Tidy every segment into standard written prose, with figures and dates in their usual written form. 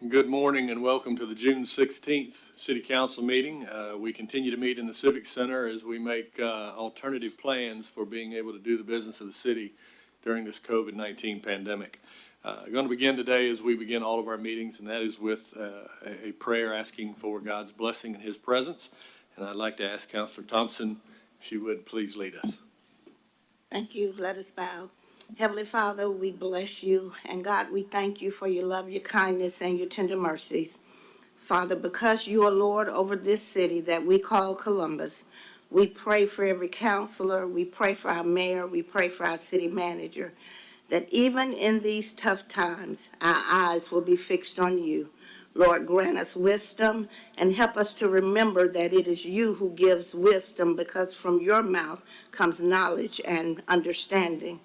Good morning and welcome to the June 16th City Council meeting. We continue to meet in the Civic Center as we make alternative plans for being able to do the business of the city during this COVID-19 pandemic. Going to begin today as we begin all of our meetings, and that is with a prayer asking for God's blessing and His presence. And I'd like to ask Councilor Thompson if she would please lead us. Thank you. Let us bow. Heavenly Father, we bless you. And God, we thank you for your love, your kindness, and your tender mercies. Father, because you are Lord over this city that we call Columbus, we pray for every counselor, we pray for our mayor, we pray for our city manager, that even in these tough times, our eyes will be fixed on you. Lord, grant us wisdom and help us to remember that it is you who gives wisdom, because from your mouth comes knowledge and understanding.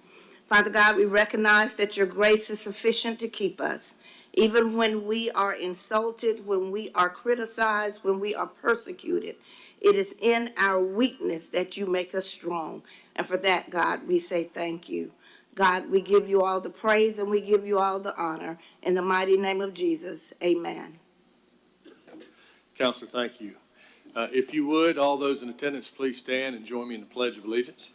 Father God, we recognize that your grace is sufficient to keep us. Even when we are insulted, when we are criticized, when we are persecuted, it is in our weakness that you make us strong. And for that, God, we say thank you. God, we give you all the praise and we give you all the honor. In the mighty name of Jesus, amen. Councilor, thank you. If you would, all those in attendance, please stand and join me in the Pledge of Allegiance.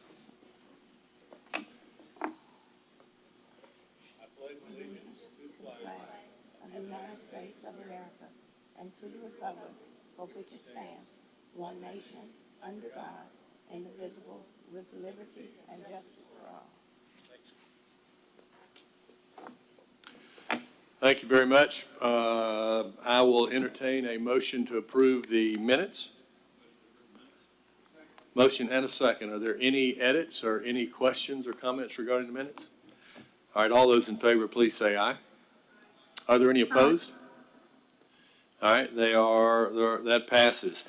Of the United States of America, and to the republic for which it stands, one nation, under God, indivisible, with liberty and justice for all. Thank you very much. I will entertain a motion to approve the minutes. Motion and a second. Are there any edits or any questions or comments regarding the minutes? All right, all those in favor, please say aye. Are there any opposed? All right, that passes.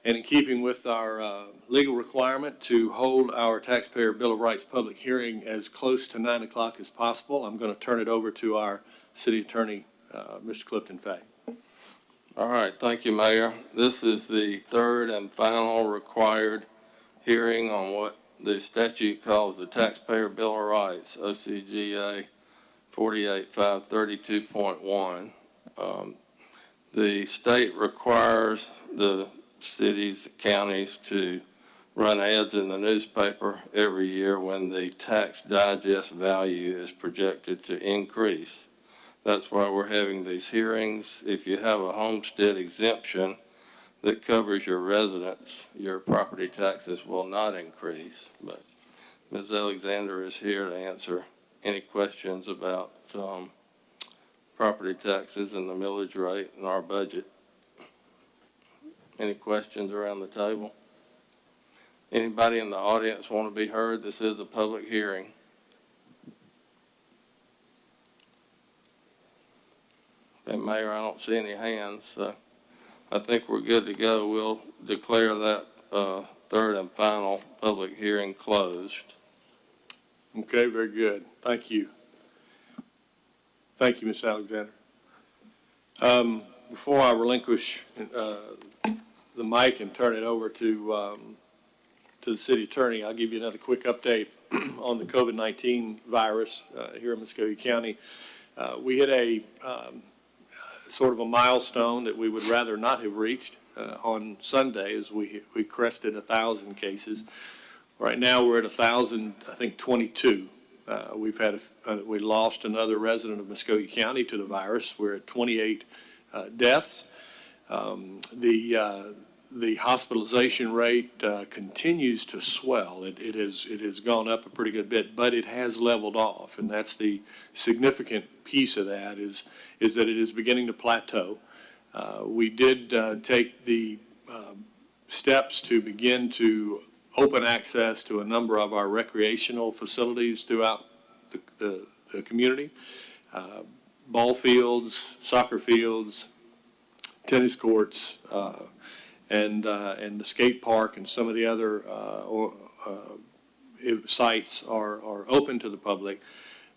And in keeping with our legal requirement to hold our Taxpayer Bill of Rights public hearing as close to 9 o'clock as possible, I'm going to turn it over to our City Attorney, Mr. Clifton Fay. All right, thank you, Mayor. This is the third and final required hearing on what the statute calls the Taxpayer Bill of Rights, OCGA 48532.1. The state requires the cities, counties to run ads in the newspaper every year when the tax digest value is projected to increase. That's why we're having these hearings. If you have a homestead exemption that covers your residence, your property taxes will not increase. But Ms. Alexander is here to answer any questions about property taxes and the millage rate and our budget. Any questions around the table? Anybody in the audience want to be heard? This is a public hearing. And Mayor, I don't see any hands, so I think we're good to go. We'll declare that third and final public hearing closed. Okay, very good. Thank you. Thank you, Ms. Alexander. Before I relinquish the mic and turn it over to the city attorney, I'll give you another quick update on the COVID-19 virus here in Muskogee County. We hit a sort of a milestone that we would rather not have reached on Sunday, as we crested 1,000 cases. Right now we're at 1,022. We've had we lost another resident of Muskogee County to the virus. We're at 28 deaths. The hospitalization rate continues to swell. It has gone up a pretty good bit, but it has leveled off, and that's the significant piece of that is that it is beginning to plateau. We did take the steps to begin to open access to a number of our recreational facilities throughout the community. Ball fields, soccer fields, tennis courts, and the skate park and some of the other sites are open to the public,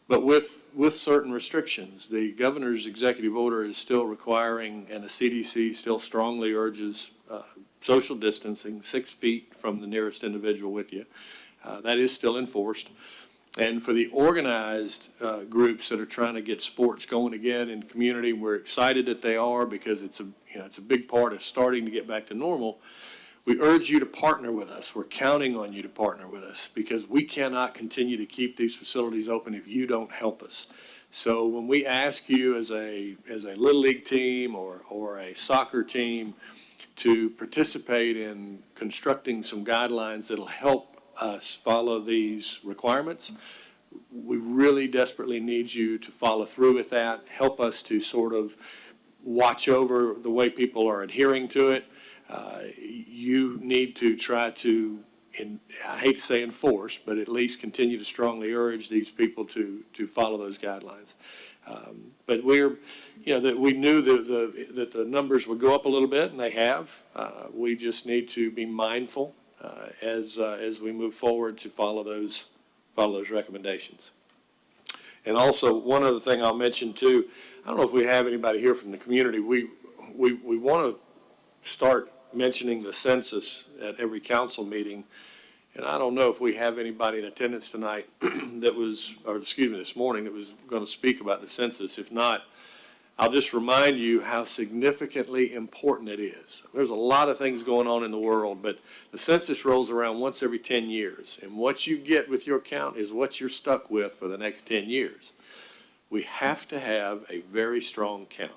but with certain restrictions. The governor's executive order is still requiring, and the CDC still strongly urges social distancing, 6 feet from the nearest individual with you. That is still enforced. And for the organized groups that are trying to get sports going again in the community, we're excited that they are because it's a big part of starting to get back to normal. We urge you to partner with us. We're counting on you to partner with us because we cannot continue to keep these facilities open if you don't help us. So when we ask you as a Little League team or a soccer team to participate in constructing some guidelines that'll help us follow these requirements, we really desperately need you to follow through with that, help us to sort of watch over the way people are adhering to it. You need to try to, I hate to say enforce, but at least continue to strongly urge these people to follow those guidelines. But we knew that the numbers would go up a little bit, and they have. We just need to be mindful as we move forward to follow those recommendations. And also, one other thing I'll mention too, I don't know if we have anybody here from the community. We want to start mentioning the census at every council meeting. And I don't know if we have anybody in attendance tonight this morning that was going to speak about the census. If not, I'll just remind you how significantly important it is. There's a lot of things going on in the world, but the census rolls around once every 10 years. And what you get with your count is what you're stuck with for the next 10 years. We have to have a very strong count.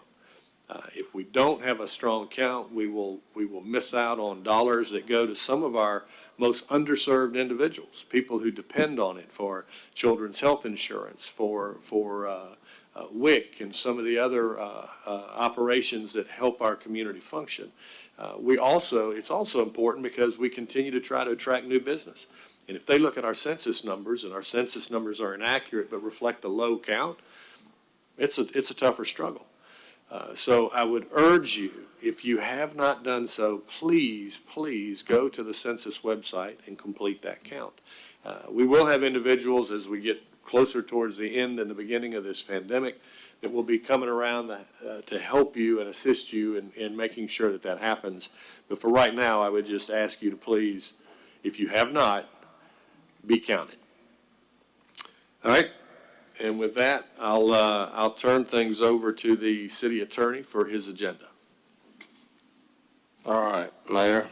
If we don't have a strong count, we will miss out on dollars that go to some of our most underserved individuals, people who depend on it for children's health insurance, for WIC and some of the other operations that help our community function. It's also important because we continue to try to attract new business. And if they look at our census numbers, and our census numbers are inaccurate but reflect a low count, it's a tougher struggle. So I would urge you, if you have not done so, please go to the census website and complete that count. We will have individuals as we get closer towards the end and the beginning of this pandemic that will be coming around to help you and assist you in making sure that happens. But for right now, I would just ask you to please, if you have not, be counted. All right. And with that, I'll turn things over to the city attorney for his agenda. All right, Mayor.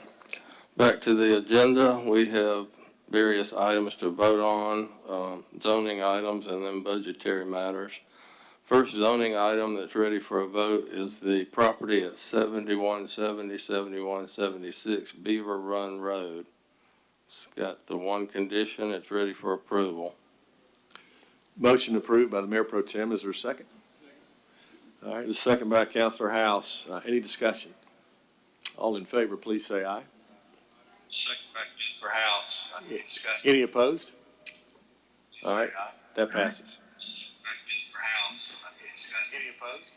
Back to the agenda. We have various items to vote on, zoning items and then budgetary matters. First zoning item that's ready for a vote is the property at 7170, 7176 Beaver Run Road. It's got the one condition, it's ready for approval. Motion approved by the Mayor Pro Tem. Is there a second? All right, the second by Councilor House. Any discussion? All in favor, please say aye. Second by Councilor House. Discussion. Any opposed? All right, that passes. Councilor House. Discussion. Any opposed?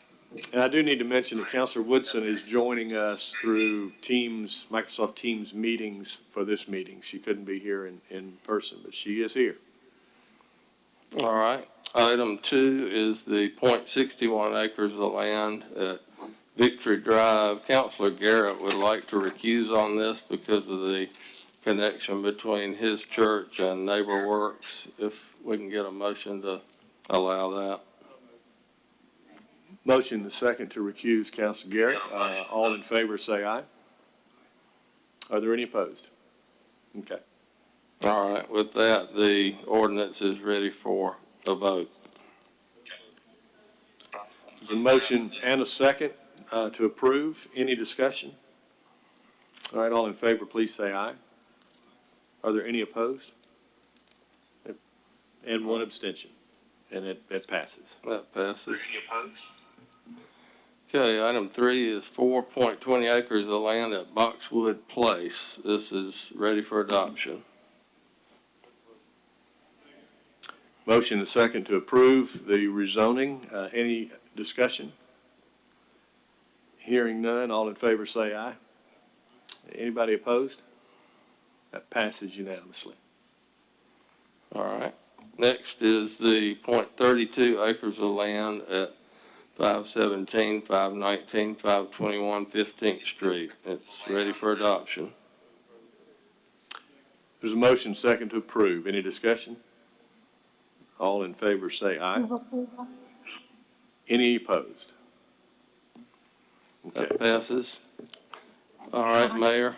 And I do need to mention that Councilor Woodson is joining us through Teams, Microsoft Teams meetings for this meeting. She couldn't be here in person, but she is here. All right. Item 2 is the .61 acres of land at Victory Drive. Councilor Garrett would like to recuse on this because of the connection between his church and Neighbor Works. If we can get a motion to allow that. Motion the second to recuse Councilor Garrett. All in favor say aye. Are there any opposed? Okay. All right. With that, the ordinance is ready for a vote. The motion and a second to approve. Any discussion? All right, all in favor, please say aye. Are there any opposed? And one abstention. And it passes. That passes. Any opposed? Okay, item 3 is 4.20 acres of land at Boxwood Place. This is ready for adoption. Motion and second to approve the rezoning. Any discussion? Hearing none, all in favor say aye. Anybody opposed? That passes unanimously. All right. Next is the .32 acres of land at 517, 519, 521 15th Street. It's ready for adoption. There's a motion second to approve. Any discussion? All in favor say aye. Any opposed? Okay. That passes. All right, Mayor.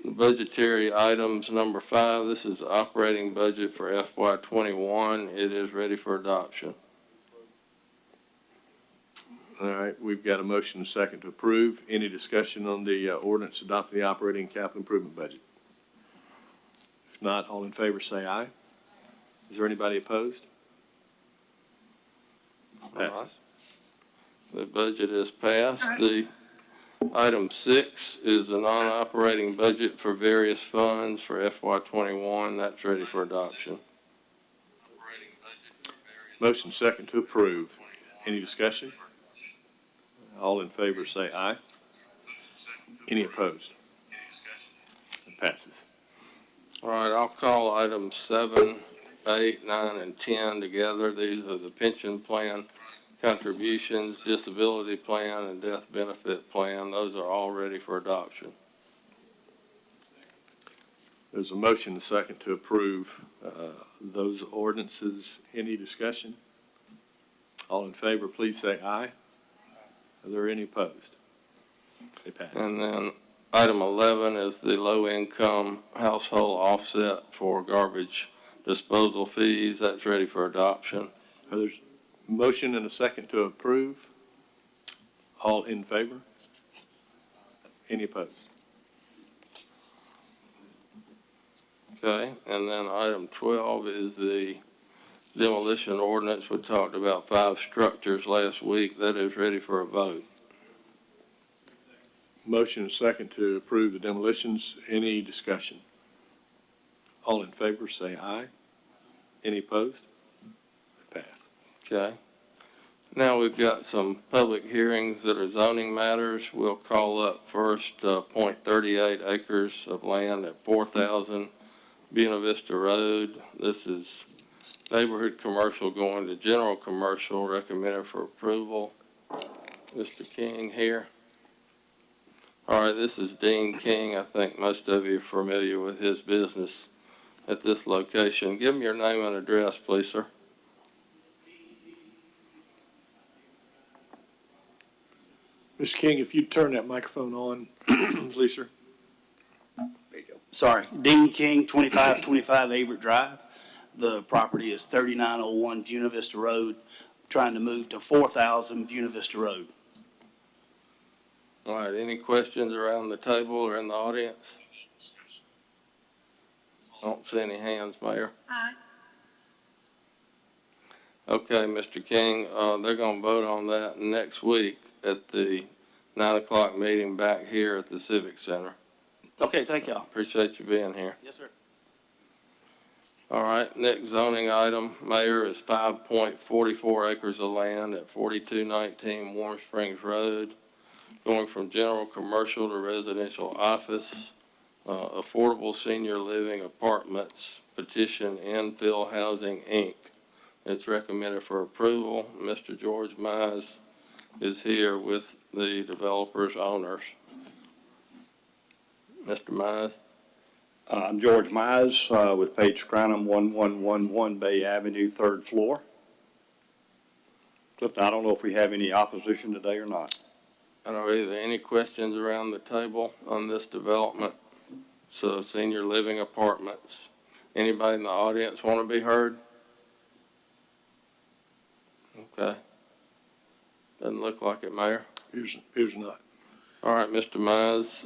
Budgetary items number 5, this is operating budget for FY '21. It is ready for adoption. All right, we've got a motion and a second to approve. Any discussion on the ordinance adopting the operating capital improvement budget? If not, all in favor say aye. Is there anybody opposed? Passes. The budget is passed. The item 6 is a non-operating budget for various funds for FY '21. That's ready for adoption. Motion second to approve. Any discussion? All in favor say aye. Any opposed? It passes. All right, I'll call items 7, 8, 9, and 10 together. These are the pension plan contributions, disability plan, and death benefit plan. Those are all ready for adoption. There's a motion and a second to approve those ordinances. Any discussion? All in favor, please say aye. Are there any opposed? They pass. And then item 11 is the low-income household offset for garbage disposal fees. That's ready for adoption. There's a motion and a second to approve. All in favor? Any opposed? Okay, and then item 12 is the demolition ordinance. We talked about 5 structures last week. That is ready for a vote. Motion and second to approve the demolitions. Any discussion? All in favor, say aye. Any opposed? Pass. Okay. Now we've got some public hearings that are zoning matters. We'll call up first, .38 acres of land at 4,000 Buena Vista Road. This is neighborhood commercial going to general commercial, recommended for approval. Mr. King here. All right, this is Dean King. I think most of you are familiar with his business at this location. Give him your name and address, please, sir. Mr. King, if you'd turn that microphone on, please, sir. Sorry, Dean King, 2525 Averitt Drive. The property is 3901 Buena Vista Road, trying to move to 4,000 Buena Vista Road. All right, any questions around the table or in the audience? I don't see any hands, Mayor. Aye. Okay, Mr. King, they're gonna vote on that next week at the 9 o'clock meeting back here at the Civic Center. Okay, thank y'all. Appreciate you being here. Yes, sir. All right, next zoning item, Mayor, is 5.44 acres of land at 4219 Warm Springs Road, going from general commercial to residential office, affordable senior living apartments, petition Infill Housing, Inc. It's recommended for approval. Mr. George Mize is here with the developer's owners. Mr. Mize? I'm George Mize with Page Cranham, 1111 Bay Avenue, 3rd floor. Clifton, I don't know if we have any opposition today or not. I don't know, either any questions around the table on this development? So senior living apartments. Anybody in the audience want to be heard? Okay. Doesn't look like it, Mayor. Appears not. All right, Mr. Mize,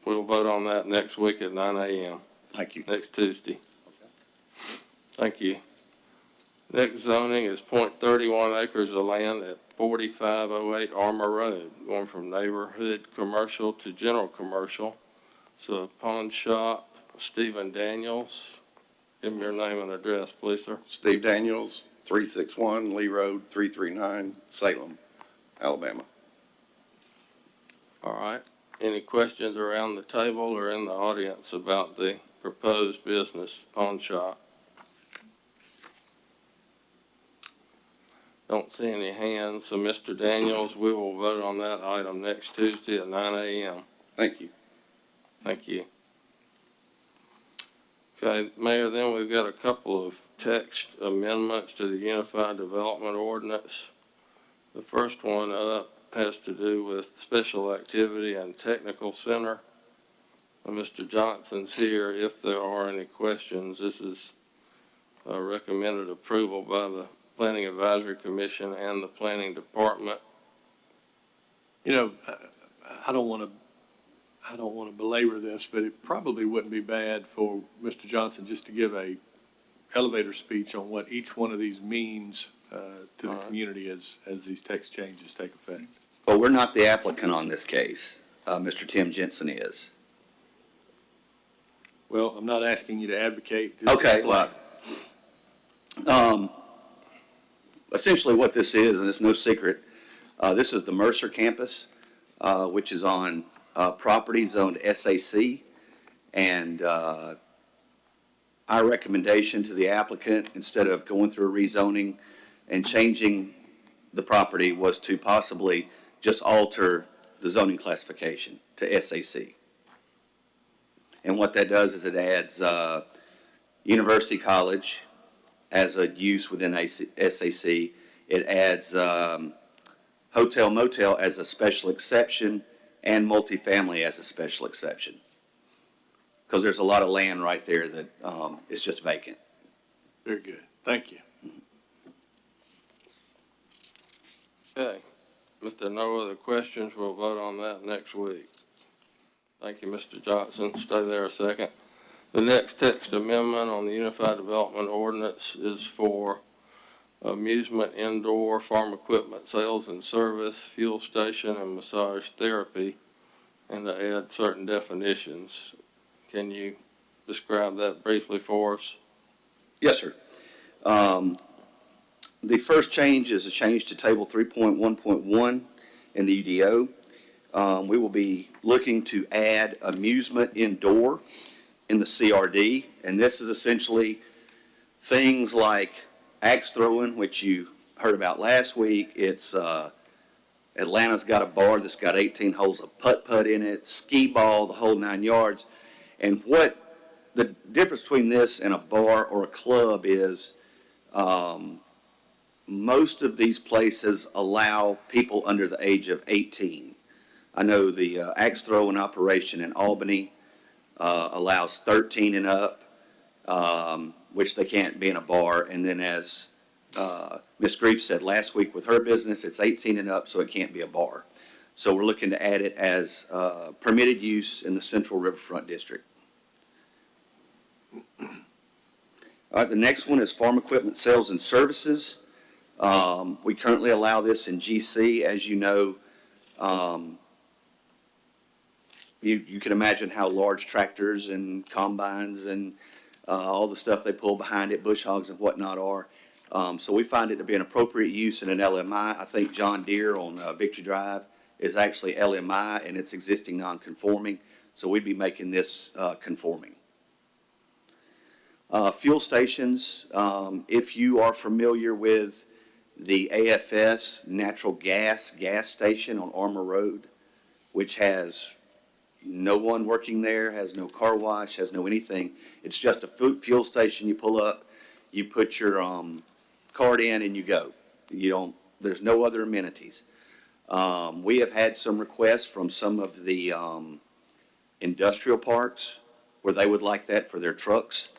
we'll vote on that next week at 9 a.m., Thank you. next Tuesday. Thank you. Next zoning is .31 acres of land at 4508 Armour Road, going from neighborhood commercial to general commercial. So pawn shop, Stephen Daniels. Give me your name and address, please, sir. Steve Daniels, 361 Lee Road, 339 Salem, Alabama. All right. Any questions around the table or in the audience about the proposed business pawn shop? Don't see any hands, so Mr. Daniels, we will vote on that item next Tuesday at 9 a.m. Thank you. Thank you. Okay, Mayor, then we've got a couple of text amendments to the Unified Development Ordinance. The first one up has to do with Special Activity and Technical Center. Mr. Johnson's here. If there are any questions, this is recommended approval by the Planning Advisory Commission and the Planning Department. You know, I don't want to belabor this, but it probably wouldn't be bad for Mr. Johnson just to give a elevator speech on what each one of these means to the community as these text changes take effect. Well, we're not the applicant on this case. Mr. Tim Jensen is. Well, I'm not asking you to advocate. just Okay, explain. well, essentially what this is, and it's no secret, this is the Mercer campus, which is on property zoned SAC. And our recommendation to the applicant, instead of going through a rezoning and changing the property, was to possibly just alter the zoning classification to SAC. And what that does is it adds University College as a use within SAC. It adds hotel motel as a special exception and multifamily as a special exception. Because there's a lot of land right there that is just vacant. Very good. Thank you. Okay. If there are no other questions, we'll vote on that next week. Thank you, Mr. Johnson. Stay there a second. The next text amendment on the Unified Development Ordinance is for amusement, indoor, farm equipment, sales and service, fuel station, and massage therapy, and to add certain definitions. Can you describe that briefly for us? Yes, sir. The first change is a change to Table 3.1.1 in the UDO. We will be looking to add amusement indoor in the CRD, and this is essentially things like axe throwing, which you heard about last week. It's Atlanta's got a bar that's got 18 holes of putt-putt in it, skee ball, the whole 9 yards. And what the difference between this and a bar or a club is, most of these places allow people under the age of 18. I know the axe throwing operation in Albany allows 13 and up, which they can't be in a bar. And then as Ms. Grief said last week with her business, it's 18 and up, so it can't be a bar. So we're looking to add it as permitted use in the Central Riverfront District. All right, the next one is farm equipment sales and services. We currently allow this in GC. As you know, you can imagine how large tractors and combines and all the stuff they pull behind it, bush hogs and whatnot are. So we find it to be an appropriate use in an LMI. I think John Deere on Victory Drive is actually LMI and it's existing non-conforming. So we'd be making this conforming. Fuel stations, if you are familiar with the AFS natural gas station on Armour Road, which has no one working there, has no car wash, has no anything. It's just a fuel station. You pull up, you put your card in and you go. There's no other amenities. We have had some requests from some of the industrial parks where they would like that for their trucks.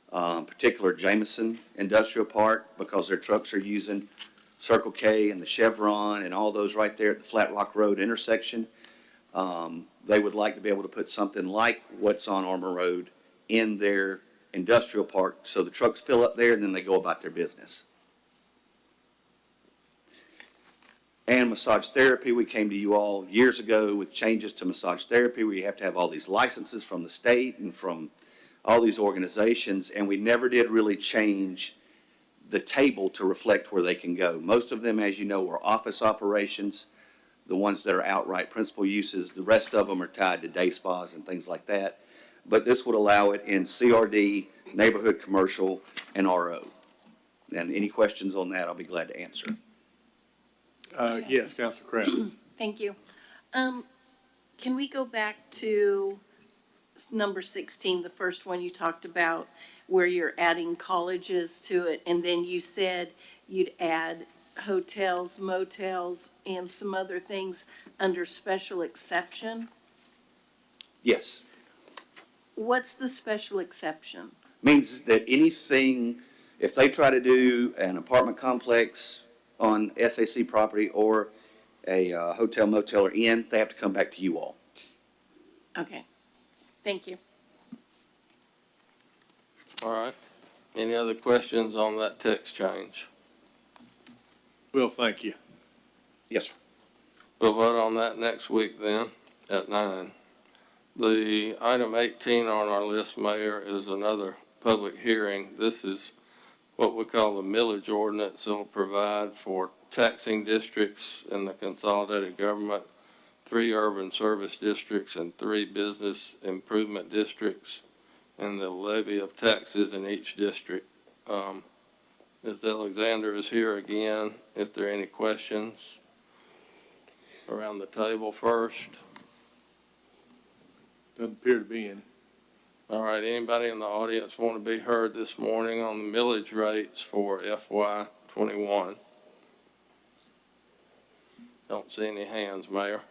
Particular Jameson Industrial Park, because their trucks are using Circle K and the Chevron and all those right there at the Flat Rock Road intersection. They would like to be able to put something like what's on Armour Road in their industrial park, so the trucks fill up there and then they go about their business. And massage therapy, we came to you all years ago with changes to massage therapy where you have to have all these licenses from the state and from all these organizations, and we never did really change the table to reflect where they can go. Most of them, as you know, are office operations, the ones that are outright principal uses. The rest of them are tied to day spas and things like that. But this would allow it in CRD, neighborhood commercial, and RO. And any questions on that, I'll be glad to answer. Yes, Councilor Crabb. Thank you. Can we go back to number 16, the first one you talked about, where you're adding colleges to it, and then you said you'd add hotels, motels, and some other things under special exception. Yes. What's the special exception? Means that anything, if they try to do an apartment complex on SAC property or a hotel, motel, or inn, they have to come back to you all. Okay, thank you. All right. Any other questions on that text change? Well, thank you. Yes, sir. We'll vote on that next week then, at 9. The item 18 on our list, Mayor, is another public hearing. This is what we call the millage ordinance. It'll provide for taxing districts in the consolidated government, 3 urban service districts, and 3 business improvement districts, and the levy of taxes in each district. Ms. Alexander is here again. If there are any questions around the table first. Doesn't appear to be any. All right, anybody in the audience want to be heard this morning on the millage rates for FY '21? Don't see any hands, Mayor.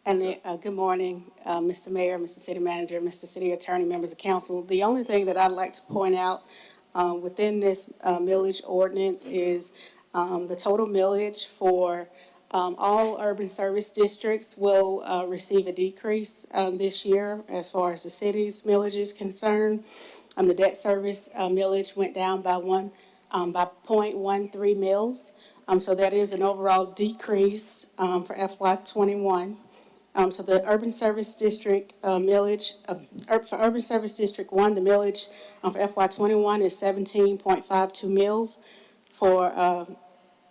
And good morning, Mr. Mayor, Mr. City Manager, Mr. City Attorney, members of council. The only thing that I'd like to point out within this millage ordinance is the total millage for all urban service districts will receive a decrease this year as far as the city's millage is concerned. The debt service millage went down by 0.13 mils. So that is an overall decrease for FY '21. So the urban service district millage, for urban service district 1, the millage for FY '21 is 17.52 mils. For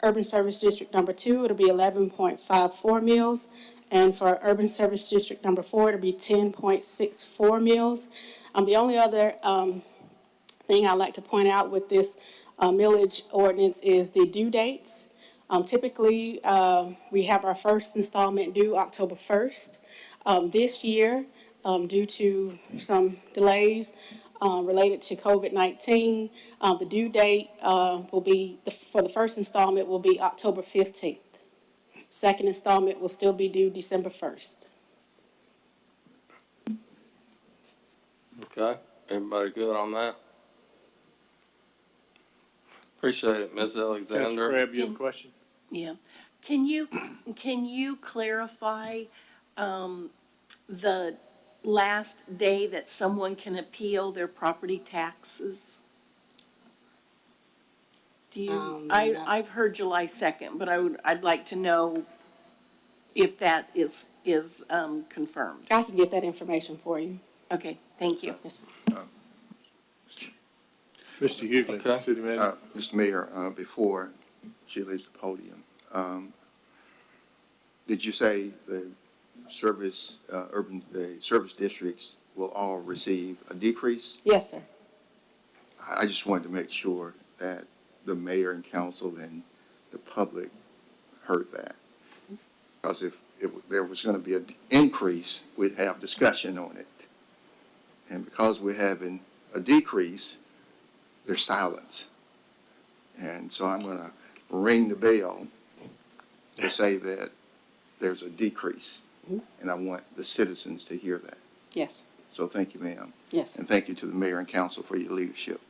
urban service district number 2, it'll be 11.54 mils. And for urban service district number 4, it'll be 10.64 mils. The only other thing I'd like to point out with this millage ordinance is the due dates. Typically, we have our first installment due October 1st. This year, due to some delays related to COVID-19, the due date will be, for the first installment will be October 15th. Second installment will still be due December 1st. Okay, everybody good on that? Appreciate it, Ms. Councilor Alexander. Crabb, you have a question? Yeah. Can you clarify the last day that someone can appeal their property taxes? Do you, No. I've heard July 2nd, but I'd like to know if that is confirmed. I can get that information for you. Okay, thank you. Yes, ma'am. Mr. Hughley, Okay. City Manager. Mr. Mayor, before she leaves the podium, did you say the service districts will all receive a decrease? Yes, sir. I just wanted to make sure that the mayor and council and the public heard that. Because if there was going to be an increase, we'd have discussion on it. And because we're having a decrease, there's silence. And so I'm going to ring the bell to say that there's a decrease. And I want the citizens to hear that. Yes. So thank you, ma'am. Yes. And thank you to the mayor and council for your leadership.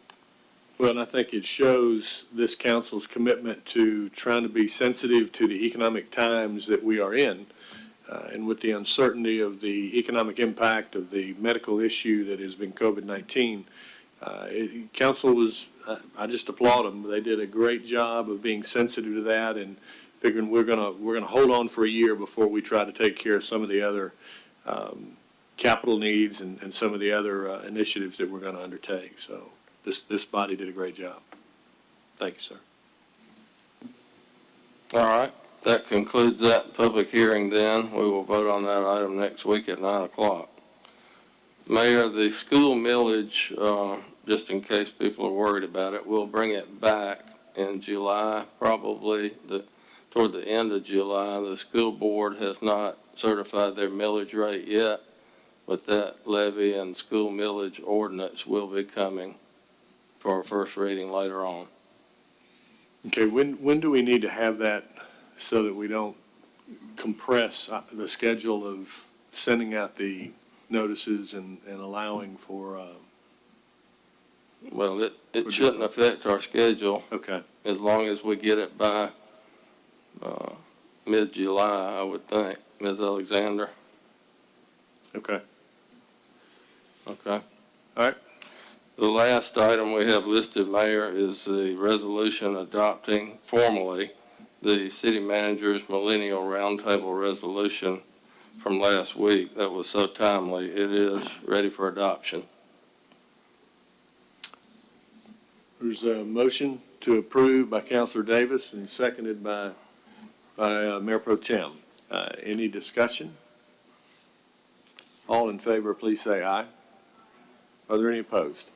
Well, and I think it shows this council's commitment to trying to be sensitive to the economic times that we are in. And with the uncertainty of the economic impact of the medical issue that has been COVID-19, council was, I just applaud them. They did a great job of being sensitive to that and figuring we're gonna hold on for a year before we try to take care of some of the other capital needs and some of the other initiatives that we're gonna undertake. So this body did a great job. Thank you, sir. All right, that concludes that public hearing then. We will vote on that item next week at 9 o'clock. Mayor, the school millage, just in case people are worried about it, we'll bring it back in July, probably toward the end of July. The school board has not certified their millage rate yet. but that levy and school millage ordinance will be coming for our first reading later on. Okay, when do we need to have that so that we don't compress the schedule of sending out the notices and allowing for, Well, it shouldn't affect our schedule okay, as long as we get it by mid-July, I would think. Ms. Alexander, okay, okay? all right. The last item we have listed, Mayor, is the resolution adopting formally the city manager's millennial roundtable resolution from last week. That was so timely. It is ready for adoption. There's a motion to approve by Counselor Davis and seconded by Mayor Pro Tem. Any discussion? All in favor, please say aye. Are there any opposed?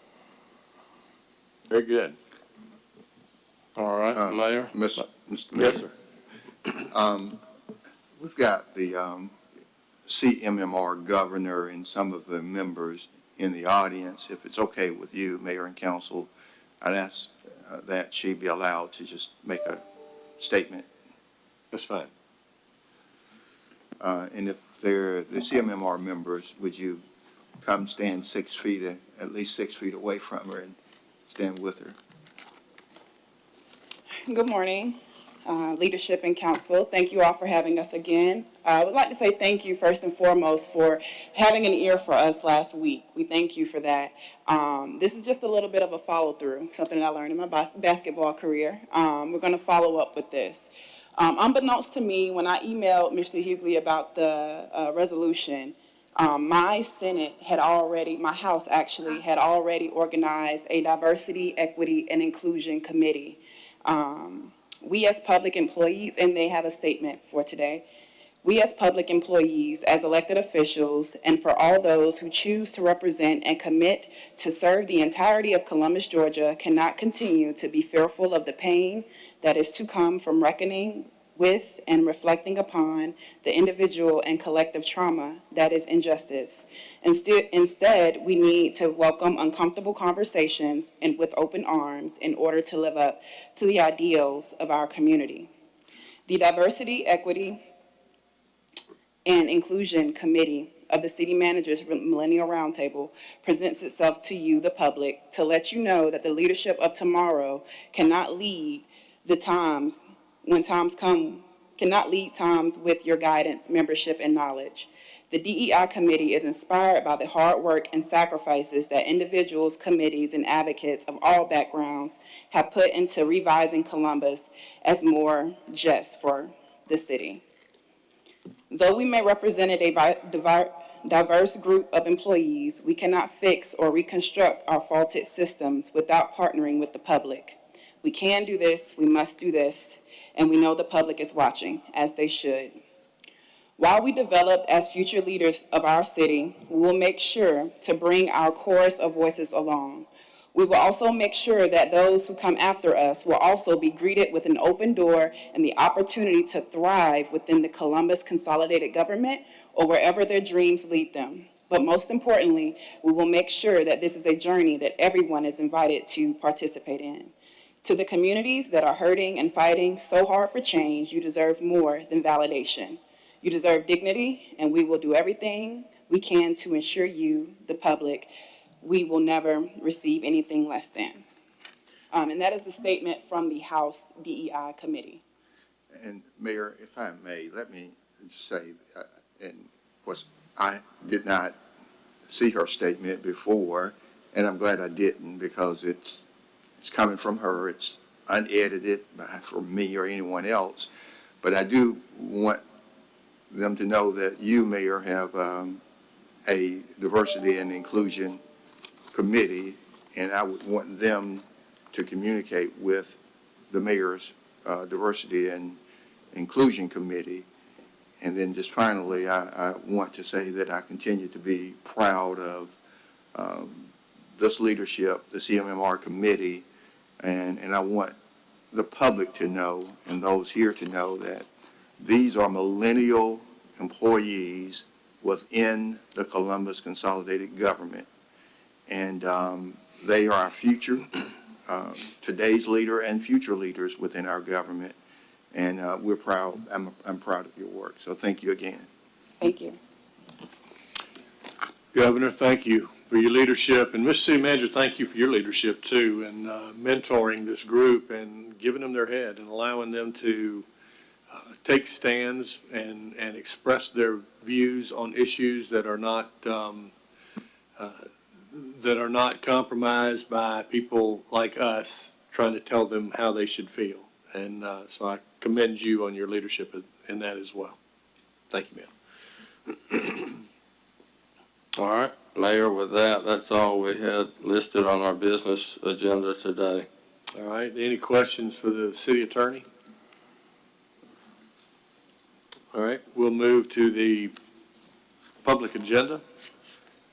Very good. All right, Mayor? Mr. Mayor. Yes, sir. We've got the CMMR governor and some of the members in the audience. If it's okay with you, Mayor and Council, I'd ask that she be allowed to just make a statement. That's fine. And if they're the CMMR members, would you come stand 6 feet, at least 6 feet away from her and stand with her? Good morning, leadership and council. Thank you all for having us again. I would like to say thank you first and foremost for having an ear for us last week. We thank you for that. This is just a little bit of a follow through, something that I learned in my basketball career. We're going to follow up with this. Unbeknownst to me, when I emailed Mr. Hughley about the resolution, my House actually had already organized a diversity, equity, and inclusion committee. We as public employees, and they have a statement for today, we as public employees, as elected officials, and for all those who choose to represent and commit to serve the entirety of Columbus, Georgia, cannot continue to be fearful of the pain that is to come from reckoning with and reflecting upon the individual and collective trauma that is injustice. Instead, we need to welcome uncomfortable conversations and with open arms in order to live up to the ideals of our community. The Diversity, Equity, and Inclusion Committee of the City Manager's Millennial Roundtable presents itself to you, the public, to let you know that the leadership of tomorrow cannot lead the times when times come, cannot lead times with your guidance, membership, and knowledge. The DEI committee is inspired by the hard work and sacrifices that individuals, committees, and advocates of all backgrounds have put into revising Columbus as more just for the city. Though we may represent a diverse group of employees, we cannot fix or reconstruct our faulted systems without partnering with the public. We can do this, we must do this, and we know the public is watching, as they should. While we develop as future leaders of our city, we will make sure to bring our chorus of voices along. We will also make sure that those who come after us will also be greeted with an open door and the opportunity to thrive within the Columbus Consolidated Government or wherever their dreams lead them. But most importantly, we will make sure that this is a journey that everyone is invited to participate in. To the communities that are hurting and fighting so hard for change, you deserve more than validation. You deserve dignity, and we will do everything we can to ensure you, the public, we will never receive anything less than. And that is the statement from the House DEI Committee. And Mayor, if I may, let me just say, and of course, I did not see her statement before, and I'm glad I didn't because it's coming from her. It's unedited from me or anyone else. But I do want them to know that you, Mayor, have a diversity and inclusion committee, and I would want them to communicate with the mayor's diversity and inclusion committee. And then just finally, I want to say that I continue to be proud of this leadership, the CMMR committee, and I want the public to know and those here to know that these are millennial employees within the Columbus Consolidated Government. And they are our future, today's leader and future leaders within our government. And we're proud, I'm proud of your work. So thank you again. Thank you. Governor, thank you for your leadership. And Mr. City Manager, thank you for your leadership too, and mentoring this group and giving them their head and allowing them to take stands and express their views on issues that are not compromised by people like us trying to tell them how they should feel. And so I commend you on your leadership in that as well. Thank you, ma'am. All right, Mayor, with that, that's all we had listed on our business agenda today. All right, any questions for the city attorney? All right, we'll move to the public agenda.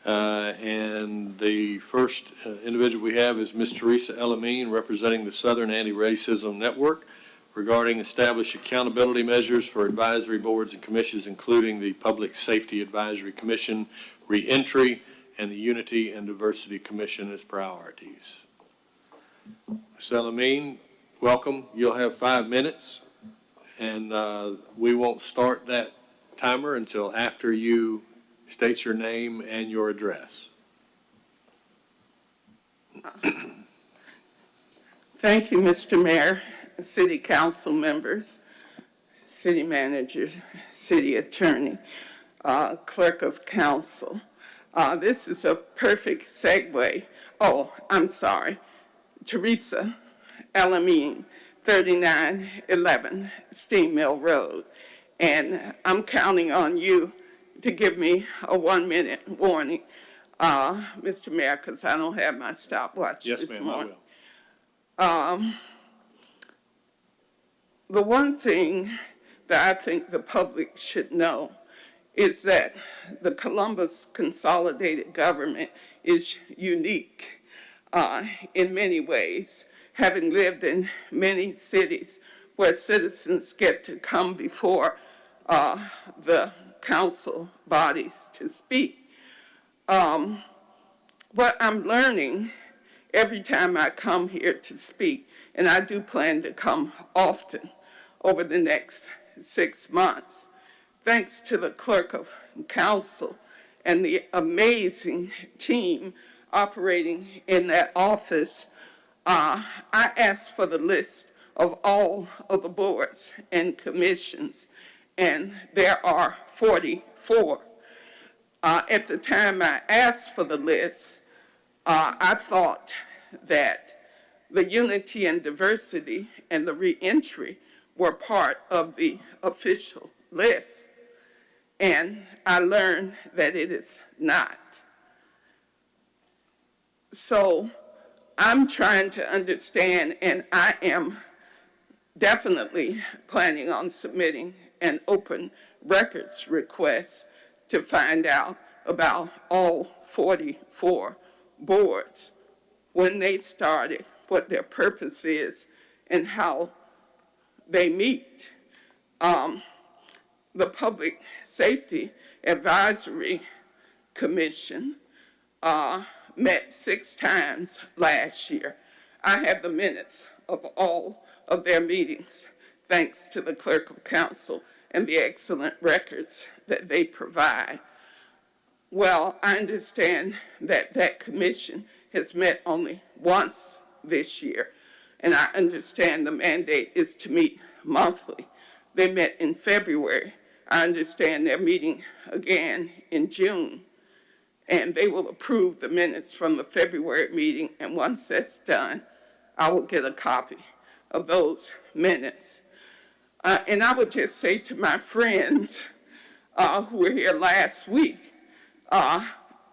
And the first individual we have is Ms. Teresa Elamine, representing the Southern Anti-Racism Network, regarding establish accountability measures for advisory boards and commissions, including the Public Safety Advisory Commission, Reentry, and the Unity and Diversity Commission as priorities. Ms. Elamine, welcome. You'll have 5 minutes, and we won't start that timer until after you state your name and your address. Thank you, Mr. Mayor, City Council members, City Manager, City Attorney, Clerk of Council. This is a perfect segue. Oh, I'm sorry. Teresa Elamine, 3911 Steam Mill Road. And I'm counting on you to give me a 1-minute warning, Mr. Mayor, because I don't have my stopwatch this morning. I will. The one thing that I think the public should know is that the Columbus Consolidated Government is unique in many ways, having lived in many cities where citizens get to come before the council bodies to speak. What I'm learning every time I come here to speak, and I do plan to come often over the next 6 months, thanks to the clerk of council and the amazing team operating in that office, I asked for the list of all of the boards and commissions, and there are 44. At the time I asked for the list, I thought that the Unity and Diversity and the Reentry were part of the official list. And I learned that it is not. So I'm trying to understand, and I am definitely planning on submitting an open records request to find out about all 44 boards, when they started, what their purpose is, and how they meet. The Public Safety Advisory Commission met 6 times last year. I have the minutes of all of their meetings, thanks to the Clerk of Council and the excellent records that they provide. Well, I understand that that commission has met only once this year, and I understand the mandate is to meet monthly. They met in February. I understand they're meeting again in June, and they will approve the minutes from the February meeting, and once that's done, I will get a copy of those minutes. And I would just say to my friends who were here last week,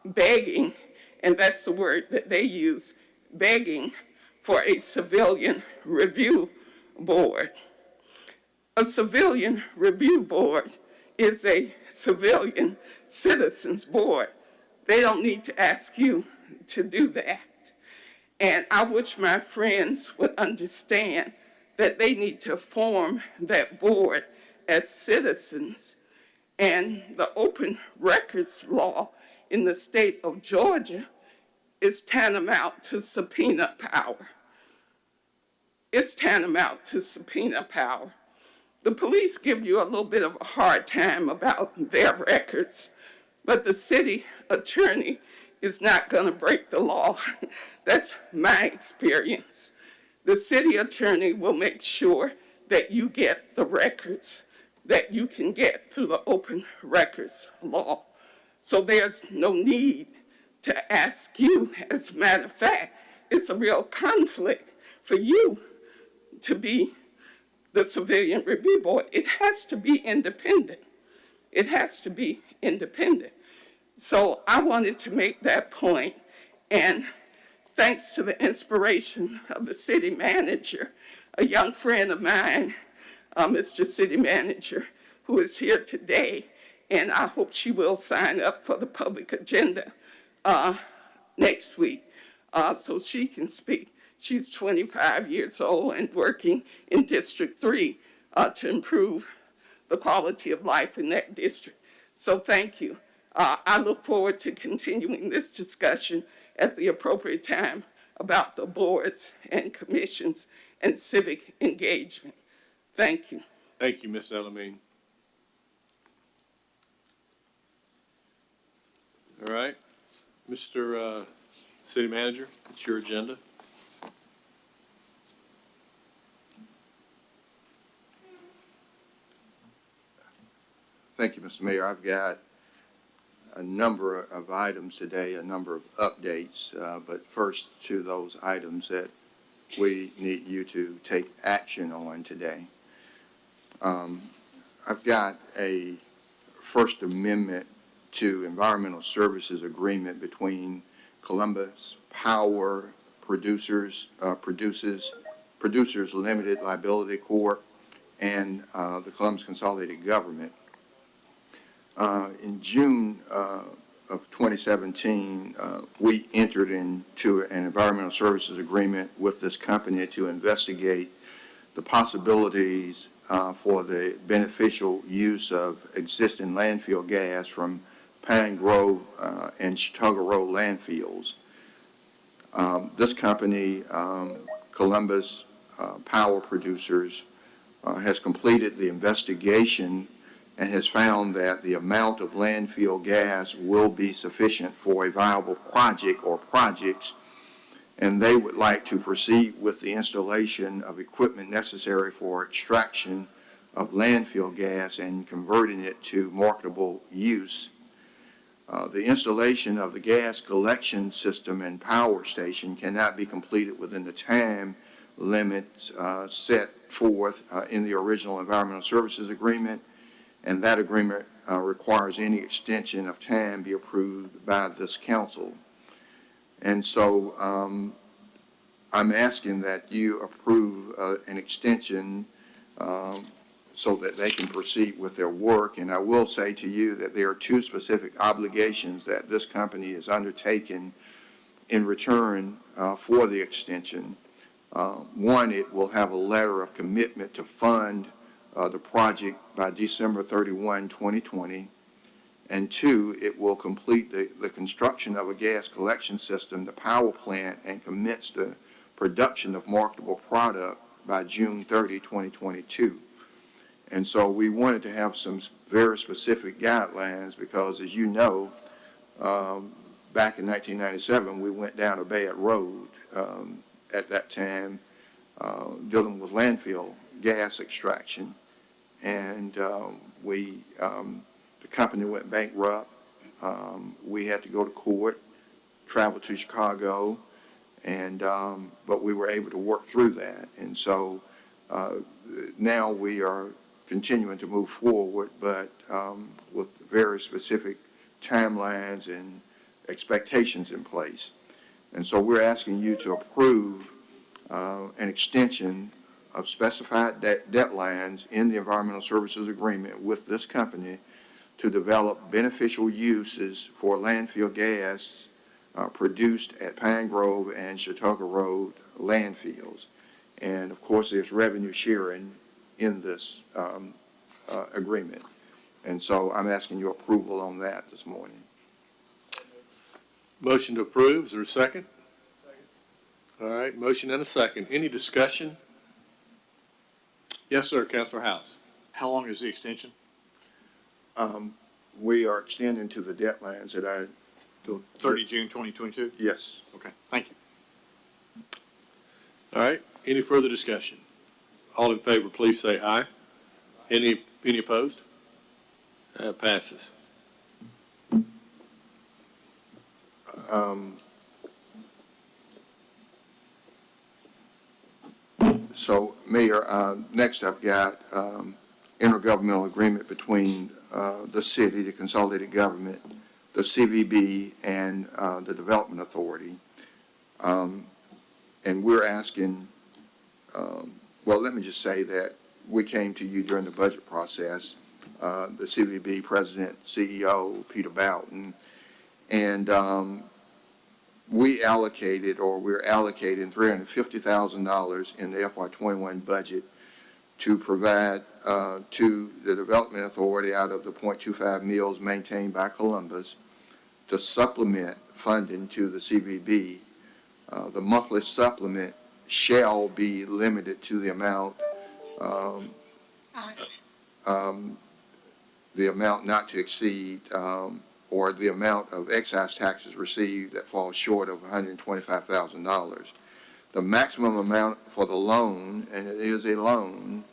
begging, and that's the word that they use, begging for a civilian review board. A civilian review board is a civilian citizens board. They don't need to ask you to do that. And I wish my friends would understand that they need to form that board as citizens And the open records law in the state of Georgia is tantamount to subpoena power. It's tantamount to subpoena power. The police give you a little bit of a hard time about their records, but the city attorney is not going to break the law. That's my experience. The city attorney will make sure that you get the records that you can get through the open records law. So there's no need to ask you. As a matter of fact, it's a real conflict for you to be the Civilian Review Board. It has to be independent. It has to be independent. So I wanted to make that point, and thanks to the inspiration of the city manager, a young friend of mine, Mr. City Manager, who is here today, and I hope she will sign up for the public agenda next week so she can speak. She's 25 years old and working in District 3 to improve the quality of life in that district. So thank you. I look forward to continuing this discussion at the appropriate time about the boards and commissions and civic engagement. Thank you. Thank you, Ms. Elamine. All right, Mr. City Manager, it's your agenda. Thank you, Mr. Mayor. I've got a number of items today, a number of updates, but first to those items that we need you to take action on today. I've got a First Amendment to Environmental Services Agreement between Columbus Power Producers Limited Liability Corp. And the Columbus Consolidated Government. In June of 2017, we entered into an environmental services agreement with this company to investigate the possibilities for the beneficial use of existing landfill gas from Pine Grove and Chautauqua Road landfills. This company, Columbus Power Producers, has completed the investigation and has found that the amount of landfill gas will be sufficient for a viable project or projects, and they would like to proceed with the installation of equipment necessary for extraction of landfill gas and converting it to marketable use. The installation of the gas collection system and power station cannot be completed within the time limits set forth in the original Environmental Services Agreement, and that agreement requires any extension of time be approved by this council. And so I'm asking that you approve an extension so that they can proceed with their work. And I will say to you that there are two specific obligations that this company has undertaken in return for the extension. One, it will have a letter of commitment to fund the project by December 31, 2020. And two, it will complete the construction of a gas collection system, the power plant, and commence the production of marketable product by June 30, 2022. And so we wanted to have some very specific guidelines because, as you know, back in 1997, we went down a bad road at that time dealing with landfill gas extraction. And the company went bankrupt. We had to go to court, travel to Chicago, and but we were able to work through that. And so now we are continuing to move forward, but with very specific timelines and expectations in place. And so we're asking you to approve an extension of specified deadlines in the Environmental Services Agreement with this company to develop beneficial uses for landfill gas produced at Pine Grove and Chautauqua Road landfills. And of course, there's revenue sharing in this agreement. And so I'm asking your approval on that this morning. Motion to approve, is there a second? All right, motion and a second. Any discussion? Yes, sir, Counselor House. How long is the extension? We are extending to the deadlines that I. Till 30 June 2022? Yes. Okay, thank you. All right, any further discussion? All in favor, please say aye. Any opposed? That passes. So, Mayor, next I've got intergovernmental agreement between the city, the consolidated government, the CVB, and the Development Authority. And we're asking, well, let me just say that we came to you during the budget process, the CVB President, CEO, Peter Boughton, and we allocated, or we're allocating $350,000 in the FY21 budget to provide to the Development Authority out of the .25 mills maintained by Columbus to supplement funding to the CVB. The monthly supplement shall be limited to the amount not to exceed or the amount of excise taxes received that falls short of $125,000. The maximum amount for the loan, and it is a loan,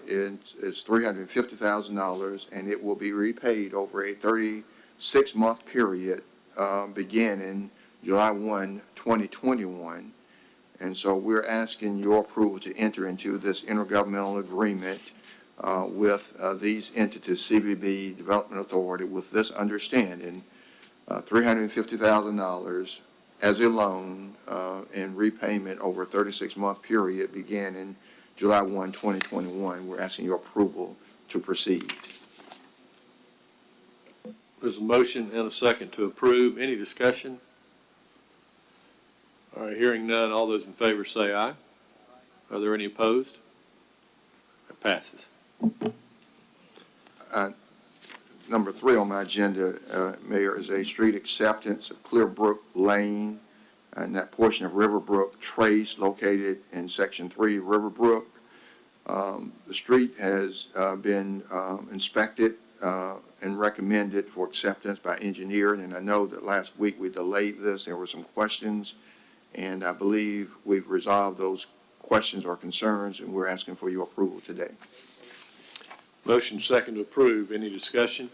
is $350,000, and it will be repaid over a 36-month period beginning July 1, 2021. And so we're asking your approval to enter into this intergovernmental agreement with these entities, CVB, Development Authority, with this understanding, $350,000 as a loan in repayment over a 36-month period beginning July 1, 2021. We're asking your approval to proceed. There's a motion and a second to approve. Any discussion? All right, hearing none, all those in favor say aye. Are there any opposed? That passes. Number 3 on my agenda, Mayor, is a street acceptance of Clearbrook Lane and that portion of Riverbrook Trace located in Section 3, Riverbrook. The street has been inspected and recommended for acceptance by engineering, and I know that last week we delayed this. There were some questions, and I believe we've resolved those questions or concerns, and we're asking for your approval today. Motion second to approve. Any discussion?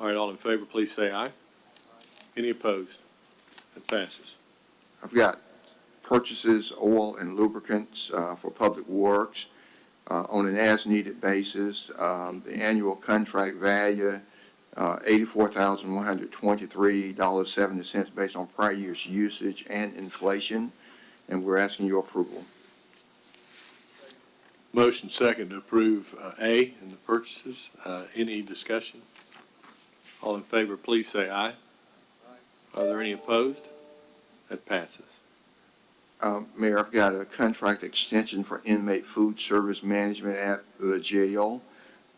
All right, all in favor, please say aye. Any opposed? That passes. I've got purchases, oil and lubricants for public works on an as-needed basis. The annual contract value, $84,123.70 based on prior year's usage and inflation, and we're asking your approval. Motion second to approve A in the purchases. Any discussion? All in favor, please say aye. Are there any opposed? That passes. Mayor, I've got a contract extension for inmate food service management at the jail.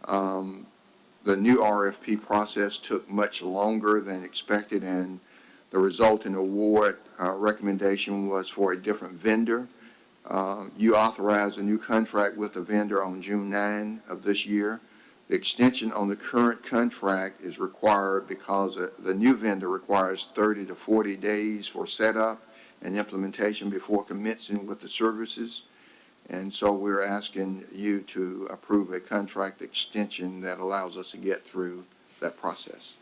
The new RFP process took much longer than expected, and the resulting award recommendation was for a different vendor. You authorized a new contract with the vendor on June 9 of this year. The extension on the current contract is required because the new vendor requires 30 to 40 days for setup and implementation before commencing with the services. And so we're asking you to approve a contract extension that allows us to get through that process.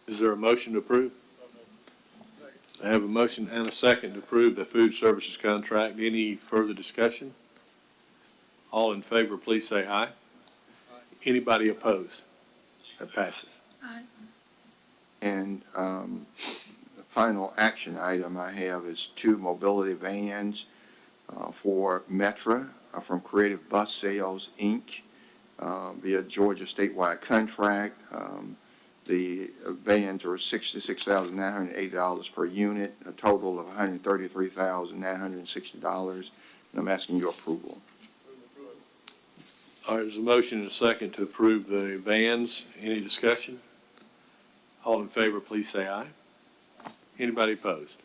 Is there a motion to approve? I have a motion and a second to approve the food services contract. Any further discussion? All in favor, please say aye. Anybody opposed? That passes. Aye. And the final action item I have is 2 mobility vans for Metra from Creative Bus Sales, Inc. Via Georgia statewide contract. The vans are $66,980 per unit, a total of $133,960, and I'm asking your approval. All right, there's a motion and a second to approve the vans. Any discussion? All in favor, please say aye. Anybody opposed?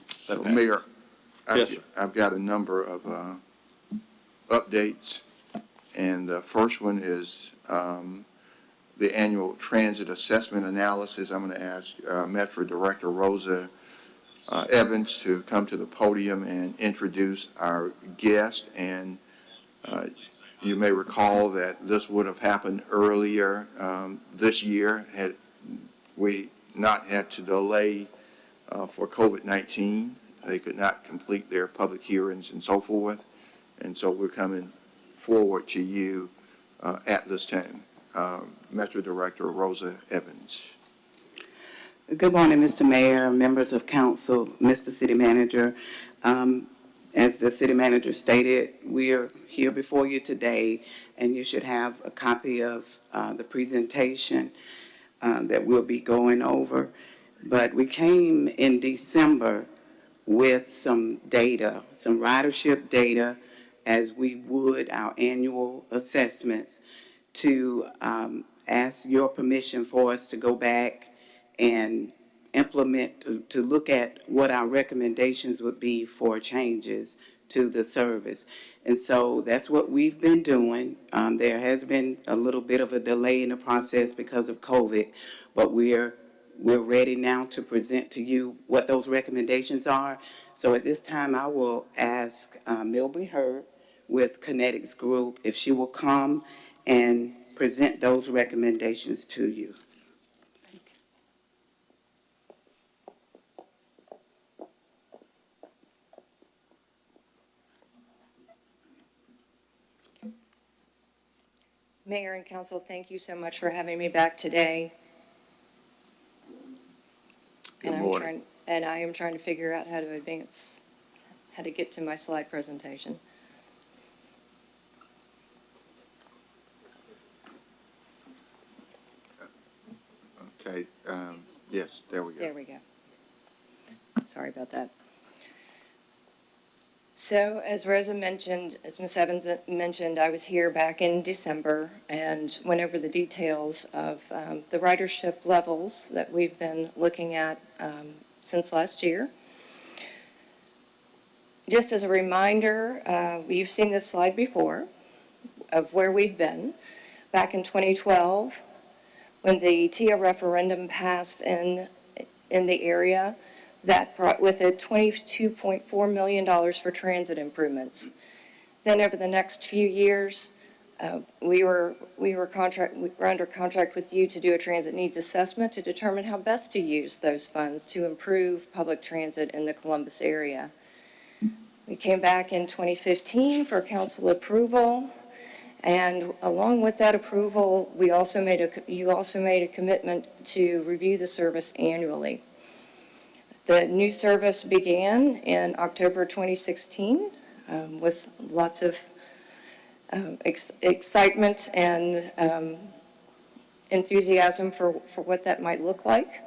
That So passes. Mayor, Yes, sir. I've got a number of updates, and the first one is the annual transit assessment analysis. I'm going to ask Metro Director Rosa Evans to come to the podium and introduce our guest. And you may recall that this would have happened earlier this year had we not had to delay for COVID-19. They could not complete their public hearings and so forth. And so we're coming forward to you at this time. Metro Director Rosa Evans. Good morning, Mr. Mayor, members of council, Mr. City Manager. As the city manager stated, we are here before you today, and you should have a copy of the presentation that we'll be going over. But we came in December with some data, some ridership data, as we would our annual assessments, to ask your permission for us to go back and implement, to look at what our recommendations would be for changes to the service. And so that's what we've been doing. There has been a little bit of a delay in the process because of COVID, but we're ready now to present to you what those recommendations are. So at this time, I will ask Milby Hurd with Kinetics Group if she will come and present those recommendations to you. Mayor and council, thank you so much for having me back today. Good And morning. I am trying to figure out how to get to my slide presentation. Okay, yes, there we go. There we go. Sorry about that. So as Rosa mentioned, as Ms. Evans mentioned, I was here back in December and went over the details of the ridership levels that we've been looking at since last year. Just as a reminder, you've seen this slide before of where we've been. Back in 2012, when the TIA referendum passed in the area, that brought with it $22.4 million for transit improvements. Then over the next few years, we were under contract with you to do a transit needs assessment to determine how best to use those funds to improve public transit in the Columbus area. We came back in 2015 for council approval, and along with that approval, you also made a commitment to review the service annually. The new service began in October 2016 with lots of excitement and enthusiasm for what that might look like.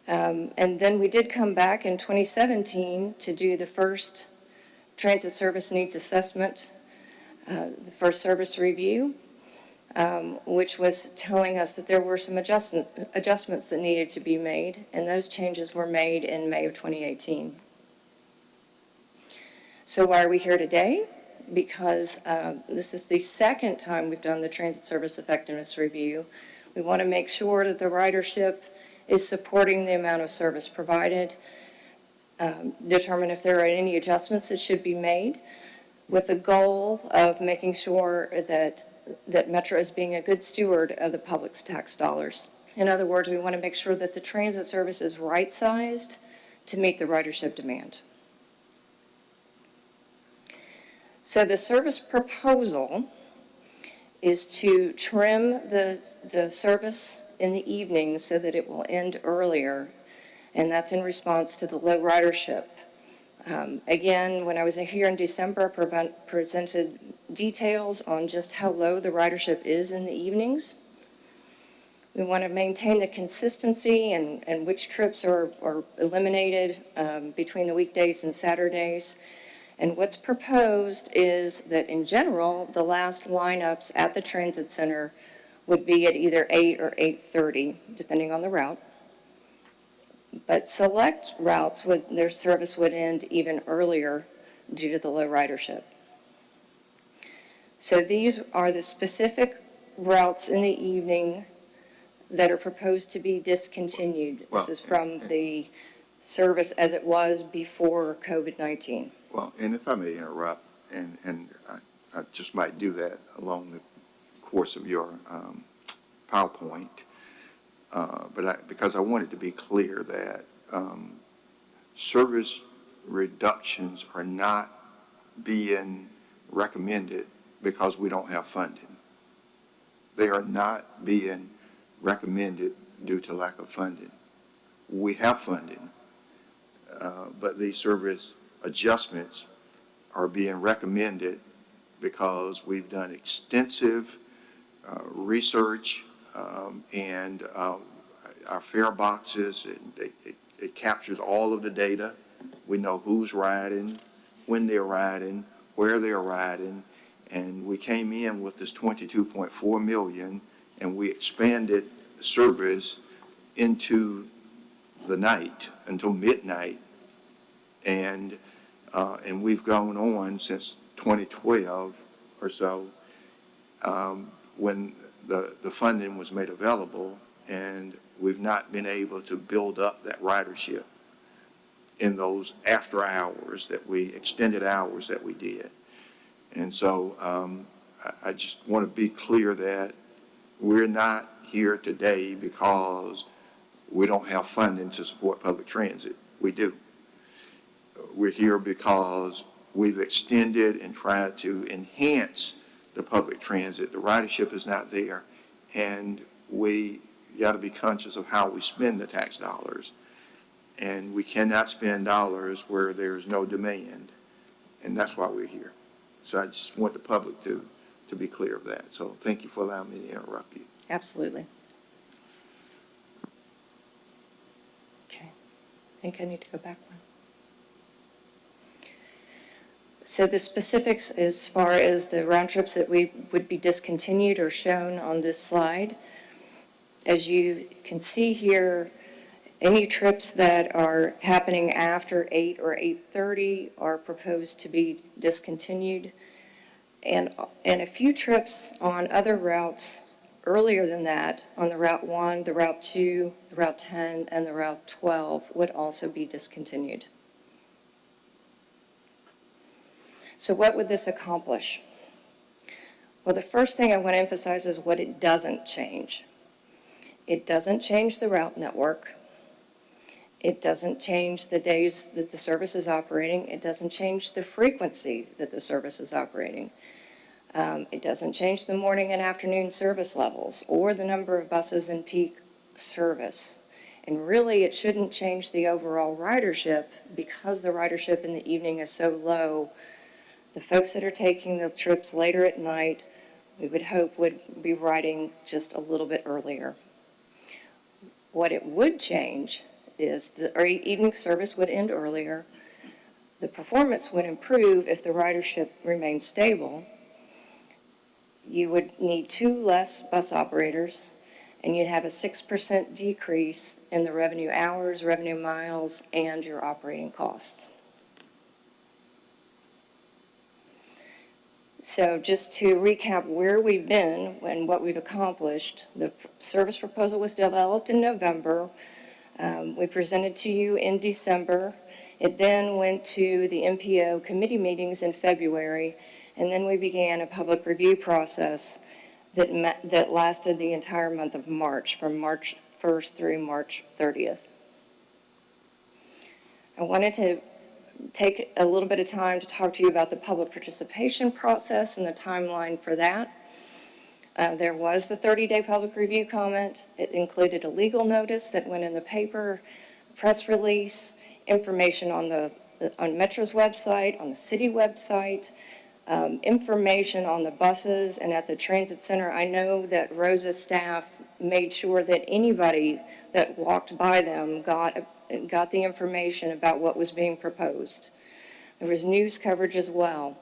And then we did come back in 2017 to do the first transit service needs assessment, the first service review, which was telling us that there were some adjustments that needed to be made, and those changes were made in May of 2018. So why are we here today? Because this is the second time we've done the Transit Service Effectiveness Review. We want to make sure that the ridership is supporting the amount of service provided, determine if there are any adjustments that should be made, with the goal of making sure that Metro is being a good steward of the public's tax dollars. In other words, we want to make sure that the transit service is right-sized to meet the ridership demand. So the service proposal is to trim the service in the evening so that it will end earlier, and that's in response to the low ridership. Again, when I was here in December, I presented details on just how low the ridership is in the evenings. We want to maintain the consistency and which trips are eliminated between the weekdays and Saturdays. And what's proposed is that in general, the last lineups at the transit center would be at either 8 or 8:30, depending on the route. But select routes, their service would end even earlier due to the low ridership. So these are the specific routes in the evening that are proposed to be discontinued. This is from the service as it was before COVID-19. Well, and if I may interrupt, and I just might do that along the course of your PowerPoint, because I wanted to be clear that service reductions are not being recommended because we don't have funding. They are not being recommended due to lack of funding. We have funding, but these service adjustments are being recommended because we've done extensive research and our fare boxes, it captures all of the data. We know who's riding, when they're riding, where they're riding, and we came in with this 22.4 million, and we expanded the service into the night, until midnight, and we've gone on since 2012 or so, when the funding was made available, and we've not been able to build up that ridership in those after hours extended hours that we did. And so I just want to be clear that we're not here today because we don't have funding to support public transit. We do. We're here because we've extended and tried to enhance the public transit. The ridership is not there, and we got to be conscious of how we spend the tax dollars. And we cannot spend dollars where there's no demand, and that's why we're here. So I just want the public to be clear of that. So thank you for allowing me to interrupt you. Absolutely. Okay. I think I need to go back one. So the specifics as far as the round trips that we would be discontinued are shown on this slide. As you can see here, any trips that are happening after 8 or 8:30 are proposed to be discontinued. And a few trips on other routes earlier than that, on the Route 1, the Route 2, the Route 10, and the Route 12 would also be discontinued. So what would this accomplish? Well, the first thing I want to emphasize is what it doesn't change. It doesn't change the route network. It doesn't change the days that the service is operating. It doesn't change the frequency that the service is operating. It doesn't change the morning and afternoon service levels or the number of buses in peak service. And really, it shouldn't change the overall ridership because the ridership in the evening is so low. The folks that are taking the trips later at night, we would hope would be riding just a little bit earlier. What it would change is the evening service would end earlier. The performance would improve if the ridership remained stable. You would need 2 less bus operators, and you'd have a 6% decrease in the revenue hours, revenue miles, and your operating costs. So just to recap where we've been and what we've accomplished, the service proposal was developed in November. We presented to you in December. It then went to the MPO committee meetings in February, and then we began a public review process that lasted the entire month of March, from March 1st through March 30th. I wanted to take a little bit of time to talk to you about the public participation process and the timeline for that. There was the 30-day public review comment. It included a legal notice that went in the paper, press release, information on Metro's website, on the city website, information on the buses and at the transit center. I know that Rosa's staff made sure that anybody that walked by them got the information about what was being proposed. There was news coverage as well,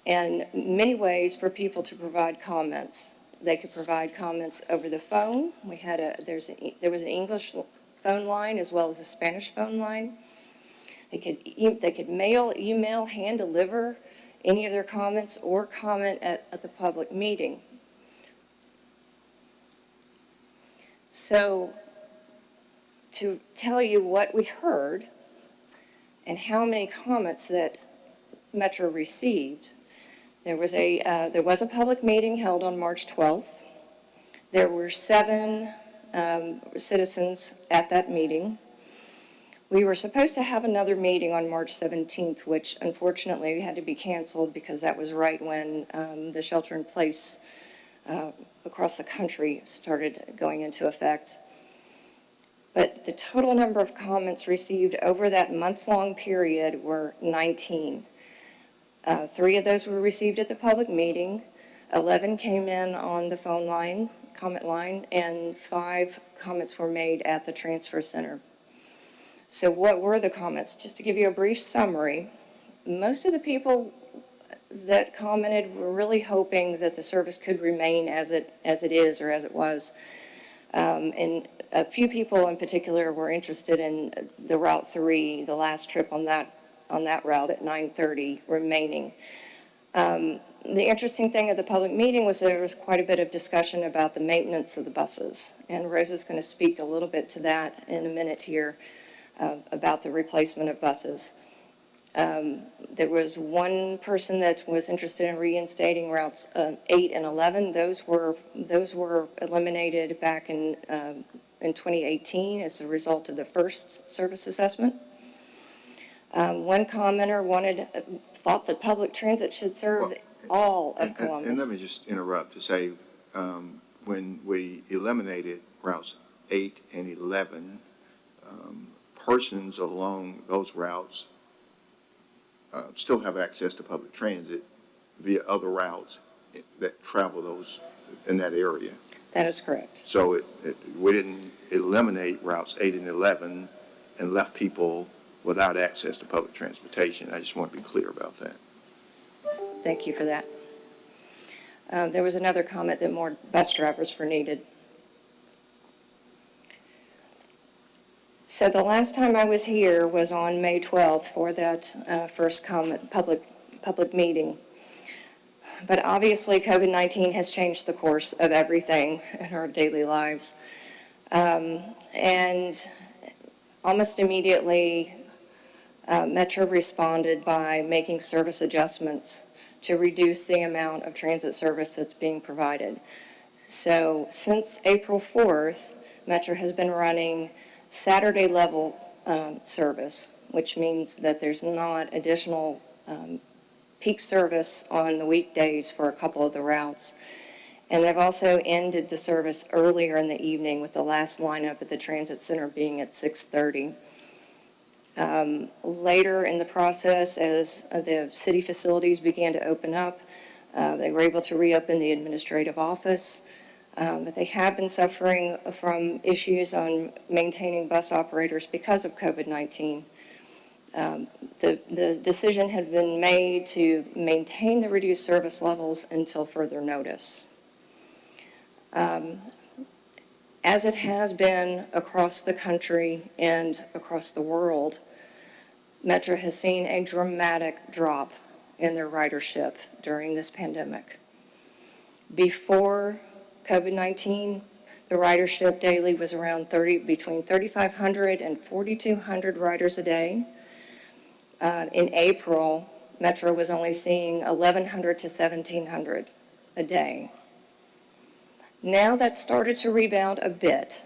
and many ways for people to provide comments. They could provide comments over the phone. There was an English phone line as well as a Spanish phone line. They could mail, email, hand deliver any of their comments or comment at the public meeting. So to tell you what we heard and how many comments that Metro received, there was a public meeting held on March 12th. There were 7 citizens at that meeting. We were supposed to have another meeting on March 17th, which unfortunately had to be canceled because that was right when the shelter-in-place across the country started going into effect. But the total number of comments received over that month-long period were 19. 3 of those were received at the public meeting, 11 came in on the phone line, comment line, and 5 comments were made at the transfer center. So what were the comments? Just to give you a brief summary, most of the people that commented were really hoping that the service could remain as it is or as it was. And a few people in particular were interested in the Route 3, the last trip on that route at 9:30 remaining. The interesting thing at the public meeting was there was quite a bit of discussion about the maintenance of the buses. And Rosa's going to speak a little bit to that in a minute here about the replacement of buses. There was one person that was interested in reinstating routes 8 and 11. Those were eliminated back in 2018 as a result of the first service assessment. One commenter thought that public transit should serve all of Columbus. And let me just interrupt to say, when we eliminated routes 8 and 11, persons along those routes still have access to public transit via other routes that travel in that area. That is correct. So we didn't eliminate routes 8 and 11 and left people without access to public transportation. I just want to be clear about that. Thank you for that. There was another comment that more bus drivers were needed. So the last time I was here was on May 12th for that first public meeting. But obviously COVID-19 has changed the course of everything in our daily lives. And almost immediately, Metro responded by making service adjustments to reduce the amount of transit service that's being provided. So since April 4th, Metro has been running Saturday level service, which means that there's not additional peak service on the weekdays for a couple of the routes. And they've also ended the service earlier in the evening with the last lineup at the transit center being at 6:30. Later in the process, as the city facilities began to open up, they were able to reopen the administrative office. But they have been suffering from issues on maintaining bus operators because of COVID-19. The decision had been made to maintain the reduced service levels until further notice. As it has been across the country and across the world, Metro has seen a dramatic drop in their ridership during this pandemic. Before COVID-19, the ridership daily was around between 3,500 and 4,200 riders a day. In April, Metro was only seeing 1,100 to 1,700 a day. Now that's started to rebound a bit.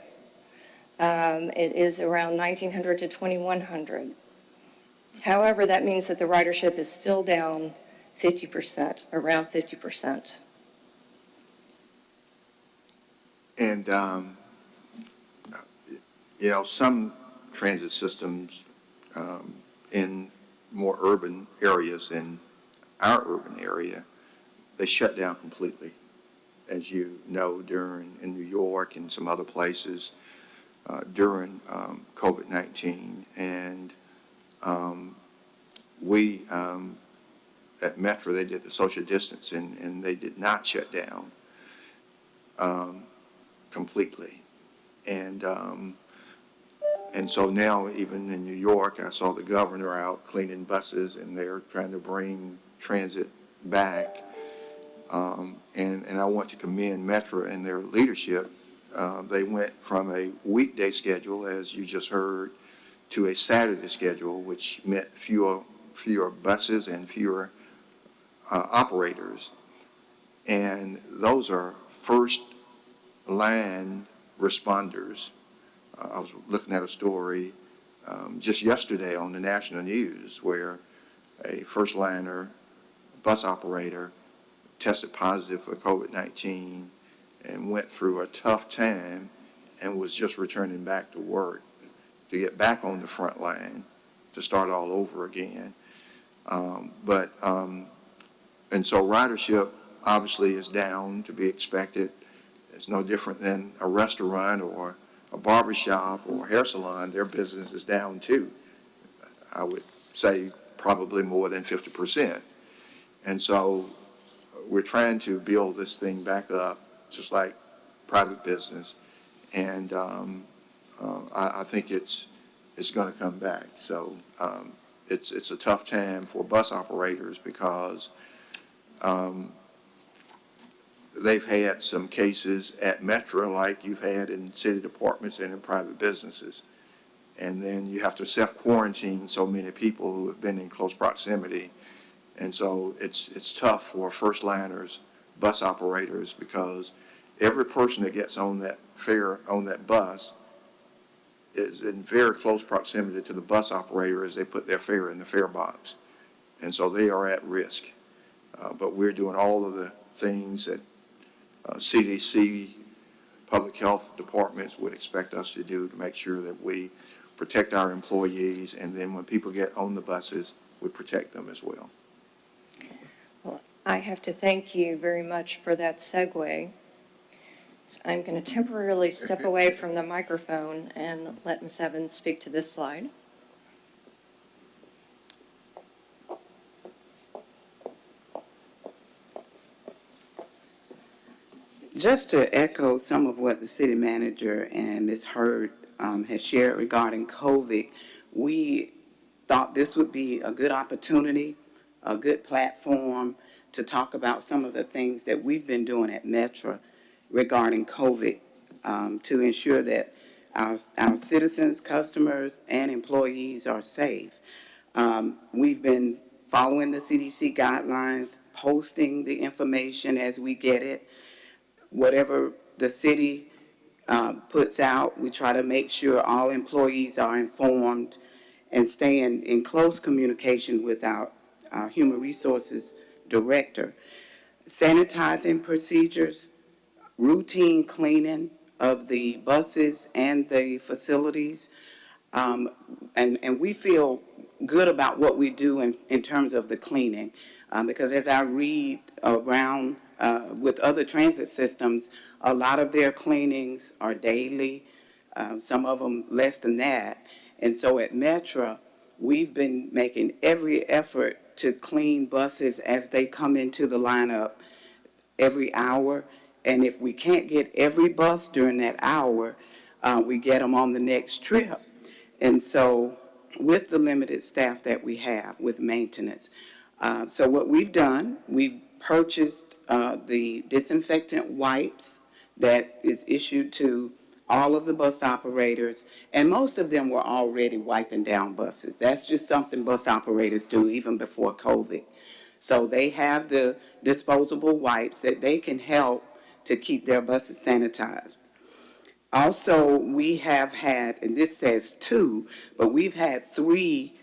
It is around 1,900 to 2,100. However, that means that the ridership is still down 50%, around 50%. And, some transit systems in more urban areas than our urban area, they shut down completely. As you know, in New York and some other places during COVID-19. And we, at Metro, they did the social distancing, and they did not shut down completely. And so now, even in New York, I saw the governor out cleaning buses, and they're trying to bring transit back. And I want to commend Metro and their leadership. They went from a weekday schedule, as you just heard, to a Saturday schedule, which meant fewer buses and fewer operators. And those are first line responders. I was looking at a story just yesterday on the national news where a first liner bus operator tested positive for COVID-19 and went through a tough time and was just returning back to work to get back on the front line to start all over again. And so ridership obviously is down, to be expected. It's no different than a restaurant or a barbershop or a hair salon. Their business is down too. I would say probably more than 50%. And so we're trying to build this thing back up, just like private business. And I think it's going to come back. So it's a tough time for bus operators because they've had some cases at Metro like you've had in city departments and in private businesses. And then you have to self-quarantine so many people who have been in close proximity. And so it's tough for first liners, bus operators, because every person that gets on that bus is in very close proximity to the bus operator as they put their fare in the fare box. And so they are at risk. But we're doing all of the things that CDC, public health departments would expect us to do to make sure that we protect our employees, and then when people get on the buses, we protect them as well. Well, I have to thank you very much for that segue. So I'm going to temporarily step away from the microphone and let Ms. Evans speak to this slide. Just to echo some of what the city manager and Ms. Hurd has shared regarding COVID, we thought this would be a good opportunity, a good platform to talk about some of the things that we've been doing at Metro regarding COVID to ensure that our citizens, customers, and employees are safe. We've been following the CDC guidelines, posting the information as we get it. Whatever the city puts out, we try to make sure all employees are informed and stay in close communication with our human resources director. Sanitizing procedures, routine cleaning of the buses and the facilities, and we feel good about what we do in terms of the cleaning, because as I read around with other transit systems, a lot of their cleanings are daily, some of them less than that. And so at Metro, we've been making every effort to clean buses as they come into the lineup every hour. And if we can't get every bus during that hour, we get them on the next trip. And so with the limited staff that we have with maintenance, so what we've done, we've purchased the disinfectant wipes that is issued to all of the bus operators, and most of them were already wiping down buses. That's just something bus operators do even before COVID. So they have the disposable wipes that they can help to keep their buses sanitized. Also, we have had, and this says 2, but we've had 3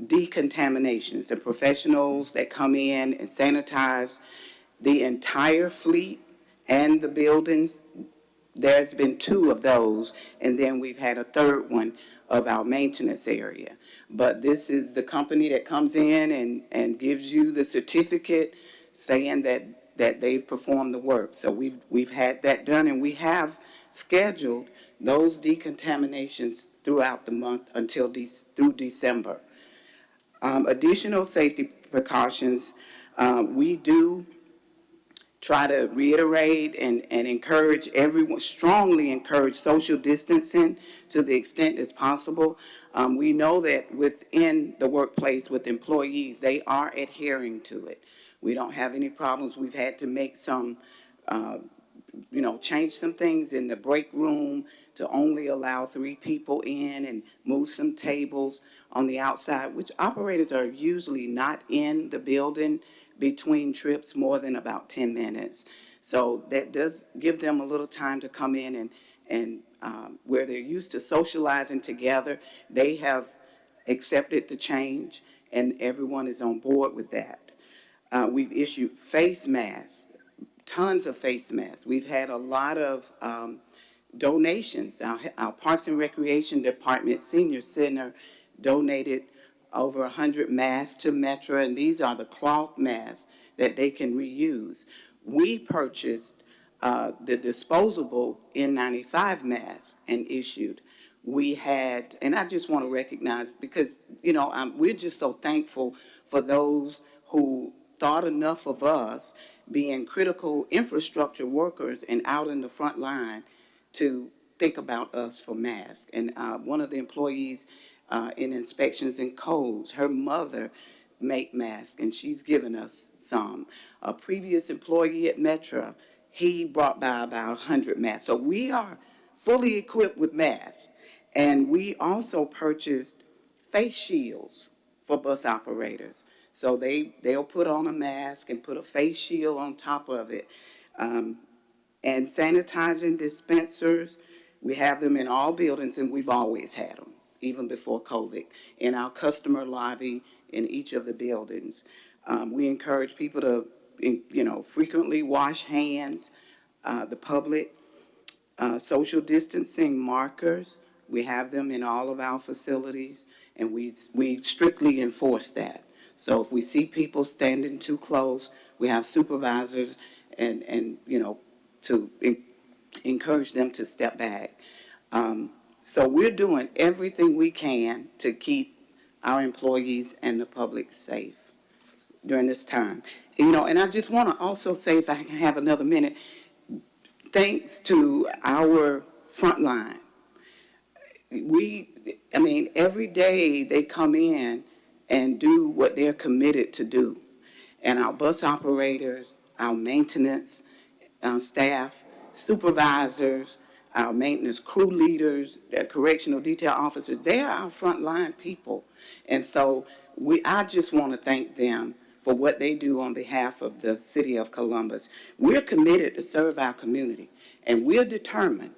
decontaminations. The professionals that come in and sanitize the entire fleet and the buildings, there's been 2 of those, and then we've had a 3rd one of our maintenance area. But this is the company that comes in and gives you the certificate saying that they've performed the work. So we've had that done, and we have scheduled those decontaminations throughout the month through December. Additional safety precautions, we do try to reiterate and encourage everyone, strongly encourage social distancing to the extent as possible. We know that within the workplace with employees, they are adhering to it. We don't have any problems. We've had to make some, change some things in the break room to only allow 3 people in and move some tables on the outside, which operators are usually not in the building between trips more than about 10 minutes. So that does give them a little time to come in and where they're used to socializing together, they have accepted the change and everyone is on board with that. We've issued face masks, tons of face masks. We've had a lot of donations. Our Parks and Recreation Department Senior Center donated over 100 masks to Metro, and these are the cloth masks that they can reuse. We purchased the disposable N95 masks and issued. We had, and I just want to recognize, because, we're just so thankful for those who thought enough of us being critical infrastructure workers and out in the front line to think about us for masks. And one of the employees in inspections and codes, her mother make masks, and she's given us some. A previous employee at Metro, he brought by about 100 masks. So we are fully equipped with masks. And we also purchased face shields for bus operators. So they'll put on a mask and put a face shield on top of it. And sanitizing dispensers, we have them in all buildings, and we've always had them, even before COVID, in our customer lobby in each of the buildings. We encourage people to, frequently wash hands, the public, social distancing markers. We have them in all of our facilities, and we strictly enforce that. So if we see people standing too close, we have supervisors and to encourage them to step back. So we're doing everything we can to keep our employees and the public safe during this time. And I just want to also say, if I can have another minute, thanks to our front line. Every day they come in and do what they're committed to do. And our bus operators, our maintenance staff, supervisors, our maintenance crew leaders, correctional detail officers, they are our frontline people. And so I just want to thank them for what they do on behalf of the city of Columbus. We're committed to serve our community, and we're determined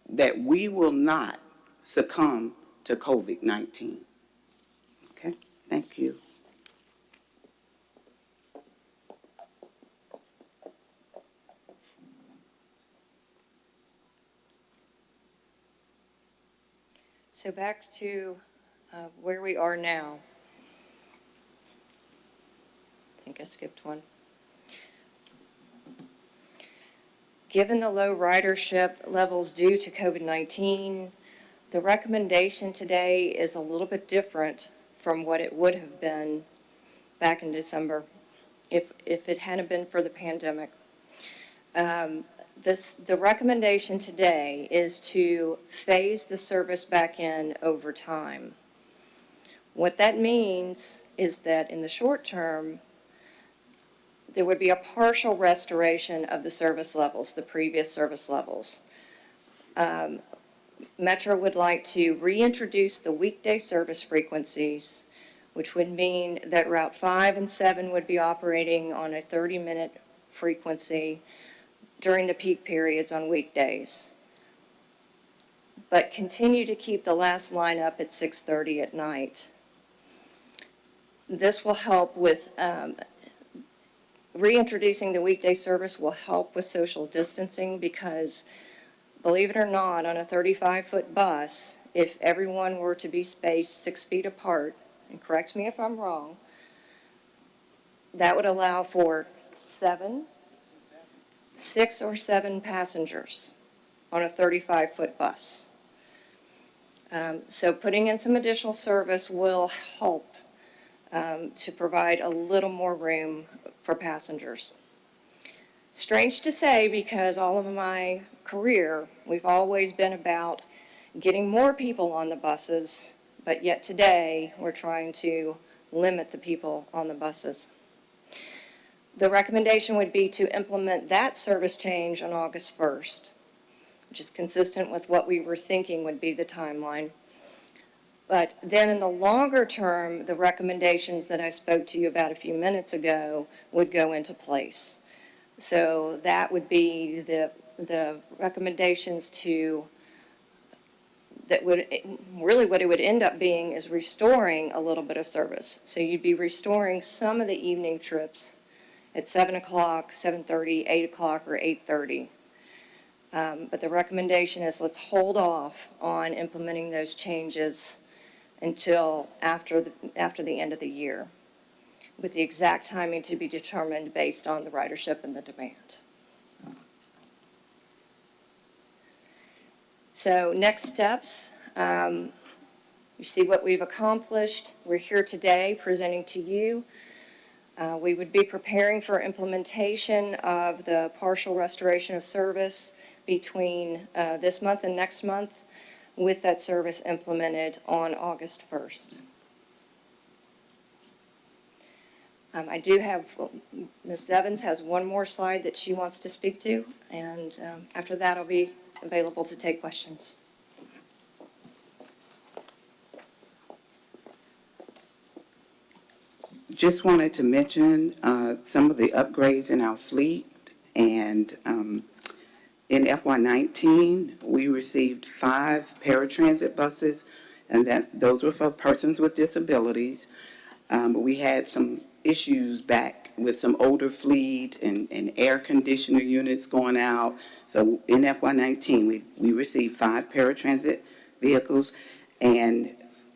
that we will not succumb to COVID-19. Okay, thank you. So back to where we are now. I think I skipped one. Given the low ridership levels due to COVID-19, the recommendation today is a little bit different from what it would have been back in December if it hadn't been for the pandemic. The recommendation today is to phase the service back in over time. What that means is that in the short term, there would be a partial restoration of the service levels, the previous service levels. Metro would like to reintroduce the weekday service frequencies, which would mean that Route 5 and 7 would be operating on a 30-minute frequency during the peak periods on weekdays, but continue to keep the last line up at 6:30 at night. This will help with, reintroducing the weekday service will help with social distancing because, believe it or not, on a 35-foot bus, if everyone were to be spaced 6 feet apart, and correct me if I'm wrong, that would allow for 6 or 7 passengers on a 35-foot bus. So putting in some additional service will help to provide a little more room for passengers. Strange to say, because all of my career, we've always been about getting more people on the buses, but yet today, we're trying to limit the people on the buses. The recommendation would be to implement that service change on August 1st, which is consistent with what we were thinking would be the timeline. But then in the longer term, the recommendations that I spoke to you about a few minutes ago would go into place. So that would be the recommendations that would, really what it would end up being is restoring a little bit of service. So you'd be restoring some of the evening trips at 7 o'clock, 7:30, 8 o'clock, or 8:30. But the recommendation is let's hold off on implementing those changes until after the end of the year, with the exact timing to be determined based on the ridership and the demand. So next steps, you see what we've accomplished. We're here today presenting to you. We would be preparing for implementation of the partial restoration of service between this month and next month, with that service implemented on August 1st. I do have, Ms. Evans has one more slide that she wants to speak to, and after that I'll be available to take questions. Just wanted to mention some of the upgrades in our fleet, and in FY19, we received 5 paratransit buses, and those were for persons with disabilities. But we had some issues back with some older fleet and air conditioner units going out. So in FY19, we received 5 paratransit vehicles, and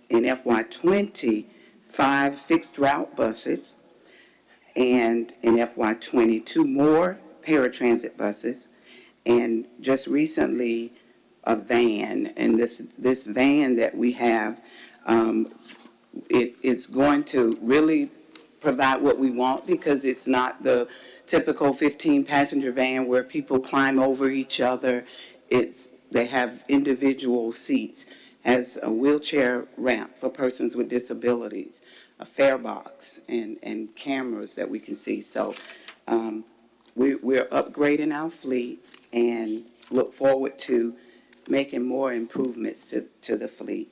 in FY20, 5 fixed route buses, and in FY20, 2 more paratransit buses, and just recently a van. And this van that we have, it is going to really provide what we want, because it's not the typical 15-passenger van where people climb over each other. They have individual seats, has a wheelchair ramp for persons with disabilities, a fare box, and cameras that we can see. So we're upgrading our fleet and look forward to making more improvements to the fleet.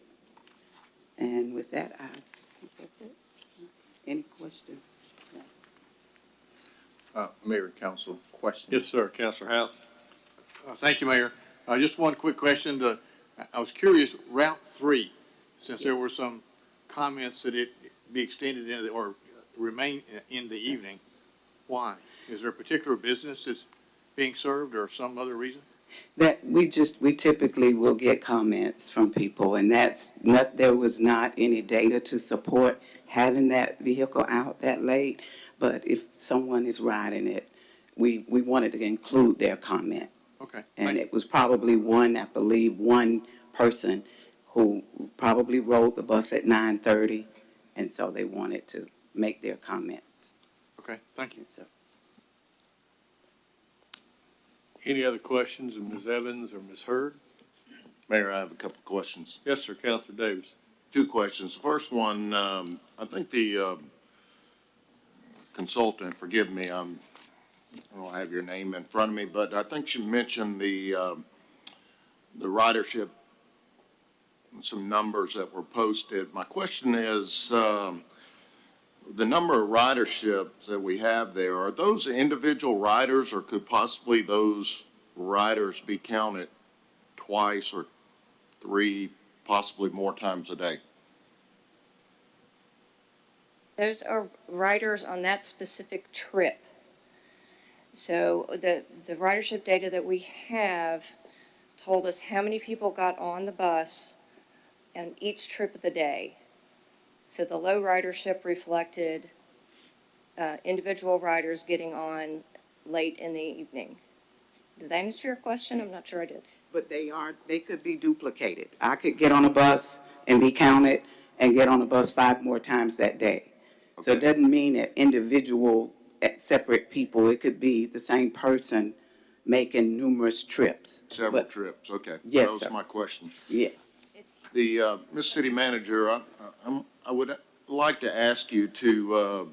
And with that, I think that's it. Any questions? Yes. Mayor and Council, question? Yes, sir. Councilor House. Thank you, Mayor. Just one quick question. I was curious, Route 3, since there were some comments that it be extended or remain in the evening, why? Is there a particular business that's being served or some other reason? That we typically will get comments from people, and there was not any data to support having that vehicle out that late. But if someone is riding it, we wanted to include their comment. Okay. And it was probably one person who probably rode the bus at 9:30, and so they wanted to make their comments. Okay, thank you. Yes, sir. Any other questions of Ms. Evans or Ms. Hurd? Mayor, I have a couple of questions. Yes, sir. Councilor Davis. 2 questions. First one, I think the consultant, forgive me, I don't have your name in front of me, but I think she mentioned the ridership, some numbers that were posted. My question is, the number of riderships that we have there, are those individual riders, or could possibly those riders be counted twice or 3, possibly more times a day? Those are riders on that specific trip. So the ridership data that we have told us how many people got on the bus on each trip of the day. So the low ridership reflected individual riders getting on late in the evening. Did that answer your question? I'm not sure I did. But they could be duplicated. I could get on a bus and be counted and get on a bus 5 more times that day. So it doesn't mean that individual, separate people, it could be the same person making numerous trips. Several But- trips, okay. Yes, That was sir. my question. Yes. The, Ms. City Manager, I would like to ask you to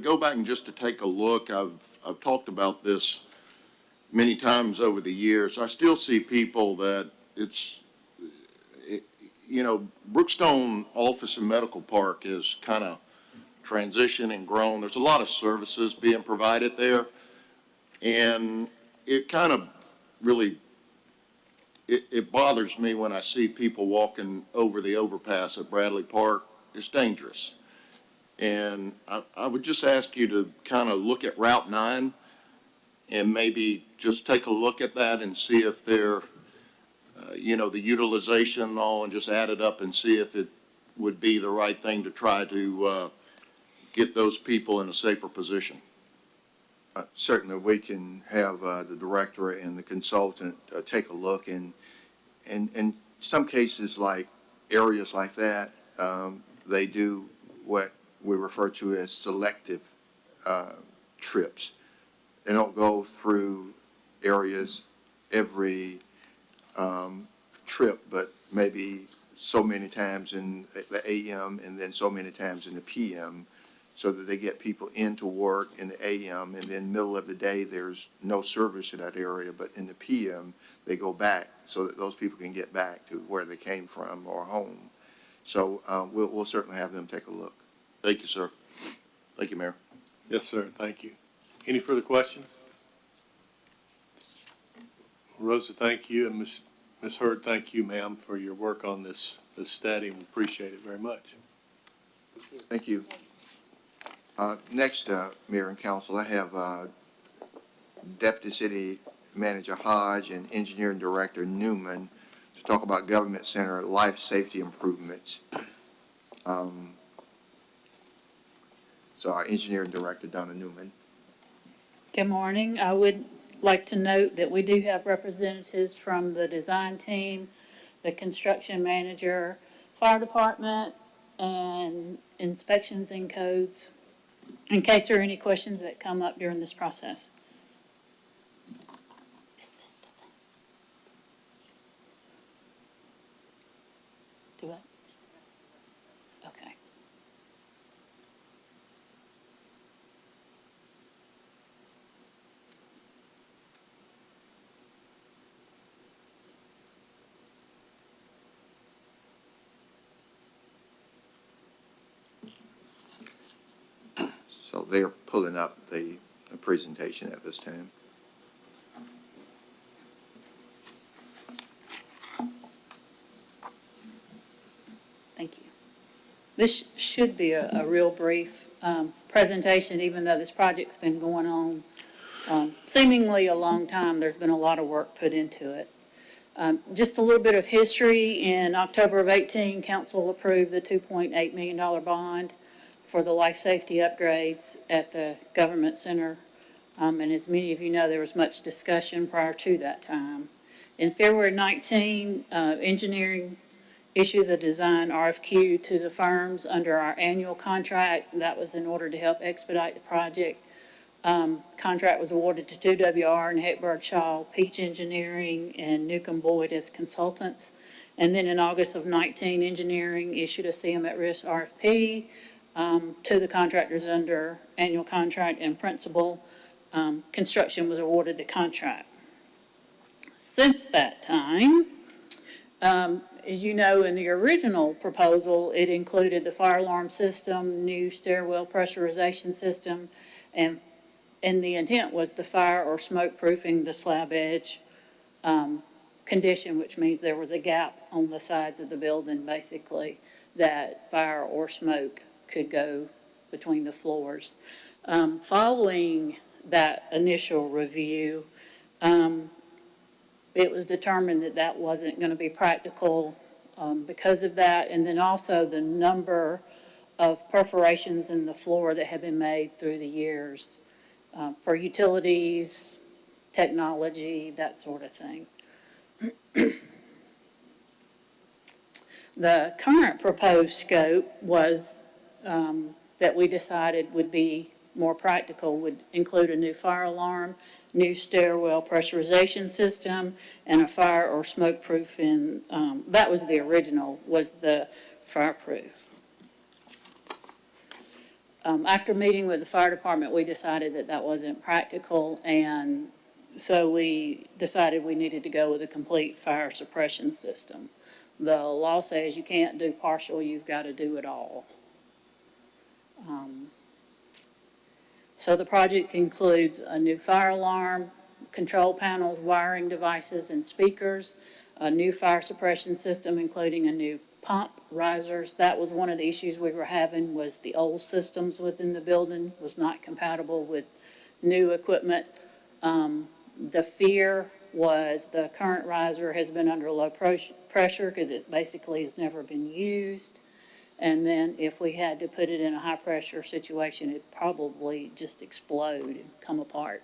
go back and just to take a look. I've talked about this many times over the years. I still see people that Brookstone Office and Medical Park is kind of transitioned and grown. There's a lot of services being provided there. And it kind of really, it bothers me when I see people walking over the overpass at Bradley Park. It's dangerous. And I would just ask you to kind of look at Route 9 and maybe just take a look at that and see if they're, the utilization and all, and just add it up and see if it would be the right thing to try to get those people in a safer position. Certainly, we can have the director and the consultant take a look, and in some cases, like areas like that, they do what we refer to as selective trips. They don't go through areas every trip, but maybe so many times in the AM and then so many times in the PM, so that they get people into work in the AM, and then middle of the day, there's no service in that area, but in the PM, they go back so that those people can get back to where they came from or home. So we'll certainly have them take a look. Thank you, sir. Thank you, Mayor. Yes, sir, thank you. Any further questions? Rosa, thank you, and Ms. Hurd, thank you, ma'am, for your work on this study. We appreciate it very much. Thank you. Next, Mayor and Council, I have Deputy City Manager Hodge and Engineering Director Newman to talk about Government Center life safety improvements. So our Engineering Director, Donna Newman. Good morning. I would like to note that we do have representatives from the design team, the construction manager, fire department, and inspections and codes, in case there are any questions that come up during this process. Do what? Okay. So they're pulling up the presentation at this time. Thank you. This should be a real brief presentation, even though this project's been going on seemingly a long time. There's been a lot of work put into it. Just a little bit of history. In October of 18, Council approved the $2.8 million bond for the life safety upgrades at the Government Center. And as many of you know, there was much discussion prior to that time. In February 19, engineering issued the design RFQ to the firms under our annual contract. That was in order to help expedite the project. Contract was awarded to 2WR and Hepburn Shaw, Peach Engineering, and Newcomb Boyd as consultants. And then in August of 19, engineering issued a CM at risk RFP to the contractors under annual contract and principal. Construction was awarded the contract. Since that time, as you know, in the original proposal, it included the fire alarm system, new stairwell pressurization system, and the intent was the fire or smoke proofing the slab edge condition, which means there was a gap on the sides of the building, basically, that fire or smoke could go between the floors. Following that initial review, it was determined that that wasn't going to be practical because of that, and then also the number of perforations in the floor that have been made through the years for utilities, technology, that sort of thing. The current proposed scope was that we decided would be more practical would include a new fire alarm, new stairwell pressurization system, and a fire or smoke proofing. That was the original, was the fireproof. After meeting with the fire department, we decided that that wasn't practical, and so we decided we needed to go with a complete fire suppression system. The law says you can't do partial, you've got to do it all. So the project includes a new fire alarm, control panels, wiring devices, and speakers, a new fire suppression system, including a new pump, risers. That was one of the issues we were having, was the old systems within the building was not compatible with new equipment. The fear was the current riser has been under low pressure because it basically has never been used. And then if we had to put it in a high pressure situation, it'd probably just explode and come apart.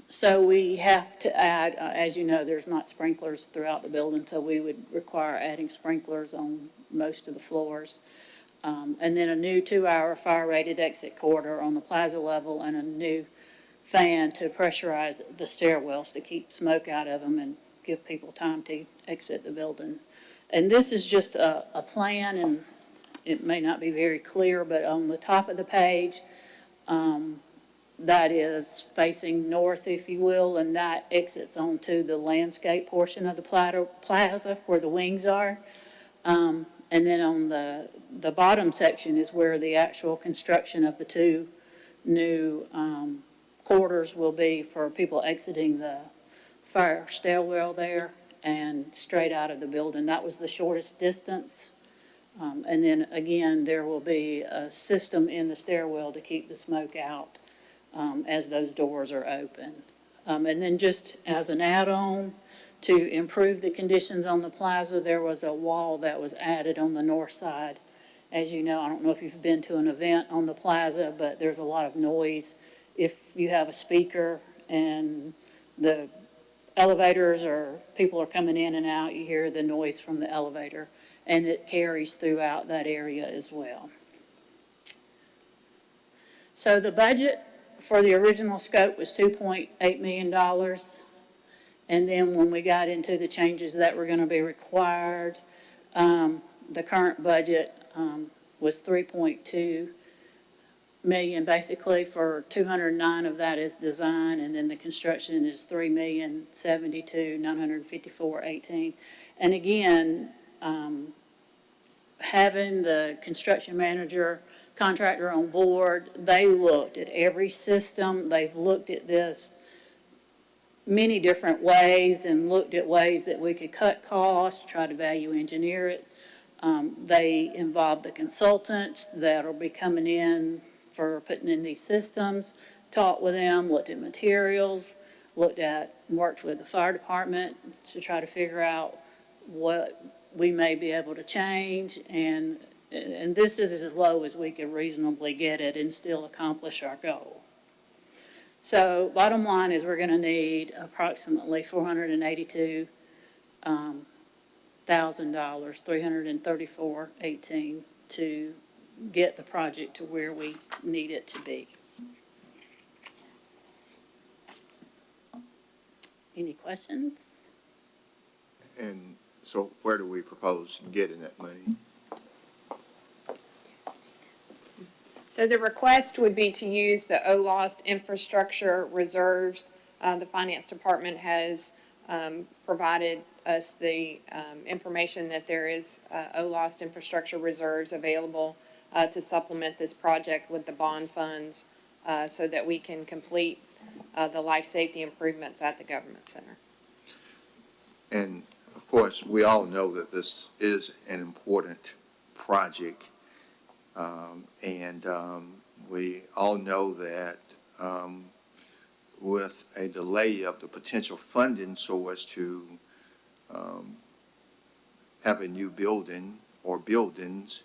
So we have to add, as you know, there's not sprinklers throughout the building, so we would require adding sprinklers on most of the floors. And then a new 2-hour fire-rated exit corridor on the plaza level and a new fan to pressurize the stairwells to keep smoke out of them and give people time to exit the building. And this is just a plan, and it may not be very clear, but on the top of the page, that is facing north, if you will, and that exits onto the landscape portion of the plaza where the wings are. And then on the bottom section is where the actual construction of the two new quarters will be for people exiting the fire stairwell there and straight out of the building. That was the shortest distance. And then again, there will be a system in the stairwell to keep the smoke out as those doors are open. And then just as an add-on to improve the conditions on the plaza, there was a wall that was added on the north side. As you know, I don't know if you've been to an event on the plaza, but there's a lot of noise. If you have a speaker and the elevators or people are coming in and out, you hear the noise from the elevator, and it carries throughout that area as well. So the budget for the original scope was $2.8 million. And then when we got into the changes that were going to be required, the current budget was $3.2 million, basically. For 209 of that is design, and then the construction is $3,072,954.18. And again, having the construction manager contractor on board, they looked at every system. They've looked at this many different ways and looked at ways that we could cut costs, try to value engineer it. They involved the consultants that will be coming in for putting in these systems, talked with them, looked at materials, worked with the fire department to try to figure out what we may be able to change, and this is as low as we can reasonably get it and still accomplish our goal. So bottom line is we're going to need approximately $482,000, $334.18 to get the project to where we need it to be. Any questions? And so where do we propose getting that money? So the request would be to use the OLOST infrastructure reserves. The finance department has provided us the information that there is OLOST infrastructure reserves available to supplement this project with the bond funds so that we can complete the life safety improvements at the government center. And of course, we all know that this is an important project. We all know that with a delay of the potential funding source to have a new building or buildings,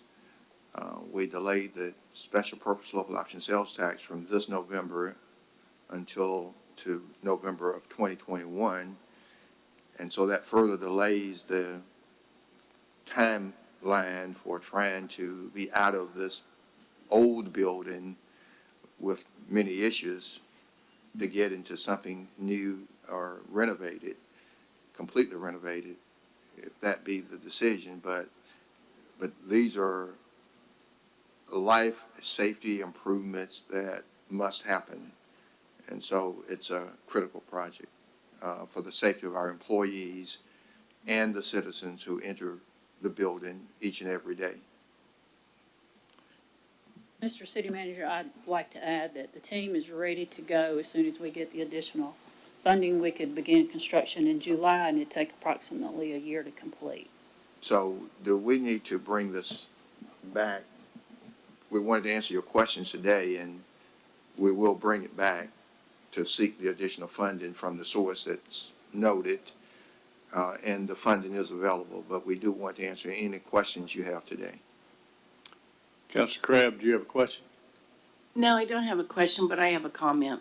we delayed the special purpose local option sales tax from this November until to November of 2021. And so that further delays the time line for trying to be out of this old building with many issues to get into something new or renovated, completely renovated, if that be the decision. But these are life safety improvements that must happen. And so it's a critical project for the safety of our employees and the citizens who enter the building each and every day. Mr. City Manager, I'd like to add that the team is ready to go as soon as we get the additional funding. We could begin construction in July, and it'd take approximately a year to complete. So do we need to bring this back? We wanted to answer your questions today, and we will bring it back to seek the additional funding from the source that's noted, and the funding is available, but we do want to answer any questions you have today. Councilor Crabb, do you have a question? No, I don't have a question, but I have a comment.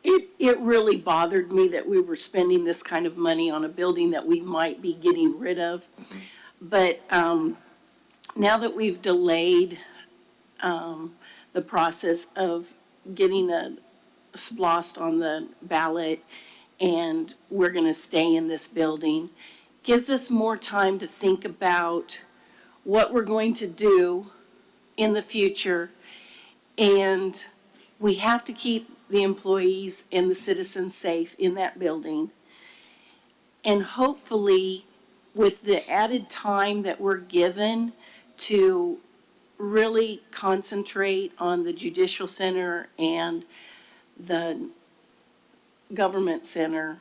It really bothered me that we were spending this kind of money on a building that we might be getting rid of. But now that we've delayed the process of getting a SPLOST on the ballot, and we're going to stay in this building, gives us more time to think about what we're going to do in the future. And we have to keep the employees and the citizens safe in that building. And hopefully, with the added time that we're given to really concentrate on the Judicial Center and the Government Center,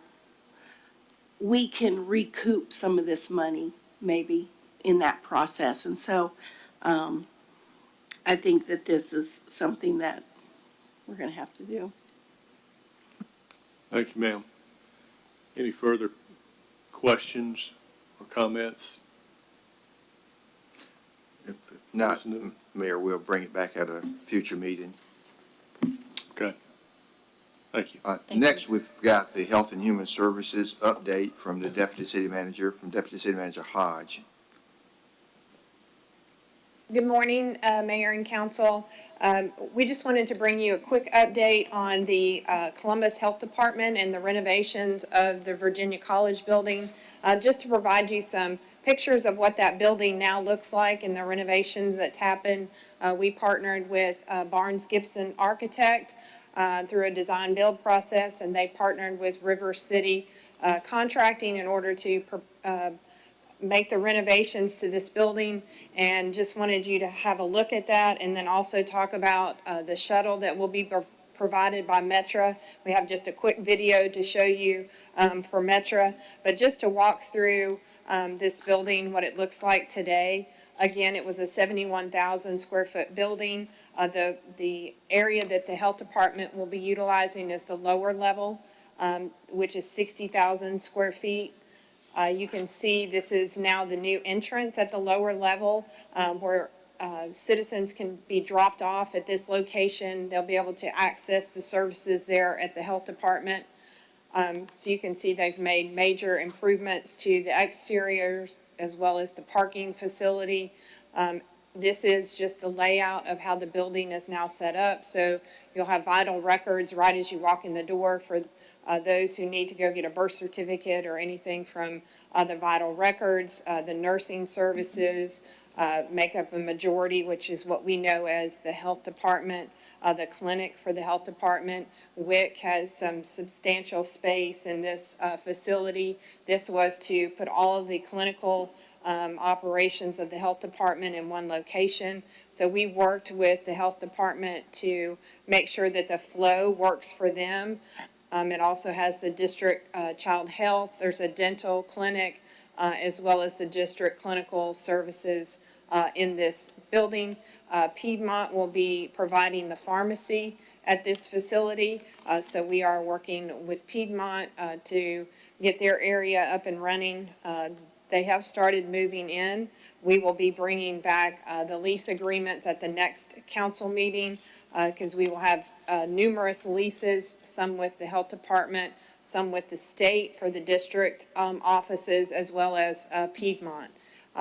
we can recoup some of this money, maybe, in that process. And so I think that this is something that we're going to have to do. Thank you, ma'am. Any further questions or comments? If not, Mayor, we'll bring it back at a future meeting. Okay. Thank you. Next, we've got the Health and Human Services update from the Deputy City Manager, Deputy City Manager Hodge. Good morning, Mayor and Council. We just wanted to bring you a quick update on the Columbus Health Department and the renovations of the Virginia College building, just to provide you some pictures of what that building now looks like and the renovations that's happened. We partnered with Barnes Gibson Architect through a design build process, and they partnered with River City Contracting in order to make the renovations to this building, and just wanted you to have a look at that, and then also talk about the shuttle that will be provided by Metra. We have just a quick video to show you for Metra, but just to walk through this building, what it looks like today. Again, it was a 71,000 square foot building. The area that the health department will be utilizing is the lower level, which is 60,000 square feet. You can see this is now the new entrance at the lower level, where citizens can be dropped off at this location. They'll be able to access the services there at the health department. So you can see they've made major improvements to the exteriors as well as the parking facility. This is just the layout of how the building is now set up. So you'll have vital records right as you walk in the door for those who need to go get a birth certificate or anything from the vital records. The nursing services make up a majority, which is what we know as the health department. The clinic for the health department. WIC has some substantial space in this facility. This was to put all of the clinical operations of the health department in one location. So we worked with the health department to make sure that the flow works for them. It also has the district child health. There's a dental clinic as well as the district clinical services in this building. Piedmont will be providing the pharmacy at this facility. So we are working with Piedmont to get their area up and running. They have started moving in. We will be bringing back the lease agreements at the next council meeting because we will have numerous leases, some with the health department, some with the state for the district offices, as well as Piedmont.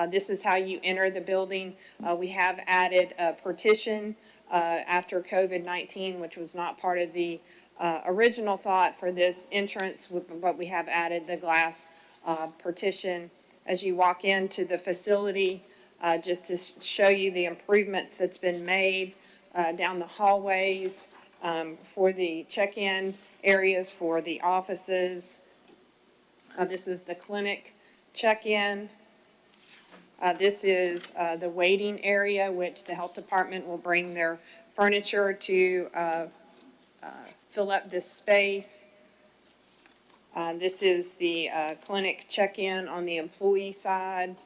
This is how you enter the building. We have added a partition after COVID-19, which was not part of the original thought for this entrance, but we have added the glass partition as you walk into the facility, just to show you the improvements that's been made down the hallways for the check-in areas for the offices. This is the clinic check-in. This is the waiting area, which the health department will bring their furniture to fill up this space. This is the clinic check-in on the employee side.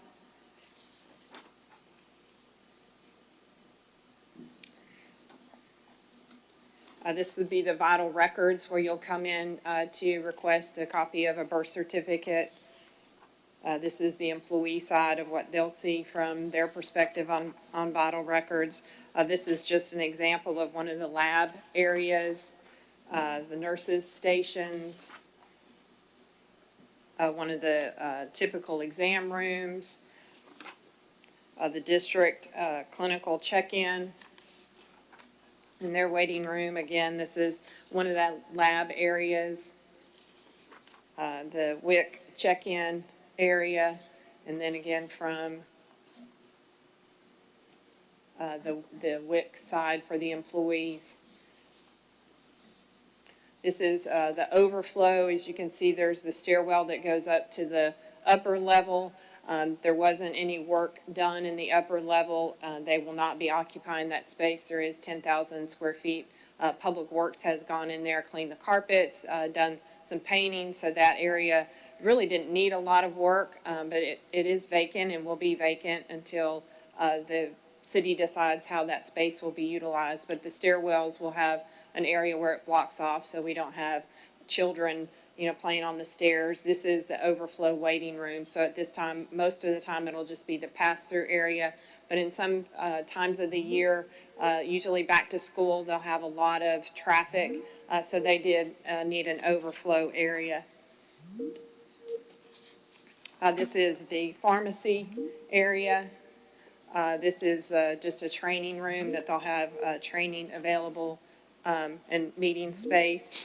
This would be the vital records where you'll come in to request a copy of a birth certificate. This is the employee side of what they'll see from their perspective on vital records. This is just an example of one of the lab areas, the nurses' stations, one of the typical exam rooms, the district clinical check-in in their waiting room. Again, this is one of the lab areas, the WIC check-in area, and then again from the WIC side for the employees. This is the overflow. As you can see, there's the stairwell that goes up to the upper level. There wasn't any work done in the upper level. They will not be occupying that space. There is 10,000 square feet. Public Works has gone in there, cleaned the carpets, done some painting, so that area really didn't need a lot of work, but it is vacant and will be vacant until the city decides how that space will be utilized. But the stairwells will have an area where it blocks off so we don't have children, playing on the stairs. This is the overflow waiting room. So at this time, most of the time, it'll just be the pass-through area. But in some times of the year, usually back to school, they'll have a lot of traffic. So they did need an overflow area. This is the pharmacy area. This is just a training room that they'll have training available and meeting space.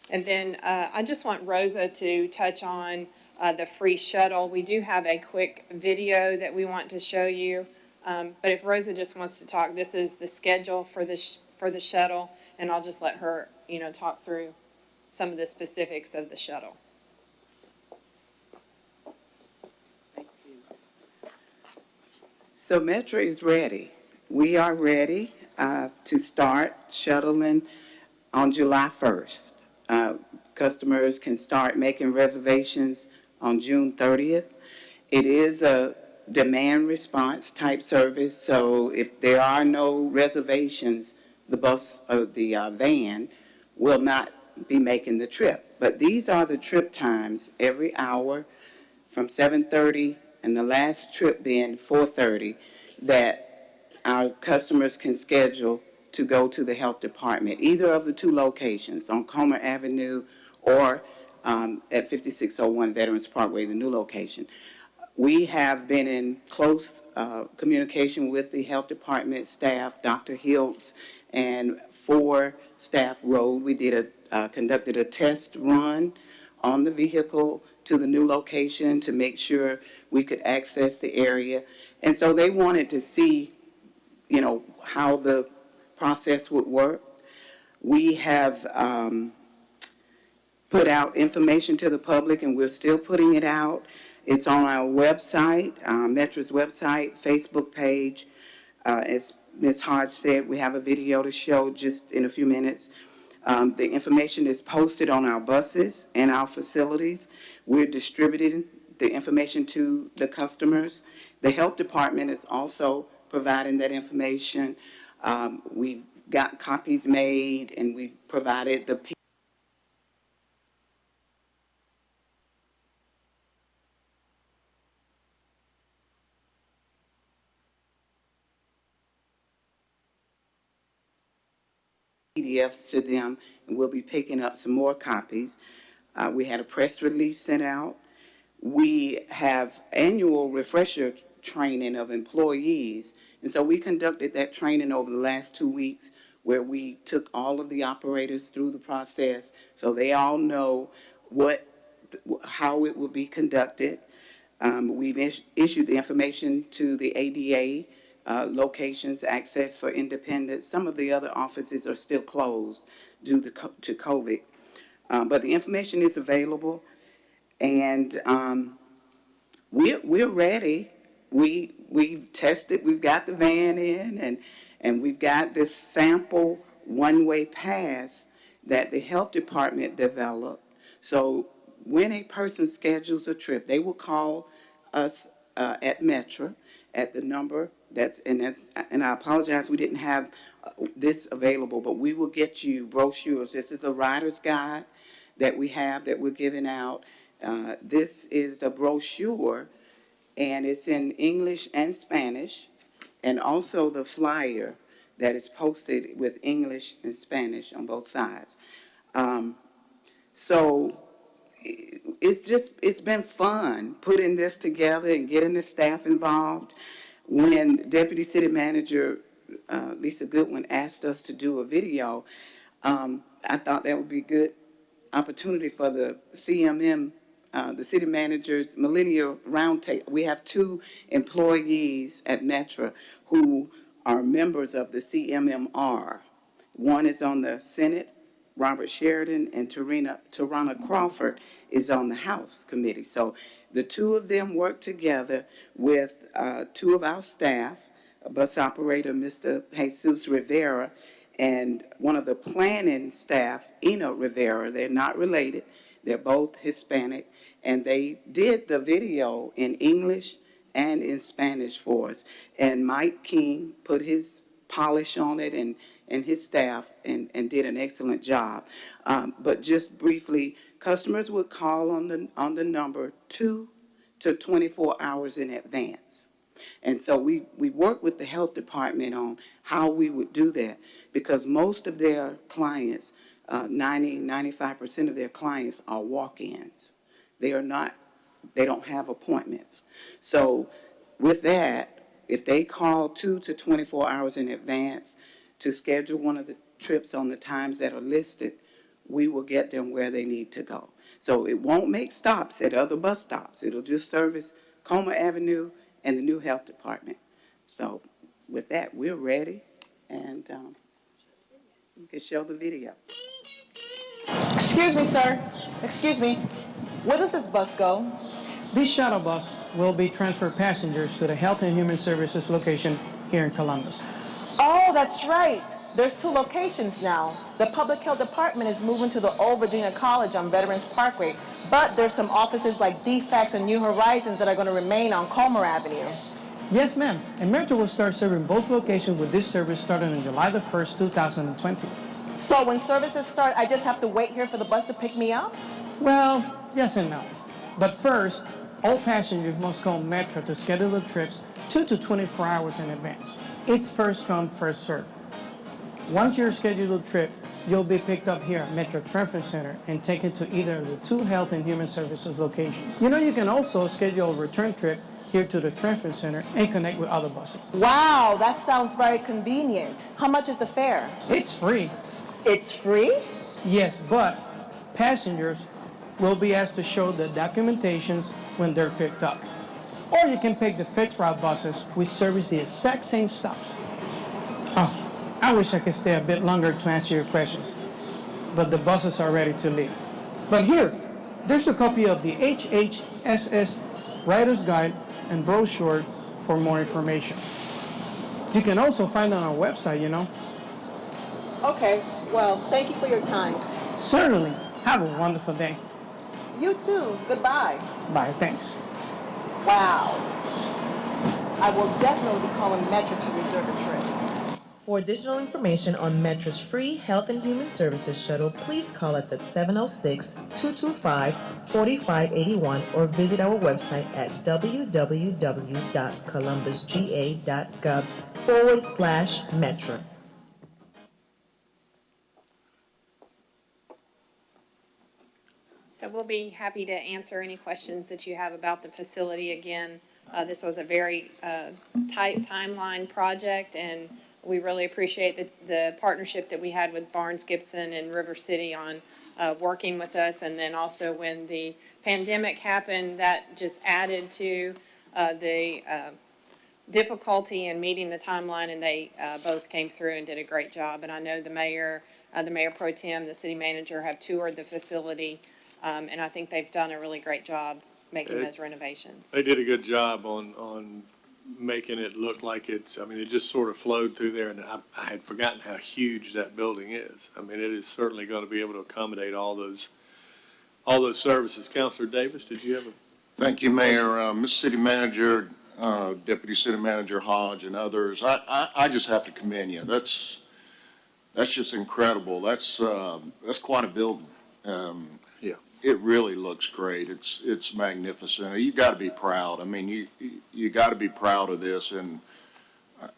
And then I just want Rosa to touch on the free shuttle. We do have a quick video that we want to show you. But if Rosa just wants to talk, this is the schedule for the shuttle, and I'll just let her, talk through some of the specifics of the shuttle. So Metro is ready. We are ready to start shuttling on July 1st. Customers can start making reservations on June 30th. It is a demand response type service, so if there are no reservations, the bus or the van will not be making the trip. But these are the trip times every hour from 7:30 and the last trip being 4:30 that our customers can schedule to go to the health department, either of the two locations, on Comer Avenue or at 5601 Veterans Parkway, the new location. We have been in close communication with the health department staff, Dr. Hiltz, and for Staff Road. We conducted a test run on the vehicle to the new location to make sure we could access the area. And so they wanted to see, how the process would work. We have put out information to the public, and we're still putting it out. It's on our website, Metro's website, Facebook page. As Ms. Hodge said, we have a video to show just in a few minutes. The information is posted on our buses and our facilities. We're distributing the information to the customers. The health department is also providing that information. We've got copies made, and we've provided the PDFs to them, and we'll be picking up some more copies. We had a press release sent out. We have annual refresher training of employees, and so we conducted that training over the last 2 weeks, where we took all of the operators through the process so they all know how it will be conducted. We've issued the information to the ADA locations, access for independents. Some of the other offices are still closed due to COVID. But the information is available, and we're ready. We've tested, we've got the van in, and we've got this sample one-way pass that the health department developed. So when a person schedules a trip, they will call us at Metra at the number and I apologize, we didn't have this available, but we will get you brochures. This is a rider's guide that we have that we're giving out. This is a brochure, and it's in English and Spanish, and also the flyer that is posted with English and Spanish on both sides. So it's been fun putting this together and getting the staff involved. When Deputy City Manager Lisa Goodwin asked us to do a video, I thought that would be a good opportunity for the CMM, the City Manager's Millennial Roundtable. We have 2 employees at Metra who are members of the CMMR. One is on the Senate, Robert Sheridan, and Tarana Crawford is on the House Committee. So the 2 of them work together with 2 of our staff, a bus operator, Mr. Jesus Rivera, and one of the planning staff, Eno Rivera. They're not related. They're both Hispanic, and they did the video in English and in Spanish for us. And Mike King put his polish on it and his staff and did an excellent job. But just briefly, customers would call on the number 2 to 24 hours in advance. And so we work with the health department on how we would do that, because most of their clients, 95% of their clients are walk-ins. They don't have appointments. So with that, if they call 2 to 24 hours in advance to schedule one of the trips on the times that are listed, we will get them where they need to go. So it won't make stops at other bus stops. It'll just service Comer Avenue and the new health department. So with that, we're ready, and you can show the video. Excuse me, sir. Excuse me. Where does this bus go? This shuttle bus will be transfer passengers to the Health and Human Services location here in Columbus. Oh, that's right. There's 2 locations now. The Public Health Department is moving to the Old Virginia College on Veterans Parkway, but there's some offices like DFACS and New Horizons that are going to remain on Comer Avenue. Yes, ma'am. And Metra will start serving both locations with this service starting on July the 1st, 2020. So when services start, I just have to wait here for the bus to pick me up? Well, yes and no. But first, all passengers must call Metra to schedule their trips 2 to 24 hours in advance. It's first come, first served. Once you're scheduled a trip, you'll be picked up here at Metra Transfer Center and taken to either of the 2 Health and Human Services locations. You know, you can also schedule a return trip here to the Transfer Center and connect with other buses. Wow, that sounds very convenient. How much is the fare? It's free. It's free? Yes, but passengers will be asked to show the documentations when they're picked up. Or you can pick the fixed route buses, which service the exact same stops. Oh, I wish I could stay a bit longer to answer your questions, but the buses are ready to leave. But here, there's a copy of the HHSS Rider's Guide and brochure for more information. You can also find it on our website, you know. Okay, well, thank you for your time. Certainly. Have a wonderful day. You too. Goodbye. Bye, thanks. Wow. I will definitely be calling Metra to reserve a trip. For additional information on Metra's free Health and Human Services shuttle, please call us at 706-225-4581 or visit our website at www.columbusga.gov/Metra. So we'll be happy to answer any questions that you have about the facility. Again, this was a very tight timeline project, and we really appreciate the partnership that we had with Barnes Gibson and River City on working with us. And then also when the pandemic happened, that just added to the difficulty in meeting the timeline, and they both came through and did a great job. And I know the mayor pro tem, the city manager have toured the facility, and I think they've done a really great job making those renovations. They did a good job on making it look like it's, I mean, it just sort of flowed through there, and I had forgotten how huge that building is. I mean, it is certainly going to be able to accommodate all those services. Counselor Davis, did you have a? Thank you, Mayor. Mr. City Manager, Deputy City Manager Hodge, and others, I just have to commend you. That's just incredible. That's quite a building. Yeah. It really looks great. It's magnificent. You got to be proud. I mean, you got to be proud of this. And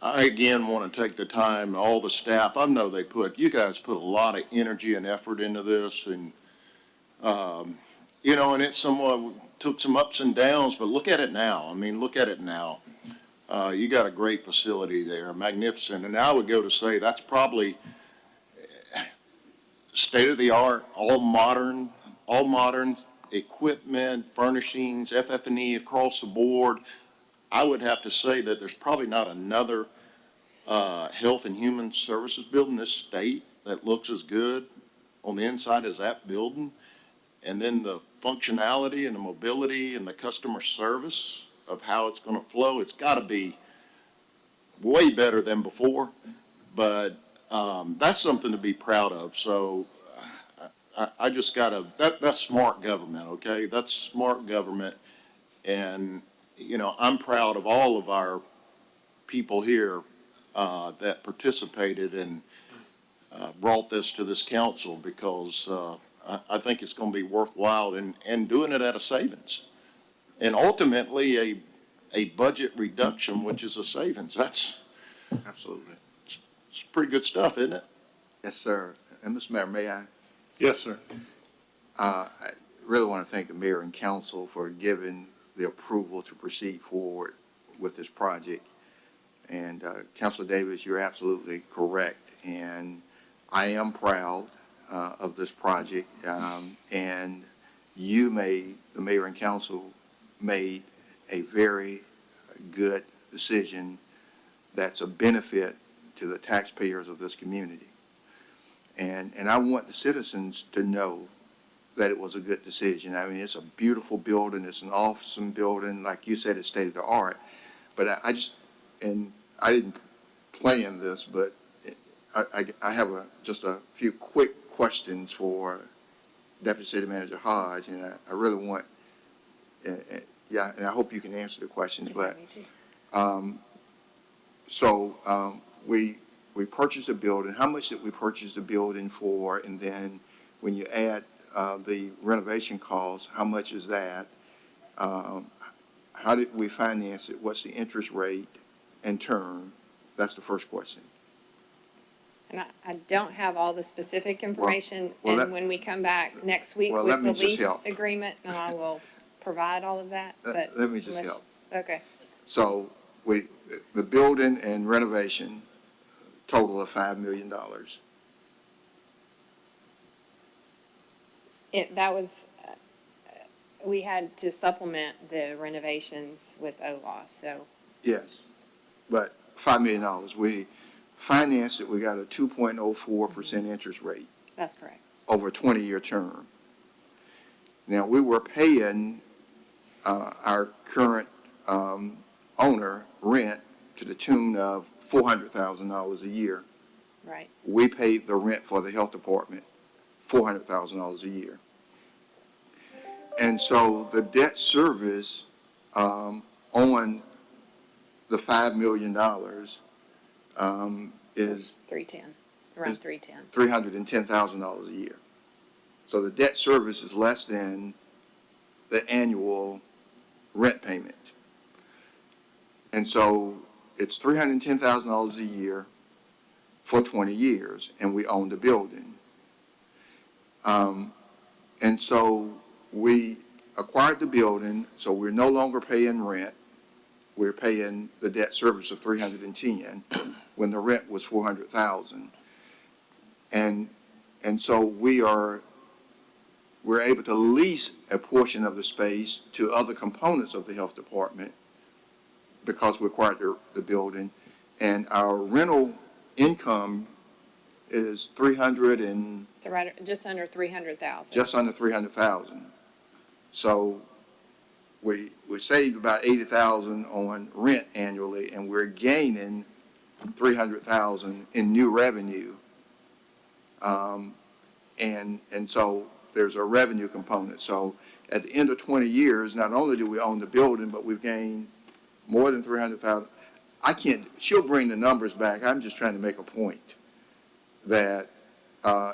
I again want to take the time, all the staff. I know you guys put a lot of energy and effort into this, and and it somewhat took some ups and downs. But look at it now. I mean, look at it now. You got a great facility there, magnificent. And I would go to say that's probably state of the art, all modern equipment, furnishings, FF&E across the board. I would have to say that there's probably not another health and human services building in this state that looks as good on the inside as that building. And then the functionality and the mobility and the customer service of how it's going to flow, it's got to be way better than before. But that's something to be proud of. So I just got to, that's smart government, okay? That's smart government. And, I'm proud of all of our people here that participated and brought this to this council, because I think it's going to be worthwhile and doing it at a savings. And ultimately a budget reduction, which is a savings. That's Absolutely. it's pretty good stuff, isn't it? Yes, sir. And Mr. Mayor, may I? Yes, sir. I really want to thank the mayor and council for giving the approval to proceed forward with this project. And Councilor Davis, you're absolutely correct. And I am proud of this project. And the mayor and council made a very good decision that's a benefit to the taxpayers of this community. And I want the citizens to know that it was a good decision. I mean, it's a beautiful building. It's an awesome building. Like you said, it's state of the art. But I didn't plan this, but I have just a few quick questions for Deputy City Manager Hodge, and I really want, and I hope you can answer the questions. But we purchased a building. How much did we purchase the building for? And then when you add the renovation costs, how much is that? How did we finance it? What's the interest rate and term? That's the first question. And I don't have all the specific information, and when we come back next week Well, with let me the just lease help. agreement, and I will provide all of that, but. Let me just help. Okay. So the building and renovation total of $5 million. That was, we had to supplement the renovations with OLOS, so. Yes, but $5 million. We financed it. We got a 2.04% interest rate That's correct. over a 20-year term. Now, we were paying our current owner rent to the tune of $400,000 a year. Right. We paid the rent for the health department, $400,000 a year. And so the debt service on the $5 million is 310, around 310. $310,000 a year. So the debt service is less than the annual rent payment. And so it's $310,000 a year for 20 years, and we own the building. And so we acquired the building, so we're no longer paying rent. We're paying the debt service of 310 when the rent was 400,000. And so we're able to lease a portion of the space to other components of the health department because we acquired the building. And our rental income is Just under 300,000. just under 300,000. So we saved about 80,000 on rent annually, and we're gaining 300,000 in new revenue. And so there's a revenue component. So at the end of 20 years, not only do we own the building, but we've gained more than 300,000. She'll bring the numbers back. I'm just trying to make a point that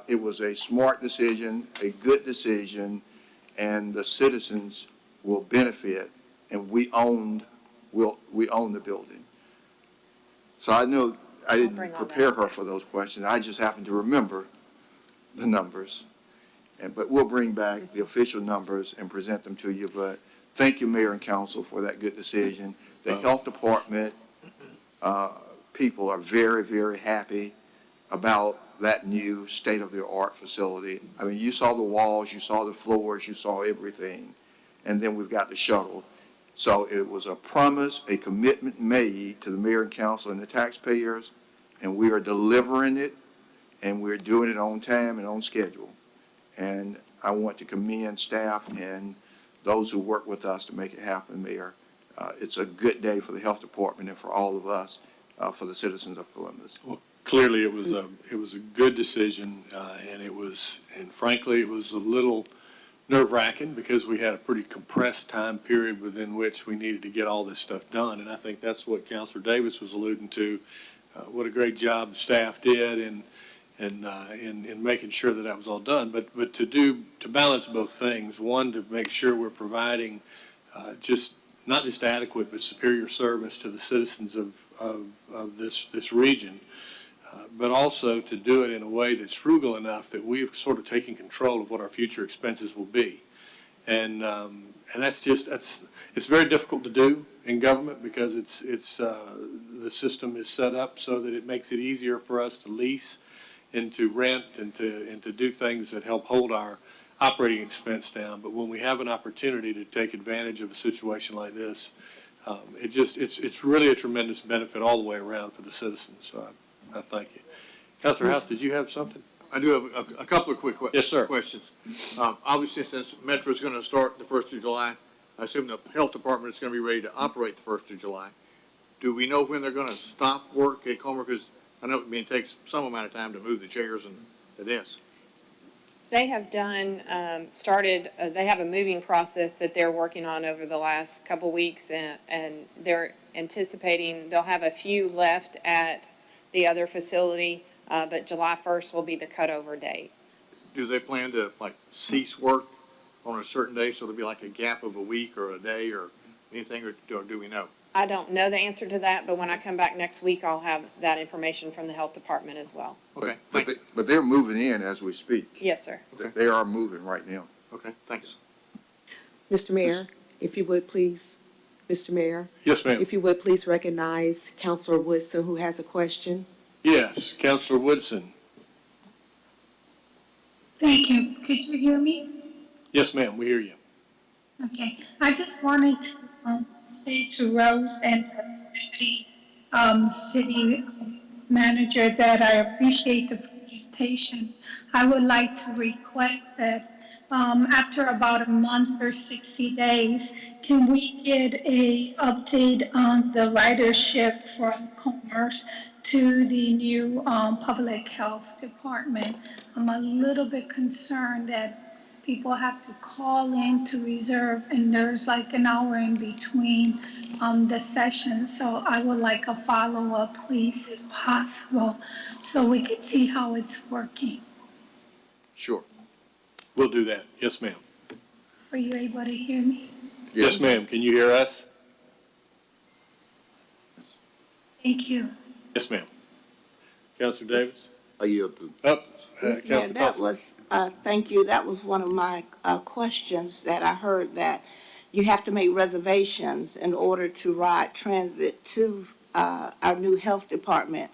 it was a smart decision, a good decision, and the citizens will benefit, and we own the building. So I know I didn't prepare her for those questions. I just happened to remember the numbers. But we'll bring back the official numbers and present them to you. But thank you, Mayor and Council, for that good decision. The Health Department people are very, very happy about that new state-of-the-art facility. I mean, you saw the walls, you saw the floors, you saw everything. And then we've got the shuttle. So it was a promise, a commitment made to the mayor and council and the taxpayers, and we are delivering it, and we're doing it on time and on schedule. And I want to commend staff and those who work with us to make it happen, Mayor. It's a good day for the health department and for all of us, for the citizens of Columbus. Well, clearly, it was a good decision, and frankly, it was a little nerve-wracking because we had a pretty compressed time period within which we needed to get all this stuff done. And I think that's what Councilor Davis was alluding to. What a great job the staff did in making sure that that was all done. But to balance both things, one, to make sure we're providing not just adequate but superior service to the citizens of this region, but also to do it in a way that's frugal enough that we've sort of taken control of what our future expenses will be. And it's very difficult to do in government because the system is set up so that it makes it easier for us to lease and to rent and to do things that help hold our operating expense down. But when we have an opportunity to take advantage of a situation like this, it's really a tremendous benefit all the way around for the citizens. So I thank you. Councilor House, did you have something? I do have a couple of quick Yes, sir. questions. Obviously, since Metro is going to start the 1st of July, I assume the health department is going to be ready to operate the 1st of July. Do we know when they're going to stop work at Comer? Because I know it takes some amount of time to move the chairs and the desks. They have started, they have a moving process that they're working on over the last couple weeks, and they're anticipating they'll have a few left at the other facility, but July 1st will be the cutover date. Do they plan to cease work on a certain day, so there'll be like a gap of a week or a day or anything, or do we know? I don't know the answer to that, but when I come back next week, I'll have that information from the health department as well. Okay, But they're moving in as we speak. Yes, sir. They are moving right now. Okay, thanks. Mr. Mayor, if you would please, Mr. Mayor. Yes, ma'am. If you would please recognize Councilor Woodson, who has a question. Yes, Councilor Woodson. Thank you. Could you hear me? Yes, ma'am, we hear you. Okay. I just wanted to say to Rose and the city manager that I appreciate the presentation. I would like to request that after about a month or 60 days, can we get a update on the ridership from Commerce to the new public health department? I'm a little bit concerned that people have to call in to reserve, and there's like an hour in between the sessions. So I would like a follow-up, please, if possible, so we can see how it's working. Sure. We'll do that. Yes, ma'am. Are you able to hear me? Yes, ma'am. Can you hear us? Thank you. Yes, ma'am. Councilor Davis? I yield to. Mr. Mayor, that was, thank you, that was one of my questions that I heard, that you have to make reservations in order to ride transit to our new health department.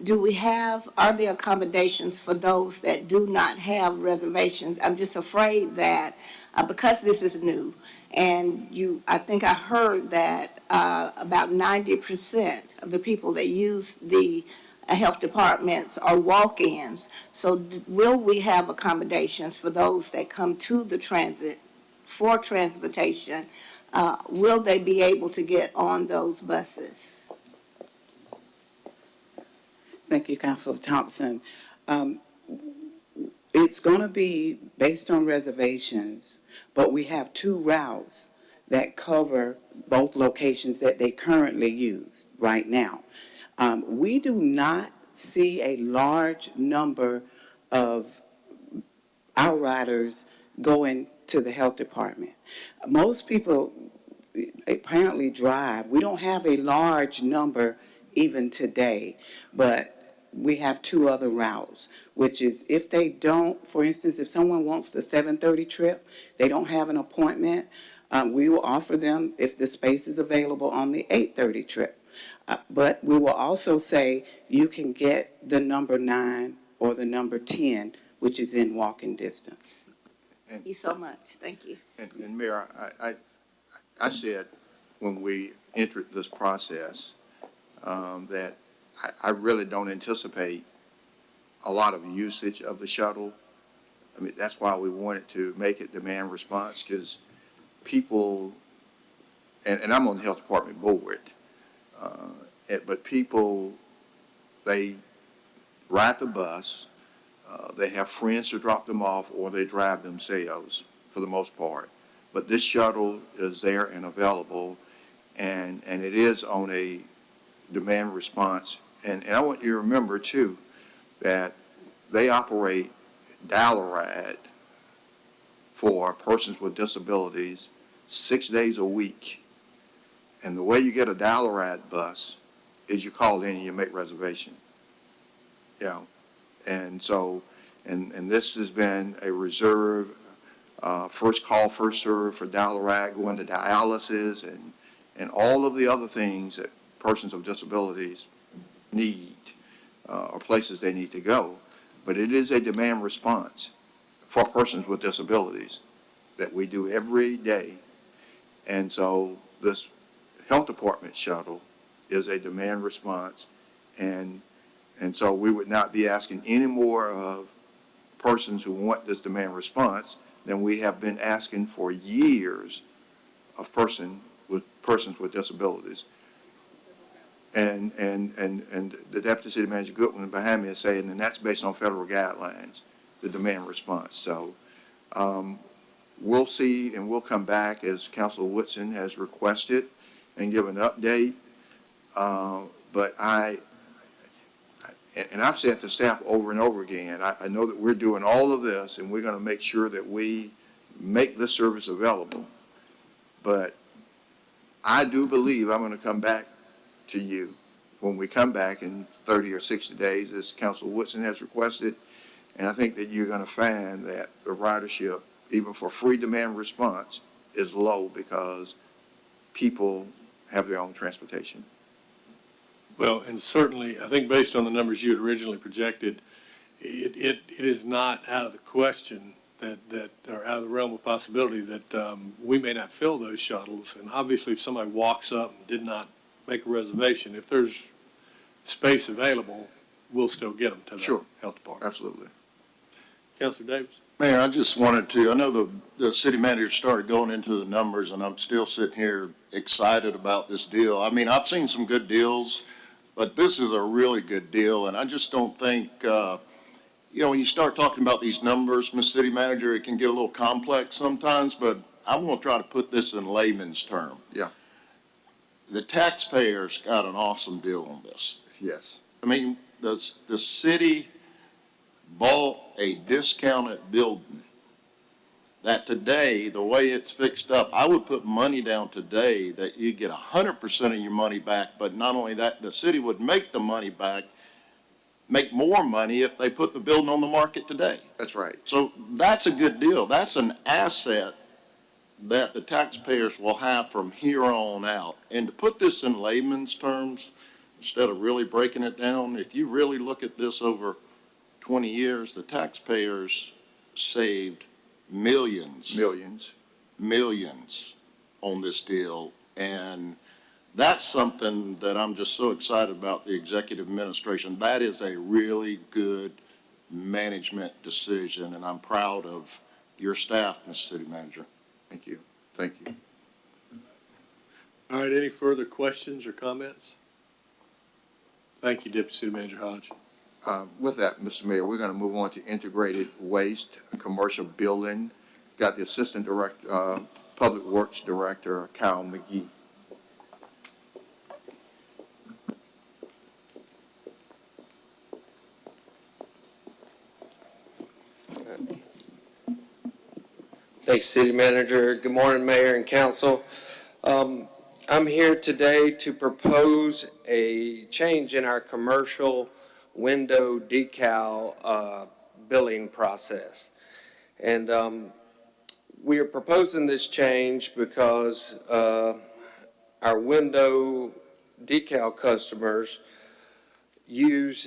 Are there accommodations for those that do not have reservations? I'm just afraid that because this is new, and I think I heard that about 90% of the people that use the health departments are walk-ins. So will we have accommodations for those that come to the transit for transportation? Will they be able to get on those buses? Thank you, Councilor Thompson. It's going to be based on reservations, but we have 2 routes that cover both locations that they currently use right now. We do not see a large number of our riders going to the health department. Most people apparently drive. We don't have a large number even today, but we have 2 other routes, which is if they don't, for instance, if someone wants the 7:30 trip, they don't have an appointment, we will offer them, if the space is available, on the 8:30 trip. But we will also say you can get the number 9 or the number 10, which is in walking distance. Thank you so much. Thank you. And Mayor, I said when we entered this process that I really don't anticipate a lot of usage of the shuttle. I mean, that's why we wanted to make it demand response, because people, and I'm on the health department board, but people, they ride the bus, they have friends to drop them off, or they drive themselves for the most part. But this shuttle is there and available, and it is on a demand response. And I want you to remember, too, that they operate Dial-A-Ride for persons with disabilities 6 days a week. And the way you get a Dial-A-Ride bus is you call in and you make reservation. Yeah. And so, and this has been a reserve, first call, first serve for Dial-A-Ride, going to dialysis and all of the other things that persons with disabilities need, or places they need to go. But it is a demand response for persons with disabilities that we do every day. And so this health department shuttle is a demand response, and so we would not be asking any more of persons who want this demand response than we have been asking for years of persons with disabilities. And the Deputy City Manager Goodwin behind me is saying, and that's based on federal guidelines, the demand response. So we'll see, and we'll come back as Councilor Woodson has requested and give an update. But I've said to staff over and over again, I know that we're doing all of this, and we're going to make sure that we make this service available. But I do believe I'm going to come back to you when we come back in 30 or 60 days, as Councilor Woodson has requested. And I think that you're going to find that the ridership, even for free demand response, is low because people have their own transportation. Well, and certainly, I think based on the numbers you had originally projected, it is not out of the question that or out of the realm of possibility that we may not fill those shuttles. And obviously, if somebody walks up and did not make a reservation, if there's space available, we'll still get them to the health department. Absolutely. Councilor Davis? Mayor, I just wanted to, I know the city manager started going into the numbers, and I'm still sitting here excited about this deal. I mean, I've seen some good deals, but this is a really good deal, and I just don't think, when you start talking about these numbers, Ms. City Manager, it can get a little complex sometimes, but I'm going to try to put this in layman's term. Yeah. The taxpayers got an awesome deal on this. Yes. I mean, the city bought a discounted building that today, the way it's fixed up, I would put money down today that you get 100% of your money back, but not only that, the city would make the money back make more money if they put the building on the market today. That's right. So that's a good deal. That's an asset that the taxpayers will have from here on out. And to put this in layman's terms, instead of really breaking it down, if you really look at this over 20 years, the taxpayers saved millions on this deal. And that's something that I'm just so excited about the executive administration. That is a really good management decision, and I'm proud of your staff, Mr. City Manager. Thank you. Thank you. All right, any further questions or comments? Thank you, Deputy City Manager Hodge. With that, Mr. Mayor, we're going to move on to integrated waste, commercial building. Got the Assistant Director, Public Works Director, Kyle McGee. Thanks, City Manager. Good morning, Mayor and Council. I'm here today to propose a change in our commercial window decal billing process. And we are proposing this change because our window decal customers use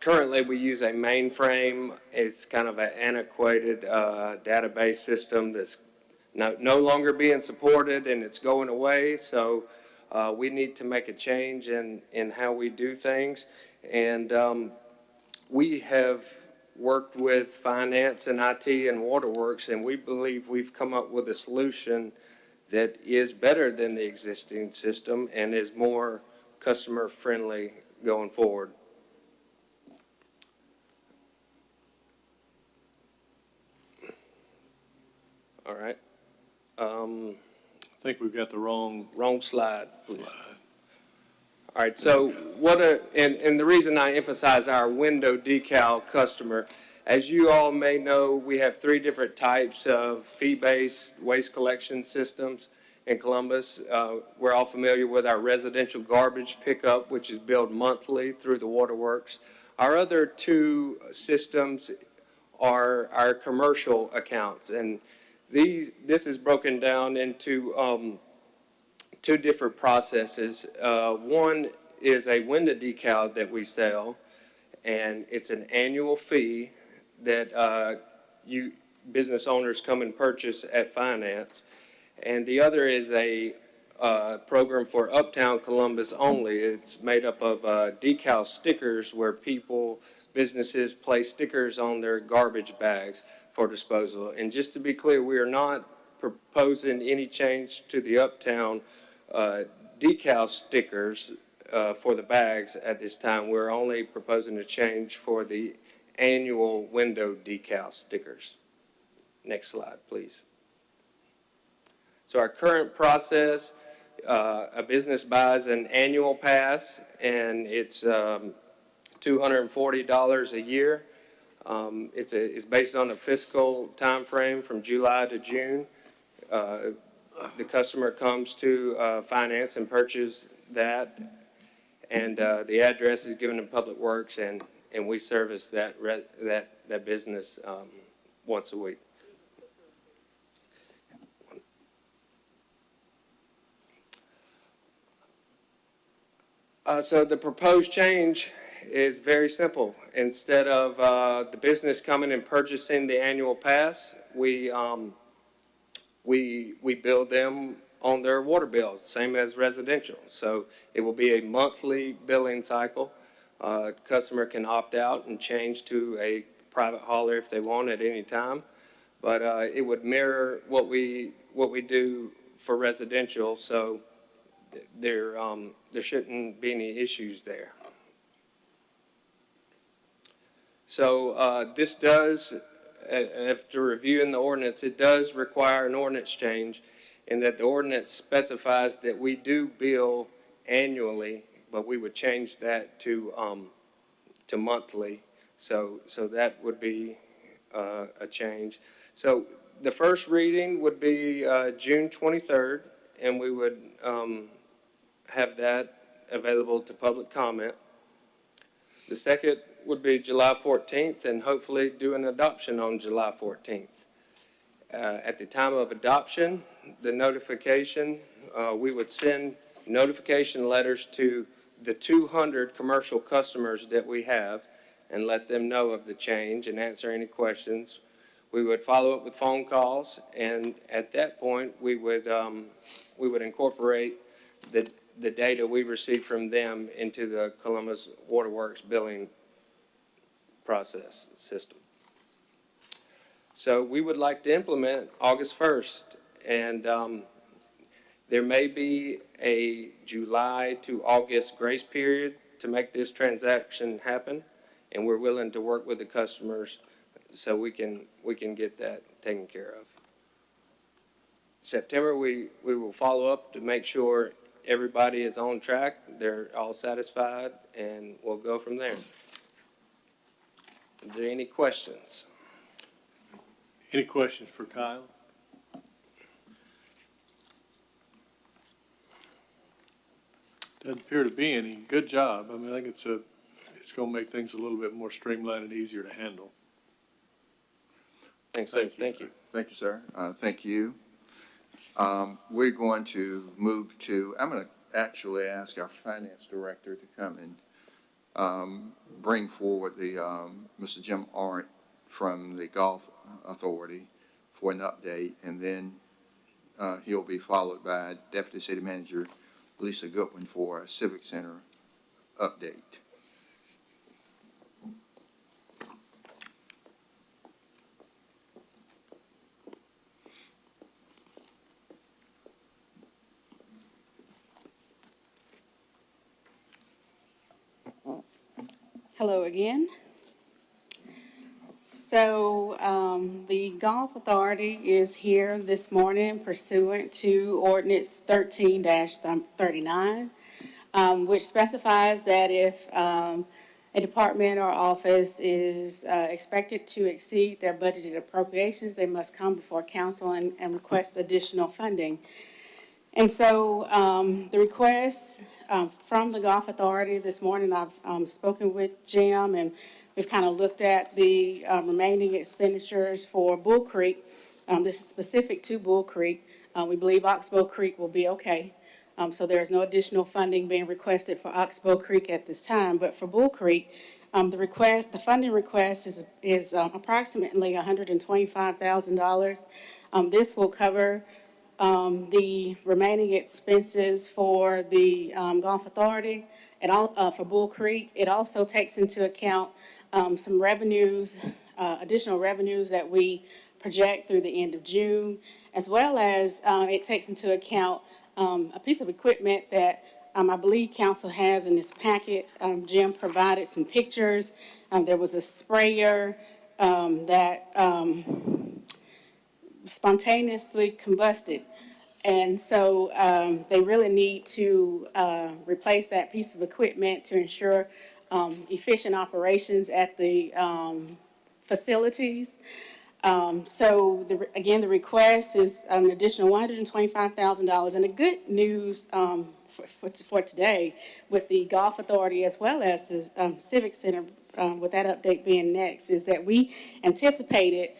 currently, we use a mainframe. It's kind of an antiquated database system that's no longer being supported, and it's going away. So we need to make a change in how we do things. And we have worked with finance and IT and Waterworks, and we believe we've come up with a solution that is better than the existing system and is more customer friendly going forward. All right. I think we've got the wrong slide, please. All right, so and the reason I emphasize our window decal customer, as you all may know, we have 3 different types of fee-based waste collection systems in Columbus. We're all familiar with our residential garbage pickup, which is billed monthly through the Waterworks. Our other 2 systems are our commercial accounts, and this is broken down into 2 different processes. One is a window decal that we sell, and it's an annual fee that you business owners come and purchase at finance. And the other is a program for Uptown Columbus only. It's made up of decal stickers where businesses place stickers on their garbage bags for disposal. And just to be clear, we are not proposing any change to the Uptown decal stickers for the bags at this time. We're only proposing a change for the annual window decal stickers. Next slide, please. So our current process, a business buys an annual pass, and it's $240 a year. It's based on a fiscal time frame from July to June. The customer comes to finance and purchase that, and the address is given to Public Works, and we service that business once a week. So the proposed change is very simple. Instead of the business coming and purchasing the annual pass, we bill them on their water bill, same as residential. So it will be a monthly billing cycle. Customer can opt out and change to a private hauler if they want at any time. But it would mirror what we do for residential, so there shouldn't be any issues there. So this does, after reviewing the ordinance, it does require an ordinance change in that the ordinance specifies that we do bill annually, but we would change that to monthly. So that would be a change. So the first reading would be June 23rd, and we would have that available to public comment. The second would be July 14th, and hopefully do an adoption on July 14th. At the time of adoption, the notification, we would send notification letters to the 200 commercial customers that we have and let them know of the change and answer any questions. We would follow up with phone calls, and at that point, we would incorporate the data we received from them into the Columbus Waterworks billing process system. So we would like to implement August 1st, and there may be a July to August grace period to make this transaction happen, and we're willing to work with the customers so we can get that taken care of. September, we will follow up to make sure everybody is on track, they're all satisfied, and we'll go from there. Are there any questions? Any questions for Kyle? Doesn't appear to be any. Good job. I mean, I think it's going to make things a little bit more streamlined and easier to handle. Thanks, sir. Thank you. Thank you, sir. Thank you. We're going to move to, I'm going to actually ask our finance director to come and bring forward the Mr. Jim Arndt from the Golf Authority for an update, and then he'll be followed by Deputy City Manager Lisa Goodwin for a Civic Center update. Hello again. So the Golf Authority is here this morning pursuant to Ordinance 13-39, which specifies that if a department or office is expected to exceed their budgeted appropriations, they must come before council and request additional funding. And so the request from the Golf Authority this morning, I've spoken with Jim, and we've kind of looked at the remaining expenditures for Bull Creek. This is specific to Bull Creek. We believe Oxbow Creek will be okay. So there's no additional funding being requested for Oxbow Creek at this time. But for Bull Creek, the funding request is approximately $125,000. This will cover the remaining expenses for the Golf Authority and all for Bull Creek. It also takes into account some revenues, additional revenues that we project through the end of June, as well as it takes into account a piece of equipment that I believe council has in this packet. Jim provided some pictures. There was a sprayer that spontaneously combusted. And so they really need to replace that piece of equipment to ensure efficient operations at the facilities. So again, the request is an additional $125,000. And the good news for today with the Golf Authority as well as the Civic Center, with that update being next, is that we anticipated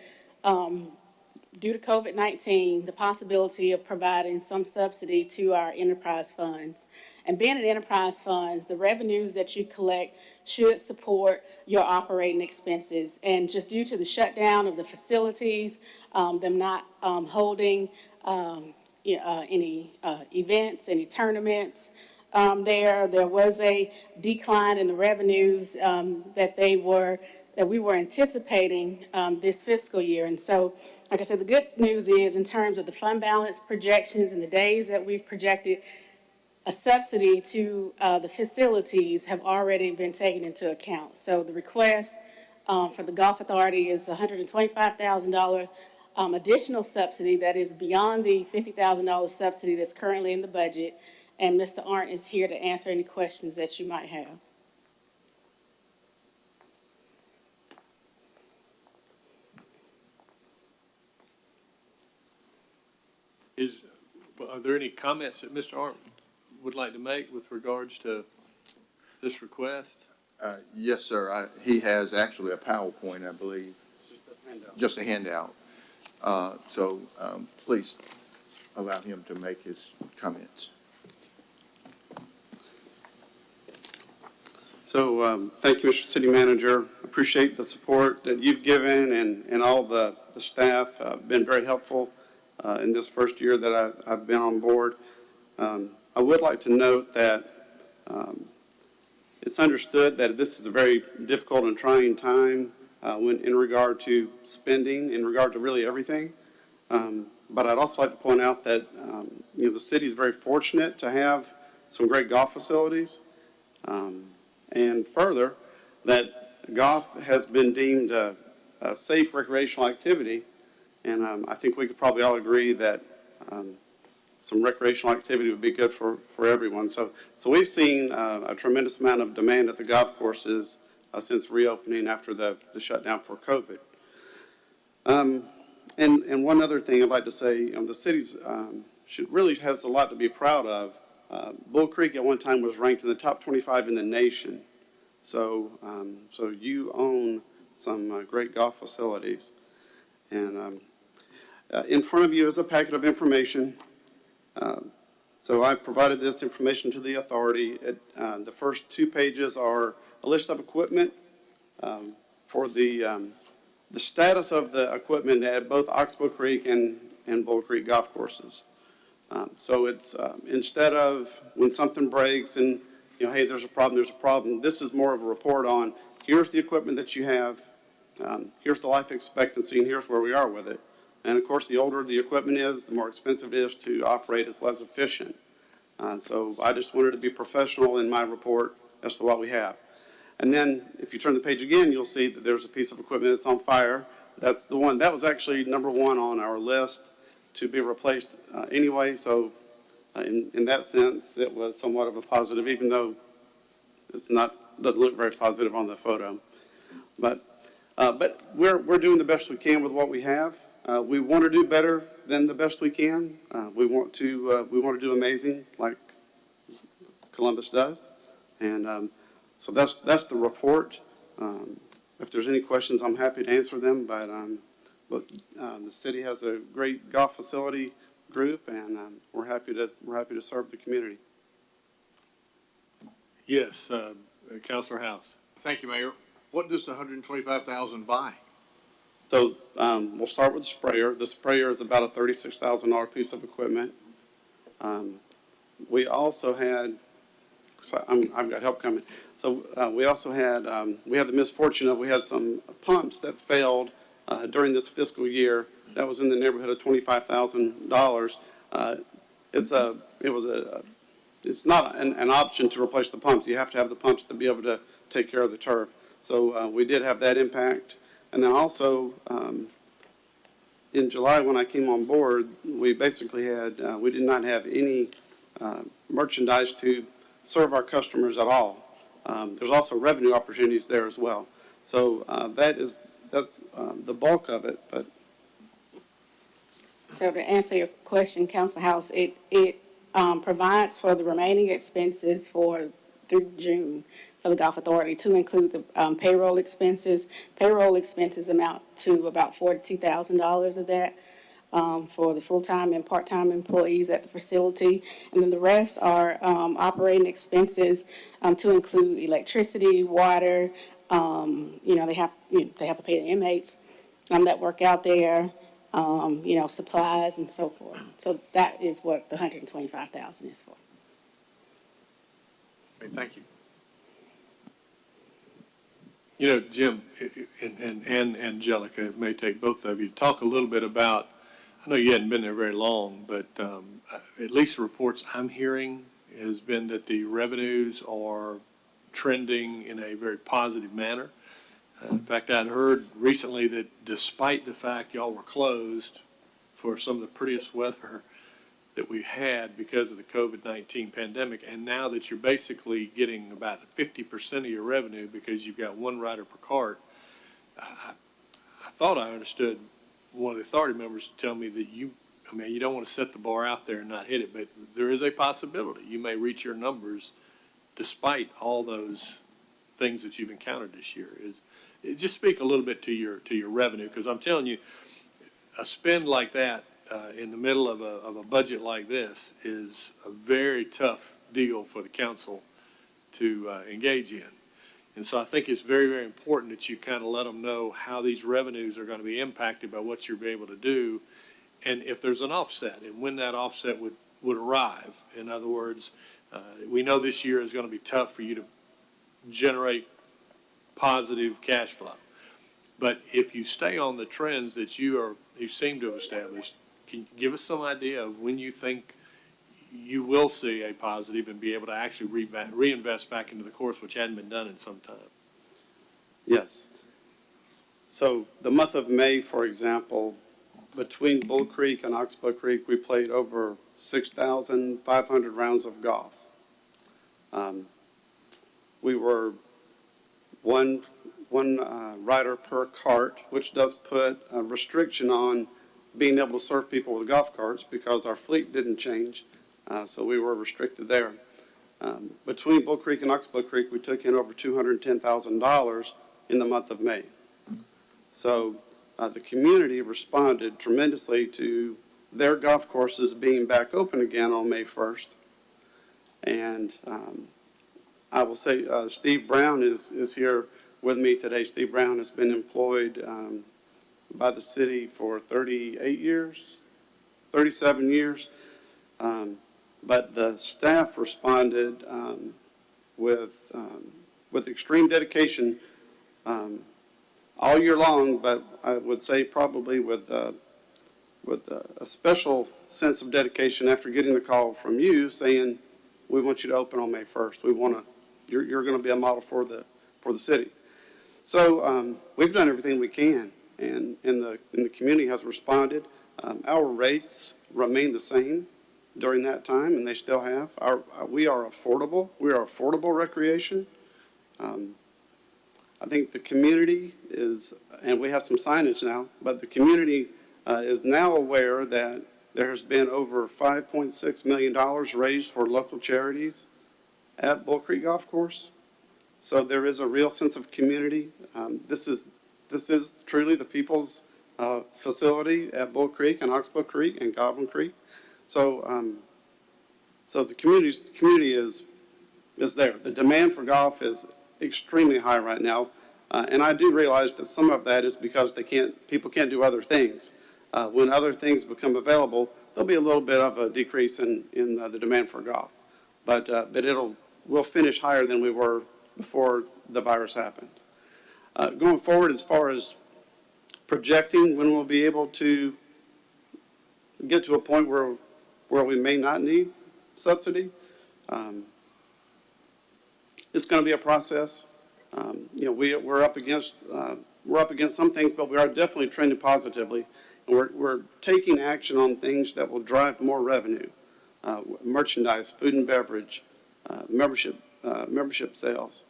due to COVID-19, the possibility of providing some subsidy to our enterprise funds. And being an enterprise funds, the revenues that you collect should support your operating expenses. And just due to the shutdown of the facilities, them not holding any events, any tournaments, there was a decline in the revenues that we were anticipating this fiscal year. And so, like I said, the good news is in terms of the fund balance projections and the days that we've projected, a subsidy to the facilities have already been taken into account. So the request for the Golf Authority is $125,000 additional subsidy that is beyond the $50,000 subsidy that's currently in the budget. And Mr. Arndt is here to answer any questions that you might have. Are there any comments that Mr. Arndt would like to make with regards to this request? Yes, sir. He has actually a PowerPoint, I believe. Just a handout. So please allow him to make his comments. So thank you, Mr. City Manager. Appreciate the support that you've given and all the staff. Been very helpful in this first year that I've been on board. I would like to note that it's understood that this is a very difficult and trying time when in regard to spending, in regard to really everything. But I'd also like to point out that the city is very fortunate to have some great golf facilities. And further, that golf has been deemed a safe recreational activity. And I think we could probably all agree that some recreational activity would be good for everyone. So we've seen a tremendous amount of demand at the golf courses since reopening after the shutdown for COVID. And one other thing I'd like to say, the city's really has a lot to be proud of. Bull Creek at one time was ranked in the top 25 in the nation. So you own some great golf facilities. And in front of you is a packet of information. So I provided this information to the authority. The first 2 pages are a list of equipment for the status of the equipment at both Oxbow Creek and Bull Creek golf courses. So it's instead of when something breaks and, hey, there's a problem. This is more of a report on here's the equipment that you have, here's the life expectancy, and here's where we are with it. And of course, the older the equipment is, the more expensive it is to operate. It's less efficient. So I just wanted to be professional in my report as to what we have. And then if you turn the page again, you'll see that there's a piece of equipment that's on fire. That's the one that was actually number 1 on our list to be replaced anyway. So in that sense, it was somewhat of a positive, even though doesn't look very positive on the photo. But we're doing the best we can with what we have. We want to do better than the best we can. We want to do amazing like Columbus does. And so that's the report. If there's any questions, I'm happy to answer them. But the city has a great golf facility group, and we're happy to serve the community. Yes, Councilor House. Thank you, Mayor. What does the $125,000 buy? So we'll start with the sprayer. The sprayer is about a $36,000 piece of equipment. We also had, I've got help coming. So we also had, we had the misfortune of we had some pumps that failed during this fiscal year. That was in the neighborhood of $25,000. It's not an option to replace the pumps. You have to have the pumps to be able to take care of the turf. So we did have that impact. And then also, in July when I came on board, we basically had, we did not have any merchandise to serve our customers at all. There's also revenue opportunities there as well. So that's the bulk of it. But So to answer your question, Council House, it provides for the remaining expenses through June for the Golf Authority to include the payroll expenses. Payroll expenses amount to about $42,000 of that for the full-time and part-time employees at the facility. And then the rest are operating expenses to include electricity, water. They have to pay the inmates that work out there. Supplies and so forth. So that is what the $125,000 is for. Okay, thank you. Jim and Angelica, it may take both of you to talk a little bit about, I know you hadn't been there very long, but at least the reports I'm hearing has been that the revenues are trending in a very positive manner. In fact, I'd heard recently that despite the fact y'all were closed for some of the prettiest weather that we had because of the COVID-19 pandemic, and now that you're basically getting about 50% of your revenue because you've got one rider per cart, I thought I understood one of the authority members to tell me that you don't want to set the bar out there and not hit it, but there is a possibility you may reach your numbers despite all those things that you've encountered this year. Just speak a little bit to your revenue, because I'm telling you, a spend like that in the middle of a budget like this is a very tough deal for the council to engage in. And so I think it's very, very important that you kind of let them know how these revenues are going to be impacted by what you're able to do, and if there's an offset, and when that offset would arrive. In other words, we know this year is going to be tough for you to generate positive cash flow. But if you stay on the trends that you seem to have established, can you give us some idea of when you think you will see a positive and be able to actually reinvest back into the course, which hadn't been done in some time? Yes. So the month of May, for example, between Bull Creek and Oxbow Creek, we played over 6,500 rounds of golf. We were one rider per cart, which does put a restriction on being able to serve people with golf carts because our fleet didn't change, so we were restricted there. Between Bull Creek and Oxbow Creek, we took in over $210,000 in the month of May. So the community responded tremendously to their golf courses being back open again on May 1st. And I will say Steve Brown is here with me today. Steve Brown has been employed by the city for 38 years, 37 years. But the staff responded with extreme dedication all year long, but I would say probably with a special sense of dedication after getting the call from you saying, we want you to open on May 1st. We want to, you're going to be a model for the city. So we've done everything we can, and the community has responded. Our rates remain the same during that time, and they still have. We are affordable. We are affordable recreation. I think the community is, and we have some signage now, but the community is now aware that there's been over $5.6 million raised for local charities at Bull Creek Golf Course. So there is a real sense of community. This is truly the people's facility at Bull Creek and Oxbow Creek and Goblin Creek. So so the community is there. The demand for golf is extremely high right now, and I do realize that some of that is because people can't do other things. When other things become available, there'll be a little bit of a decrease in the demand for golf, but we'll finish higher than we were before the virus happened. Going forward, as far as projecting when we'll be able to get to a point where we may not need subsidy, it's going to be a process. We're up against some things, but we are definitely trending positively, and we're taking action on things that will drive more revenue, merchandise, food and beverage, membership sales,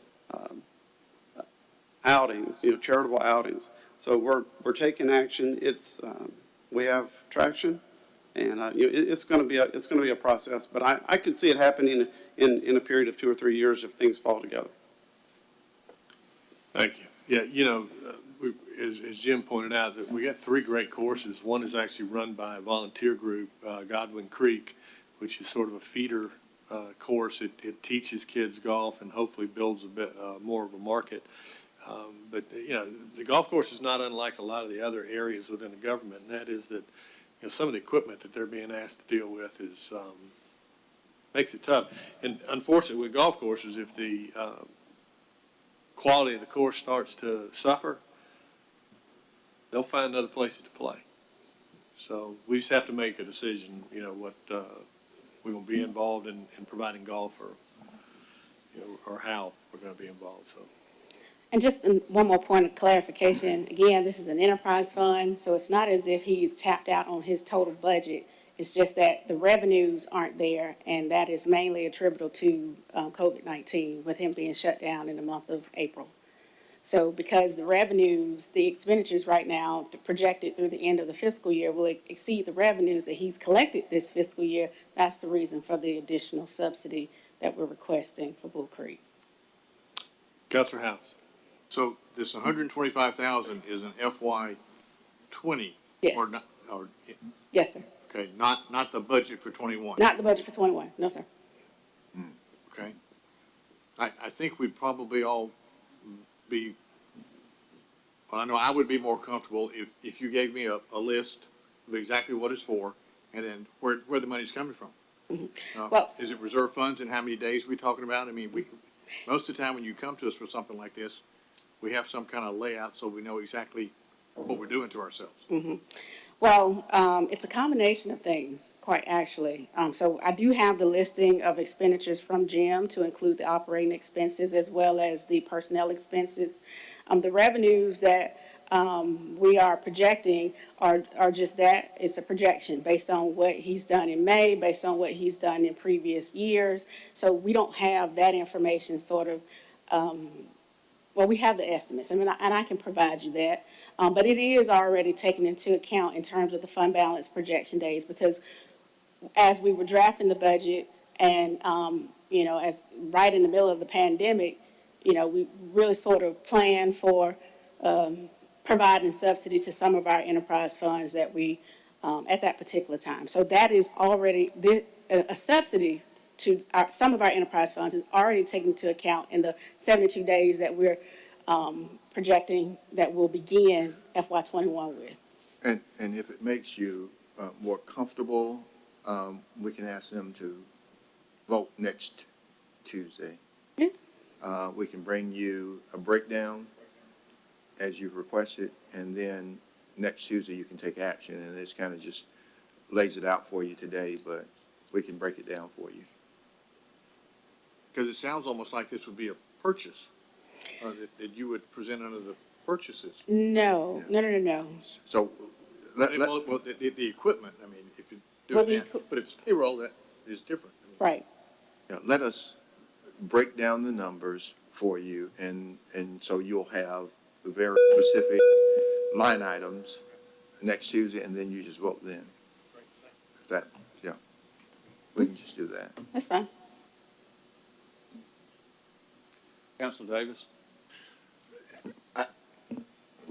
outings, charitable outings. So we're taking action. We have traction. And it's going to be a process, but I could see it happening in a period of 2 or 3 years if things fall together. Thank you. Yeah, as Jim pointed out, that we got 3 great courses. One is actually run by a volunteer group, Godwin Creek, which is sort of a feeder course. It teaches kids golf and hopefully builds a bit more of a market. But the golf course is not unlike a lot of the other areas within the government, and that is that some of the equipment that they're being asked to deal with makes it tough. And unfortunately, with golf courses, if the quality of the course starts to suffer, they'll find other places to play. So we just have to make a decision, what we will be involved in providing golf or how we're going to be involved. So. And just one more point of clarification. Again, this is an enterprise fund, so it's not as if he's tapped out on his total budget. It's just that the revenues aren't there, and that is mainly attributable to COVID-19, with him being shut down in the month of April. So because the revenues, the expenditures right now, projected through the end of the fiscal year, will exceed the revenues that he's collected this fiscal year, that's the reason for the additional subsidy that we're requesting for Bull Creek. Counselor House. So this 125,000 is an FY 20? Yes. Or not, or, Yes, sir. okay, not the budget for 21? Not the budget for 21. No, sir. Okay. I think we'd probably all be, well, I know I would be more comfortable if you gave me a list of exactly what it's for and then where the money's coming from. Well- Is it reserve funds and how many days we talking about? I mean, most of the time when you come to us for something like this, we have some kind of layout so we know exactly what we're doing to ourselves. Well, it's a combination of things, quite actually. So I do have the listing of expenditures from Jim to include the operating expenses as well as the personnel expenses. The revenues that we are projecting are just that. It's a projection based on what he's done in May, based on what he's done in previous years. So we don't have that information sort of, well, we have the estimates, and I can provide you that. But it is already taken into account in terms of the fund balance projection days, because as we were drafting the budget and, as right in the middle of the pandemic, we really sort of planned for providing subsidy to some of our enterprise funds that we, at that particular time. So that is already, a subsidy to some of our enterprise funds is already taken into account in the 72 days that we're projecting that we'll begin FY21 with. And if it makes you more comfortable, we can ask them to vote next Tuesday. Yeah. We can bring you a breakdown as you've requested, and then next Tuesday you can take action, and this kind of just lays it out for you today, but we can break it down for you. Because it sounds almost like this would be a purchase, that you would present under the purchases. No. So, Well, the equipment, I mean, if you do Well, it, but if it's payroll, that is different. Right. yeah, let us break down the numbers for you, and so you'll have the very specific line items next Tuesday, and then you just vote then. Yeah, we can just do that. That's fine. Councilor Davis.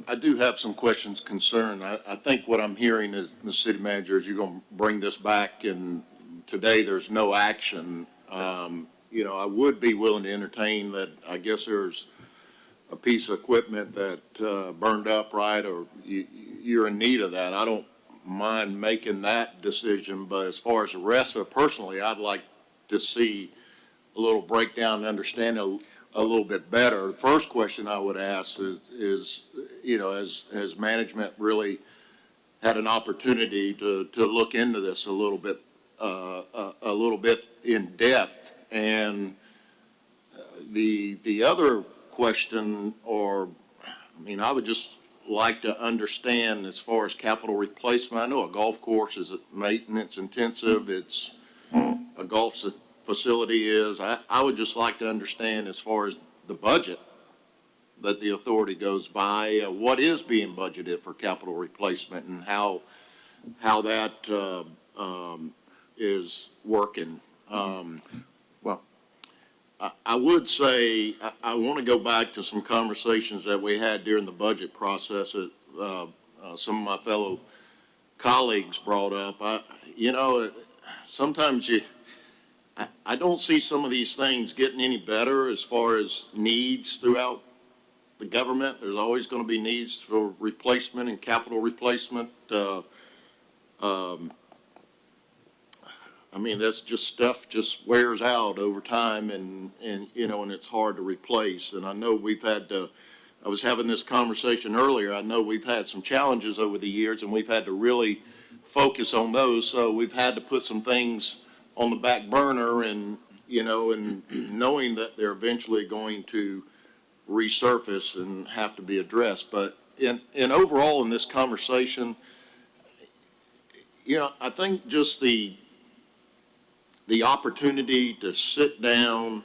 I do have some questions concerned. I think what I'm hearing is, the city manager, is you're going to bring this back, and today there's no action. I would be willing to entertain that. I guess there's a piece of equipment that burned up, right, or you're in need of that. I don't mind making that decision, but as far as the rest of it, personally, I'd like to see a little breakdown and understand a little bit better. The first question I would ask is has management really had an opportunity to look into this a little bit in depth? And the other question, I would just like to understand as far as capital replacement. I know a golf course is maintenance intensive. It's a golf facility is. I would just like to understand as far as the budget that the authority goes by, what is being budgeted for capital replacement and how that is working. Well, I would say, I want to go back to some conversations that we had during the budget process that some of my fellow colleagues brought up. Sometimes I don't see some of these things getting any better as far as needs throughout the government. There's always going to be needs for replacement and capital replacement. That's just stuff just wears out over time, and it's hard to replace. And I know I was having this conversation earlier. I know we've had some challenges over the years, and we've had to really focus on those. So we've had to put some things on the back burner, and knowing that they're eventually going to resurface and have to be addressed. But in overall in this conversation, I think just the opportunity to sit down,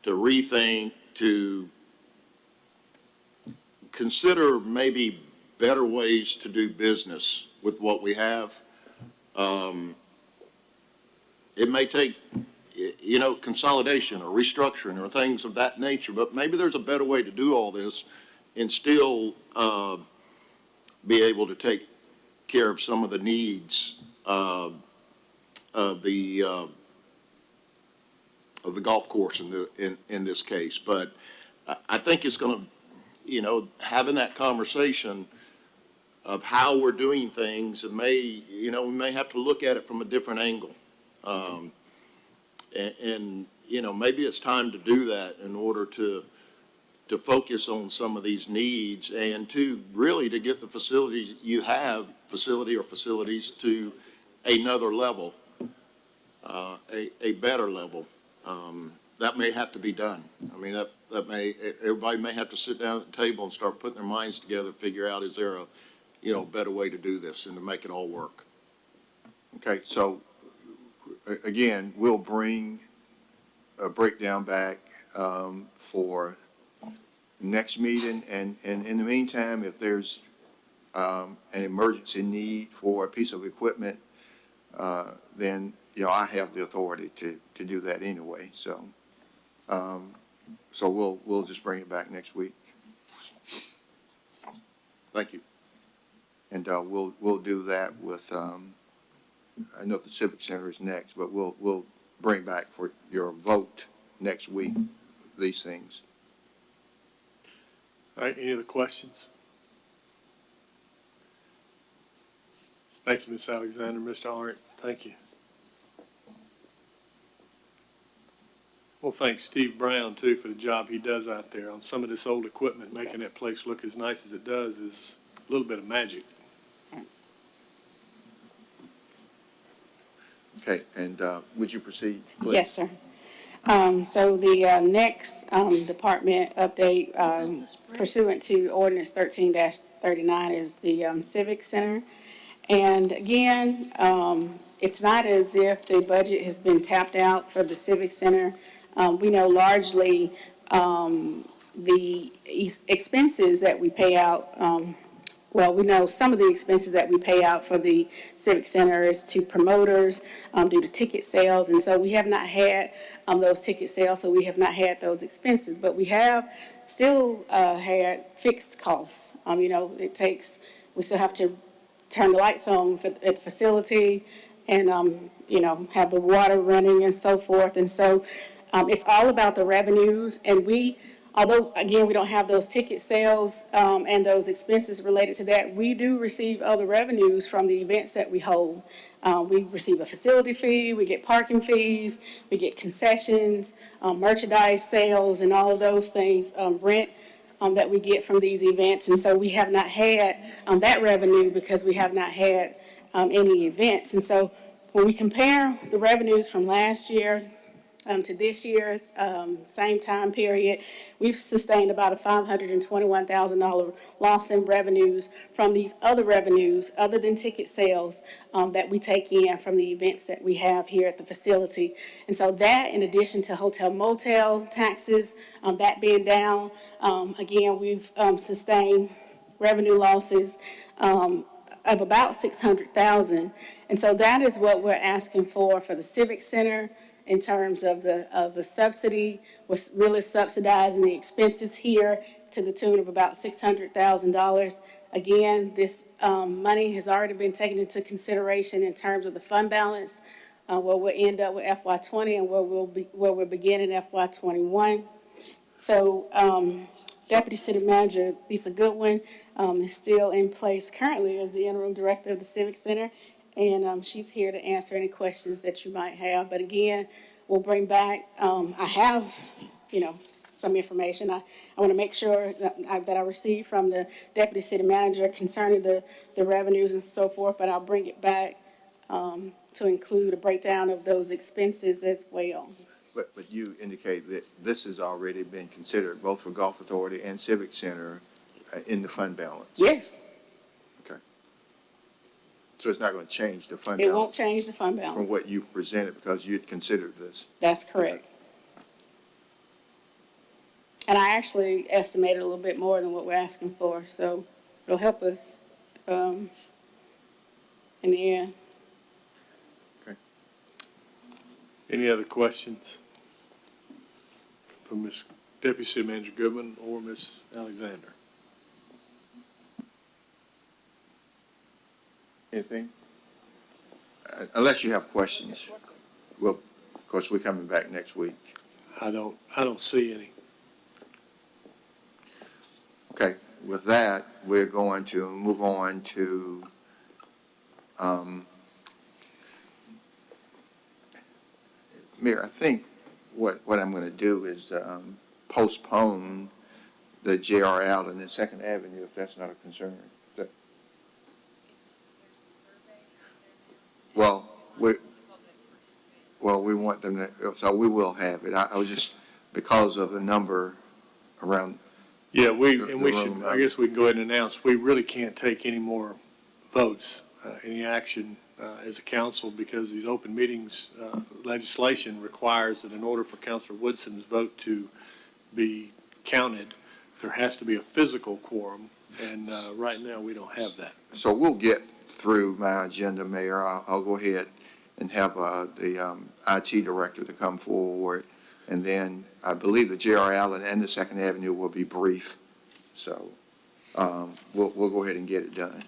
to rethink, to consider maybe better ways to do business with what we have. It may take, you know, consolidation or restructuring or things of that nature, but maybe there's a better way to do all this and still be able to take care of some of the needs of the golf course in this case. But I think it's going to, you know, having that conversation of how we're doing things, and we may have to look at it from a different angle. And, you know, maybe it's time to do that in order to focus on some of these needs and to really to get the facilities you have, facilities to another level, a better level. That may have to be done. I mean, everybody may have to sit down at the table and start putting their minds together, figure out, is there a better way to do this and to make it all work. Okay, so again, we'll bring a breakdown back for next meeting, and in the meantime, if there's an emergency need for a piece of equipment, then, you know, I have the authority to do that anyway, so we'll just bring it back next week. Thank you. And we'll do that with, I know the Civic Center is next, but we'll bring back for your vote next week these things. All right, any other questions? Thank you, Ms. Alexander. Mr. Arndt, thank you. Well, thanks Steve Brown, too, for the job he does out there on some of this old equipment. Making that place look as nice as it does is a little bit of magic. Okay, and would you proceed, please? Yes, sir. So the next department update pursuant to ordinance 13-39 is the Civic Center. And again, it's not as if the budget has been tapped out for the Civic Center. We know largely the expenses that we pay out, we know some of the expenses that we pay out for the Civic Center is to promoters due to ticket sales. And so we have not had those ticket sales, so we have not had those expenses. But we have still had fixed costs. You know, we still have to turn the lights on at the facility and, you know, have the water running and so forth. And so it's all about the revenues. And although, again, we don't have those ticket sales and those expenses related to that, we do receive other revenues from the events that we hold. We receive a facility fee, we get parking fees, we get concessions, merchandise sales, and all of those things, rent that we get from these events. And so we have not had that revenue because we have not had any events. And so when we compare the revenues from last year to this year's same time period, we've sustained about a $521,000 loss in revenues from these other revenues, other than ticket sales, that we take in from the events that we have here at the facility. And so that, in addition to hotel motel taxes, that being down, again, we've sustained revenue losses of about $600,000. And so that is what we're asking for the Civic Center. In terms of the subsidy, we're really subsidizing the expenses here to the tune of about $600,000. Again, this money has already been taken into consideration in terms of the fund balance, where we'll end up with FY20 and where we're beginning FY21. So Deputy City Manager Lisa Goodwin is still in place currently as the interim director of the Civic Center. And she's here to answer any questions that you might have. But again, we'll bring back, I have, you know, some information. I want to make sure that I receive from the Deputy City Manager concerning the revenues and so forth, but I'll bring it back to include a breakdown of those expenses as well. But you indicate that this has already been considered both for Gulf Authority and Civic Center in the fund balance? Yes. So it's not going to change the fund It balance? won't change the fund balance. From what you presented because you had considered this? That's correct. Okay. And I actually estimated a little bit more than what we're asking for, so it'll help us in the end. Okay. Any other questions from Ms. Deputy City Manager Goodman or Ms. Alexander? Anything? Unless you have questions. Well, of course, we're coming back next week. I don't see any. Okay, with that, we're going to move on to, Mayor, I think what I'm going to do is postpone the J.R. Allen and Second Avenue, if that's not a concern. Well, we want them to, so we will have it. I was just, because of the number around. Yeah, we the should, room, I guess we can go ahead and announce, we really can't take any more votes, any action as a council, because these open meetings legislation requires that in order for Councilor Woodson's vote to be counted, there has to be a physical quorum, and right now we don't have that. So we'll get through my agenda, Mayor. I'll go ahead and have the IT director to come forward. And then I believe the J.R. Allen and the Second Avenue will be brief. So we'll go ahead and get it done.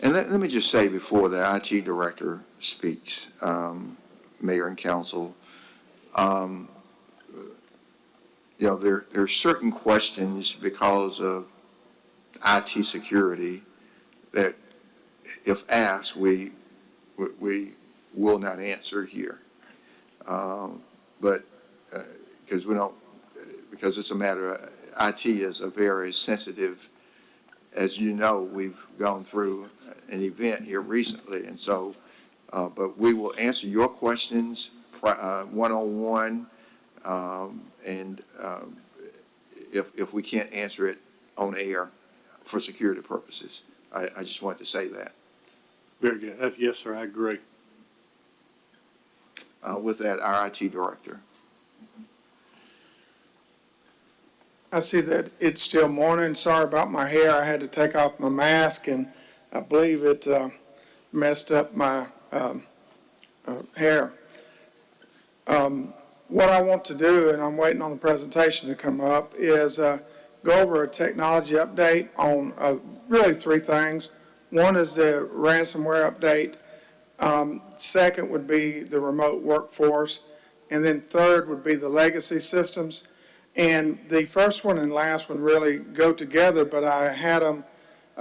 And let me just say before the IT director speaks, Mayor and Council, there are certain questions because of IT security that, if asked, we will not answer here. But because it's a matter of, IT is a very sensitive, as you know, we've gone through an event here recently, and so, but we will answer your questions one-on-one, and if we can't answer it on air for security purposes. I just wanted to say that. Very good. Yes, sir, I agree. With that, our IT director. I see that it's still morning. Sorry about my hair. I had to take off my mask, and I believe it messed up my hair. What I want to do, and I'm waiting on the presentation to come up, is go over a technology update on really three things. One is the ransomware update. Second would be the remote workforce. And then third would be the legacy systems. And the first one and last one really go together, but I had them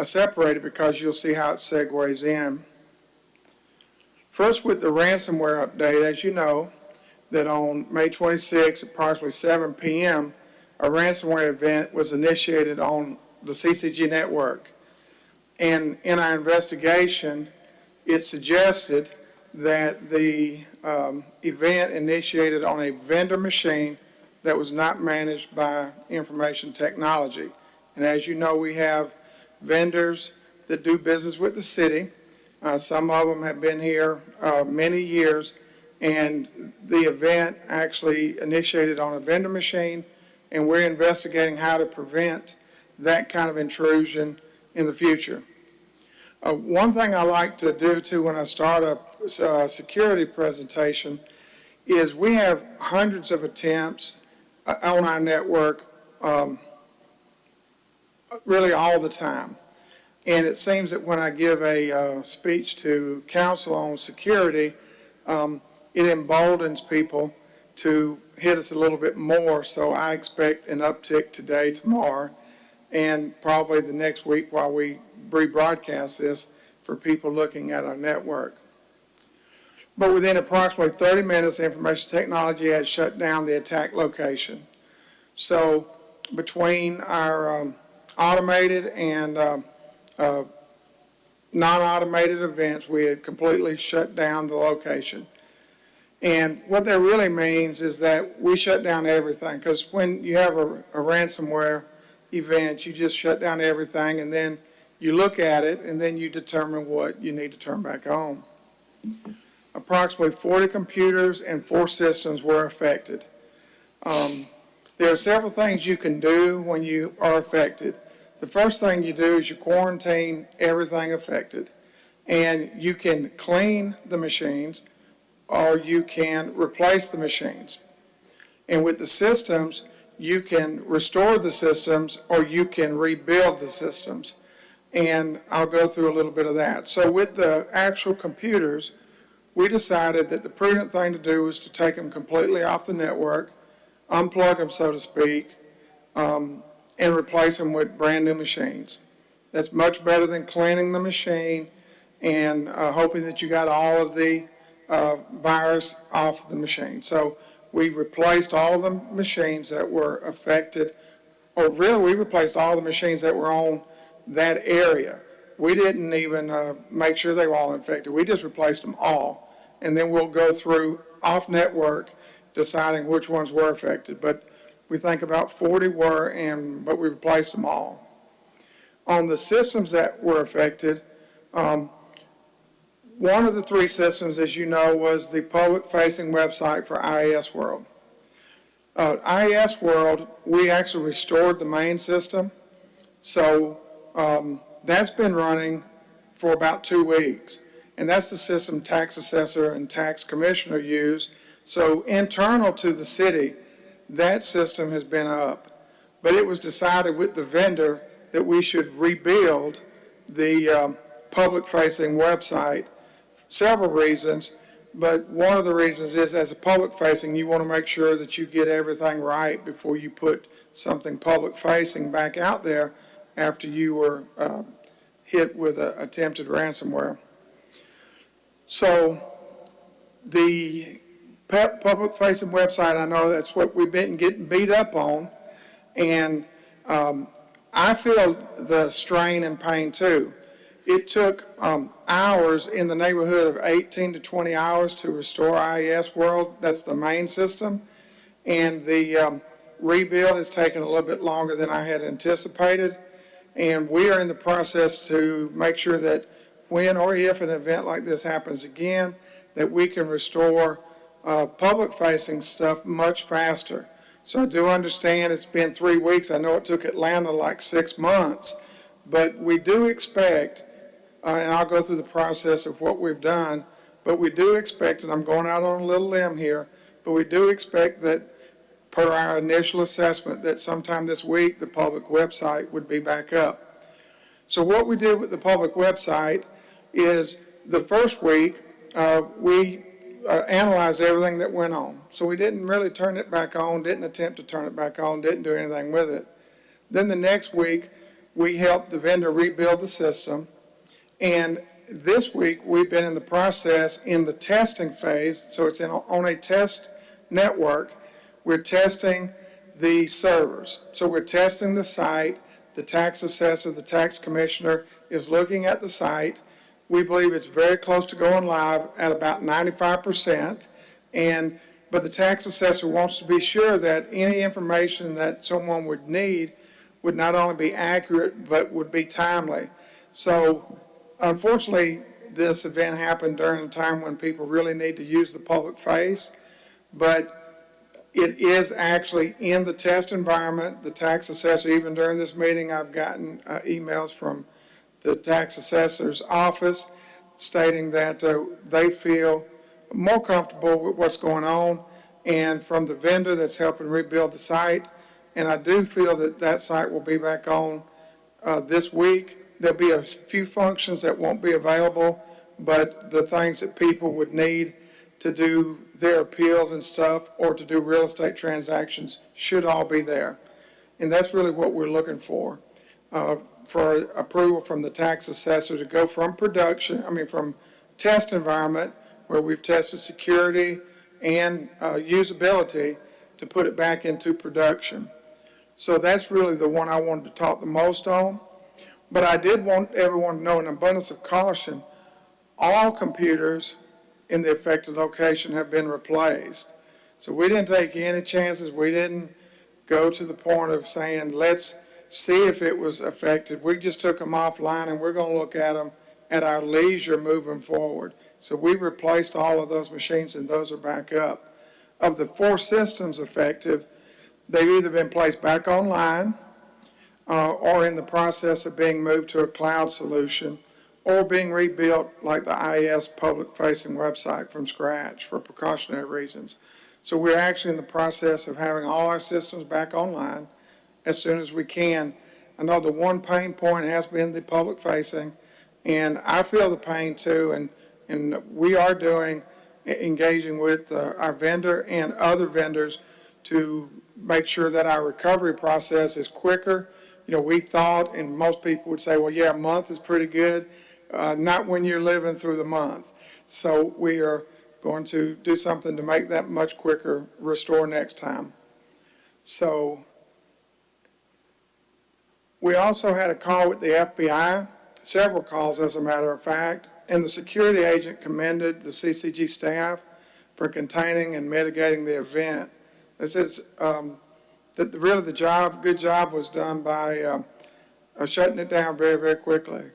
separated because you'll see how it segues in. First, with the ransomware update, as you know, that on May 26, approximately 7 p.m., a ransomware event was initiated on the CCG network. And in our investigation, it suggested that the event initiated on a vendor machine that was not managed by information technology. And as you know, we have vendors that do business with the city. Some of them have been here many years, and the event actually initiated on a vendor machine, and we're investigating how to prevent that kind of intrusion in the future. One thing I like to do too when I start a security presentation is we have hundreds of attempts on our network really all the time. And it seems that when I give a speech to council on security, it emboldens people to hit us a little bit more. So I expect an uptick today, tomorrow, and probably the next week while we rebroadcast this for people looking at our network. But within approximately 30 minutes, information technology had shut down the attack location. So between our automated and non-automated events, we had completely shut down the location. And what that really means is that we shut down everything, because when you have a ransomware event, you just shut down everything, and then you look at it, and then you determine what you need to turn back on. Approximately 40 computers and 4 systems were affected. There are several things you can do when you are affected. The first thing you do is you quarantine everything affected. And you can clean the machines or you can replace the machines. And with the systems, you can restore the systems or you can rebuild the systems. And I'll go through a little bit of that. So with the actual computers, we decided that the prudent thing to do was to take them completely off the network, unplug them, so to speak, and replace them with brand new machines. That's much better than cleaning the machine and hoping that you got all of the virus off of the machine. So we replaced all the machines that were affected, or really we replaced all the machines that were on that area. We didn't even make sure they were all infected. We just replaced them all. And then we'll go through off network deciding which ones were affected. But we think about 40 were, but we replaced them all. On the systems that were affected, one of the three systems, as you know, was the public-facing website for IAS World. IAS World, we actually restored the main system. So that's been running for about 2 weeks. And that's the system tax assessor and tax commissioner use. So internal to the city, that system has been up. But it was decided with the vendor that we should rebuild the public-facing website. Several reasons, but one of the reasons is as a public-facing, you want to make sure that you get everything right before you put something public-facing back out there after you were hit with attempted ransomware. So the public-facing website, I know that's what we've been getting beat up on, and I feel the strain and pain too. It took hours, in the neighborhood of 18 to 20 hours to restore IAS World. That's the main system. And the rebuild has taken a little bit longer than I had anticipated. And we are in the process to make sure that when or if an event like this happens again, that we can restore public-facing stuff much faster. So I do understand it's been 3 weeks. I know it took Atlanta like 6 months. But we do expect, and I'll go through the process of what we've done, but we do expect, and I'm going out on a little limb here, but we do expect that per our initial assessment that sometime this week the public website would be back up. So what we did with the public website is the first week we analyzed everything that went on. So we didn't really turn it back on, didn't attempt to turn it back on, didn't do anything with it. Then the next week we helped the vendor rebuild the system. And this week, we've been in the process in the testing phase, so it's on a test network. We're testing the servers. So we're testing the site. The tax assessor, the tax commissioner is looking at the site. We believe it's very close to going live at about 95%. But the tax assessor wants to be sure that any information that someone would need would not only be accurate, but would be timely. So unfortunately, this event happened during a time when people really need to use the public face, but it is actually in the test environment. The tax assessor, even during this meeting, I've gotten emails from the tax assessor's office stating that they feel more comfortable with what's going on, and from the vendor that's helping rebuild the site. And I do feel that that site will be back on this week. There'll be a few functions that won't be available, but the things that people would need to do their appeals and stuff or to do real estate transactions should all be there. And that's really what we're looking for approval from the tax assessor to go from from test environment where we've tested security and usability to put it back into production. So that's really the one I wanted to talk the most on. But I did want everyone to know, in abundance of caution, all computers in the affected location have been replaced. So we didn't take any chances. We didn't go to the point of saying, let's see if it was affected. We just took them offline, and we're going to look at them at our leisure moving forward. So we replaced all of those machines, and those are back up. Of the 4 systems affected, they've either been placed back online or in the process of being moved to a cloud solution, or being rebuilt like the IAS public-facing website from scratch for precautionary reasons. So we're actually in the process of having all our systems back online as soon as we can. I know the one pain point has been the public-facing, and I feel the pain too, and we are engaging with our vendor and other vendors to make sure that our recovery process is quicker. You know, we thought, and most people would say, well, yeah, a month is pretty good. Not when you're living through the month. So we are going to do something to make that much quicker restore next time. So we also had a call with the FBI, several calls as a matter of fact, and the security agent commended the CCG staff for containing and mitigating the event. This is that really the good job was done by shutting it down very, very quickly.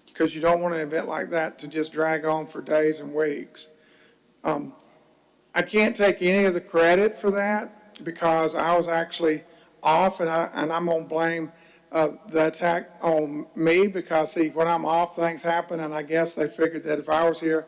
Because you don't want an event like that to just drag on for days and weeks. I can't take any of the credit for that because I was actually off, and I'm going to blame the attack on me because, see, when I'm off, things happen, and I guess they figured that if I was here,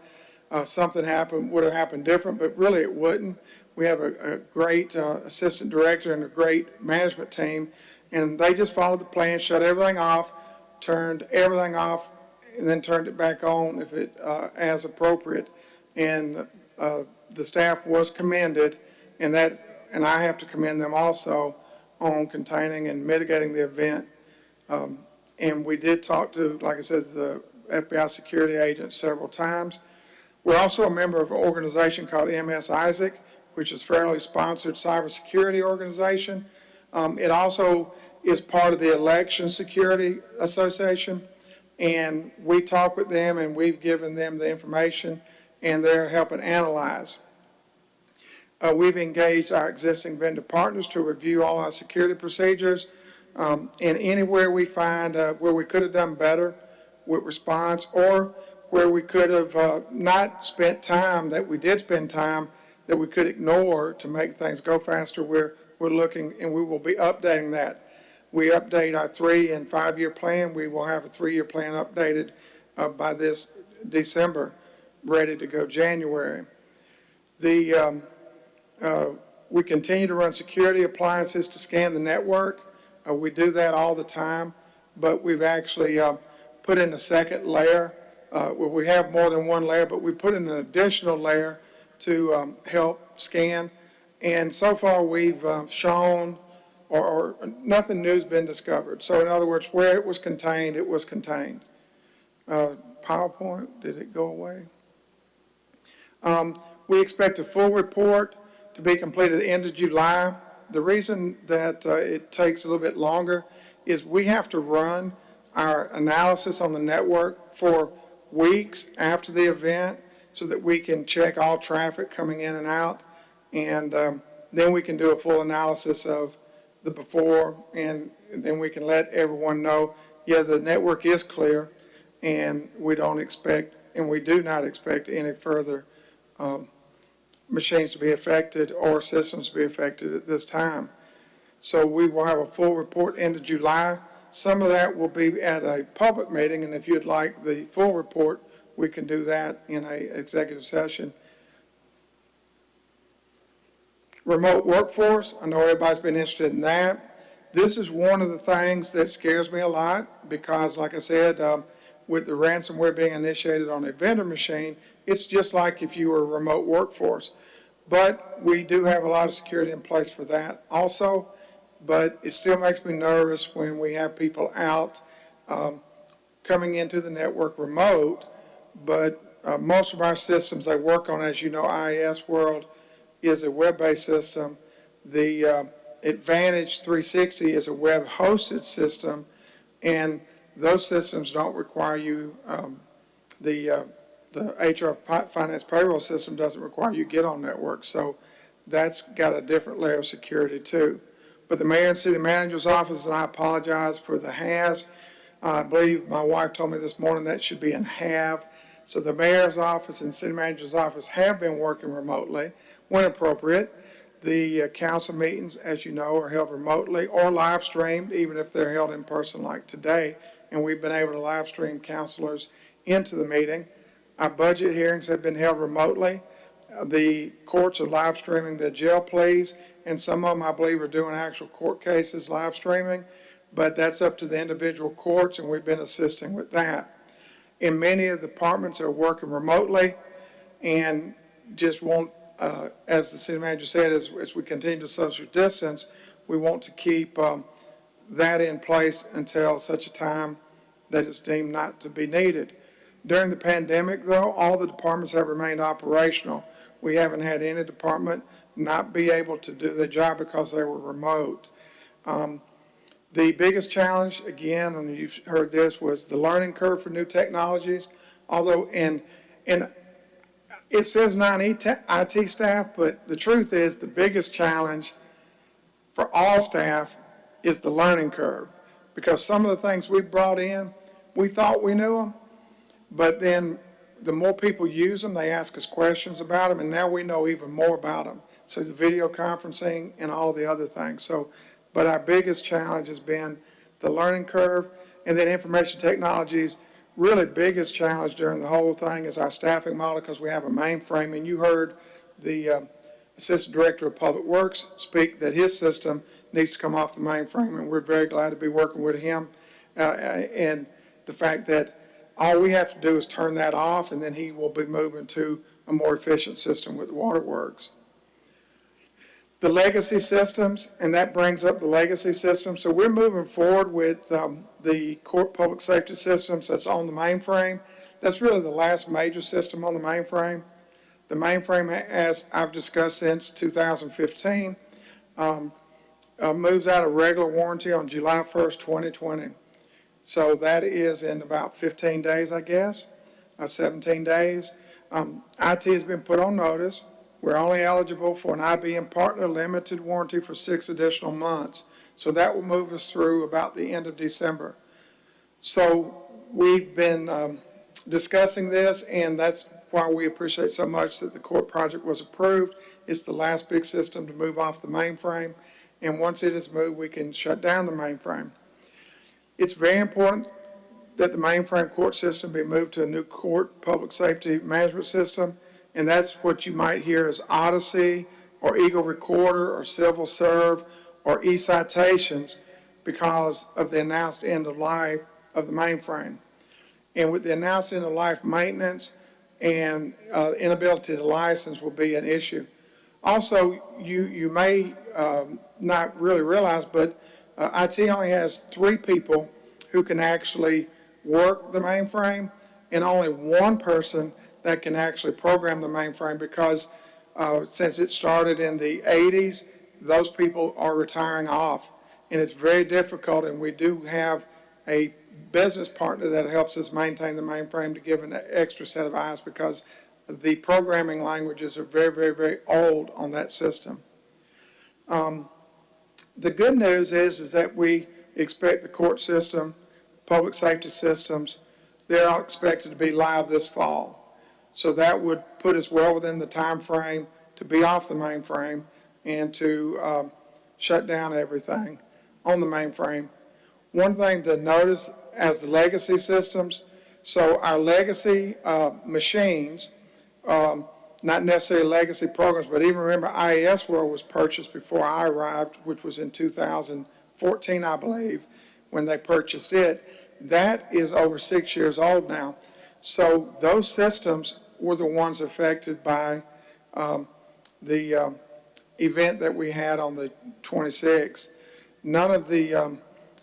something would have happened different, but really it wouldn't. We have a great assistant director and a great management team, and they just followed the plan, shut everything off, turned everything off, and then turned it back on if it as appropriate. And the staff was commended, and I have to commend them also on containing and mitigating the event. And we did talk to, like I said, the FBI security agent several times. We're also a member of an organization called MS Isaac, which is a fairly sponsored cybersecurity organization. It also is part of the Election Security Association. And we talk with them, and we've given them the information, and they're helping analyze. We've engaged our existing vendor partners to review all our security procedures, and anywhere we find where we could have done better with response, or where we could have not spent time, that we did spend time, that we could ignore to make things go faster, we're looking, and we will be updating that. We update our 3- and 5-year plan. We will have a 3-year plan updated by this December, ready to go January. We continue to run security appliances to scan the network. We do that all the time, but we've actually put in a second layer. We have more than one layer, but we put in an additional layer to help scan. And so far we've shown or nothing new's been discovered. So in other words, where it was contained, it was contained. PowerPoint, did it go away? We expect a full report to be completed at the end of July. The reason that it takes a little bit longer is we have to run our analysis on the network for weeks after the event so that we can check all traffic coming in and out. And then we can do a full analysis of the before, and then we can let everyone know, yeah, the network is clear, and we don't expect, and we do not expect any further machines to be affected or systems to be affected at this time. So we will have a full report end of July. Some of that will be at a public meeting, and if you'd like the full report, we can do that in an executive session. Remote workforce, I know everybody's been interested in that. This is one of the things that scares me a lot because, like I said, with the ransomware being initiated on a vendor machine, it's just like if you were a remote workforce. But we do have a lot of security in place for that also, but it still makes me nervous when we have people out coming into the network remote, but most of our systems they work on, as you know, IAS World is a web-based system. The Advantage 360 is a web-hosted system, and those systems don't require you, the HR finance payroll system doesn't require you get on network, so that's got a different layer of security too. But the mayor and city manager's office, and I apologize for the has, I believe my wife told me this morning that should be in have. So the mayor's office and city manager's office have been working remotely when appropriate. The council meetings, as you know, are held remotely or live streamed, even if they're held in person like today, and we've been able to live stream counselors into the meeting. Our budget hearings have been held remotely. The courts are live streaming their jail pleas, and some of them, I believe, are doing actual court cases live streaming, but that's up to the individual courts, and we've been assisting with that. And many of the departments are working remotely and just want, as the city manager said, as we continue to social distance, we want to keep that in place until such a time that it's deemed not to be needed. During the pandemic, though, all the departments have remained operational. We haven't had any department not be able to do their job because they were remote. The biggest challenge, again, and you've heard this, was the learning curve for new technologies. Although, and it says non-IT staff, but the truth is the biggest challenge for all staff is the learning curve. Because some of the things we brought in, we thought we knew them, but then the more people use them, they ask us questions about them, and now we know even more about them. So the video conferencing and all the other things. So, but our biggest challenge has been the learning curve, and then information technologies. Really biggest challenge during the whole thing is our staffing model, because we have a mainframe, and you heard the Assistant Director of Public Works speak that his system needs to come off the mainframe, and we're very glad to be working with him. And the fact that all we have to do is turn that off, and then he will be moving to a more efficient system with the waterworks. The legacy systems, and that brings up the legacy system. So we're moving forward with the court public safety systems that's on the mainframe. That's really the last major system on the mainframe. The mainframe, as I've discussed since 2015, moves out of regular warranty on July 1st, 2020. So that is in about 15 days, I guess, 17 days. IT has been put on notice. We're only eligible for an IBM partner limited warranty for 6 additional months. So that will move us through about the end of December. So we've been discussing this, and that's why we appreciate so much that the court project was approved. It's the last big system to move off the mainframe. And once it is moved, we can shut down the mainframe. It's very important that the mainframe court system be moved to a new court public safety management system. And that's what you might hear as Odyssey or Eagle Recorder or Civil Serve or e-citations because of the announced end of life of the mainframe. And with the announced end of life, maintenance and inability to license will be an issue. Also, you may not really realize, but IT only has 3 people who can actually work the mainframe, and only 1 person that can actually program the mainframe, because since it started in the 80s, those people are retiring off. And it's very difficult, and we do have a business partner that helps us maintain the mainframe to give an extra set of eyes, because the programming languages are very, very, very old on that system. The good news is that we expect the court system, public safety systems, they're all expected to be live this fall. So that would put us well within the time frame to be off the mainframe and to shut down everything on the mainframe. One thing to notice as the legacy systems, so our legacy machines, not necessarily legacy programs, but even remember IAS World was purchased before I arrived, which was in 2014, I believe, when they purchased it. That is over 6 years old now. So those systems were the ones affected by the event that we had on the 26th. None of the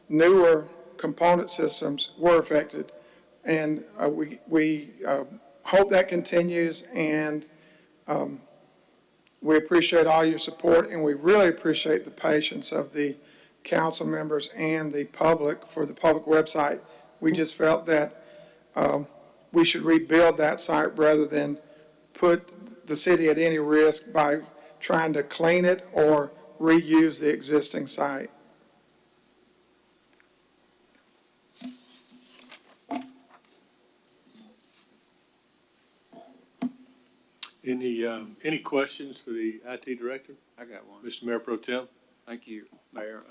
newer component systems were affected. And we hope that continues, and we appreciate all your support, and we really appreciate the patience of the council members and the public for the public website. We just felt that we should rebuild that site rather than put the city at any risk by trying to clean it or reuse the existing site. Any questions for the IT director? I got one. Mr. Mayor Pro Tem? Thank you, Mayor.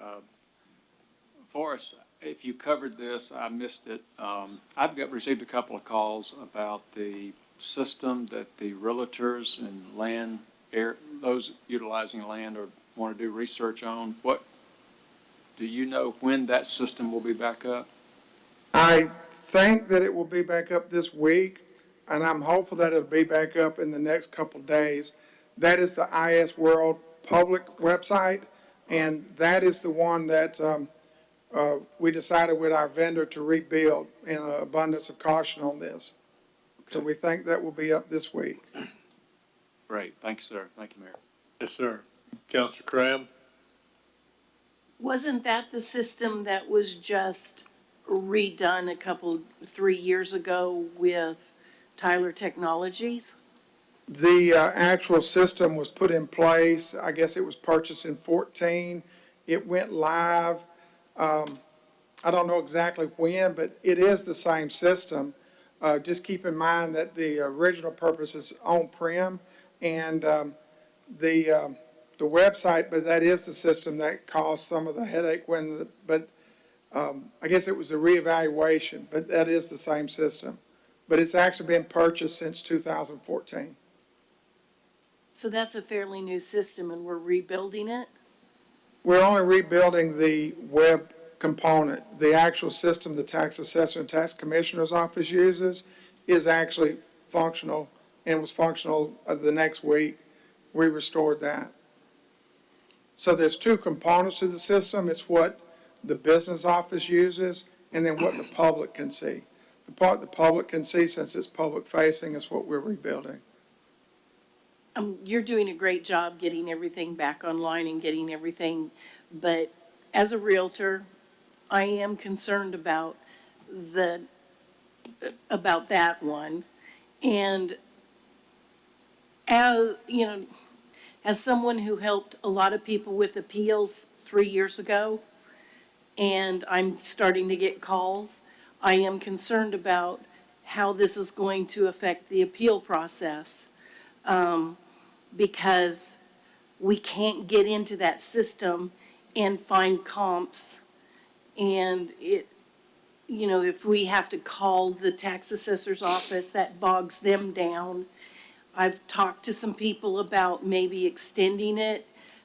Forrest, if you covered this, I missed it. Received a couple of calls about the system that the realtors and those utilizing land or want to do research on. Do you know when that system will be back up? I think that it will be back up this week, and I'm hopeful that it'll be back up in the next couple of days. That is the IS World public website, and that is the one that we decided with our vendor to rebuild in an abundance of caution on this. So we think that will be up this week. Great. Thanks, sir. Thank you, Mayor. Yes, sir. Counselor Cram? Wasn't that the system that was just redone 3 years ago with Tyler Technologies? The actual system was put in place, I guess it was purchased in 2014. It went live, I don't know exactly when, but it is the same system. Just keep in mind that the original purpose is on-prem, and the website, but that is the system that caused some of the headache I guess it was a reevaluation, but that is the same system. But it's actually been purchased since 2014. So that's a fairly new system and we're rebuilding it? We're only rebuilding the web component. The actual system the tax assessor and tax commissioner's office uses is actually functional and was functional the next week. We restored that. So there's two components to the system. It's what the business office uses and then what the public can see. The part the public can see, since it's public facing, is what we're rebuilding. You're doing a great job getting everything back online and getting everything, but as a realtor, I am concerned about that one. And as someone who helped a lot of people with appeals 3 years ago, and I'm starting to get calls, I am concerned about how this is going to affect the appeal process. Because we can't get into that system and find comps. And if we have to call the tax assessor's office, that bogs them down. I've talked to some people about maybe extending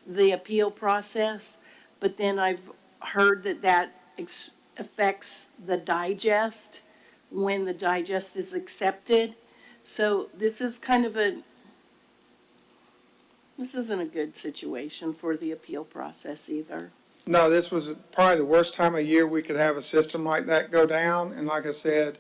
the appeal process, but then I've heard that affects the digest when the digest is accepted. So this isn't a good situation for the appeal process either. No, this was probably the worst time of year we could have a system like that go down. And like I said,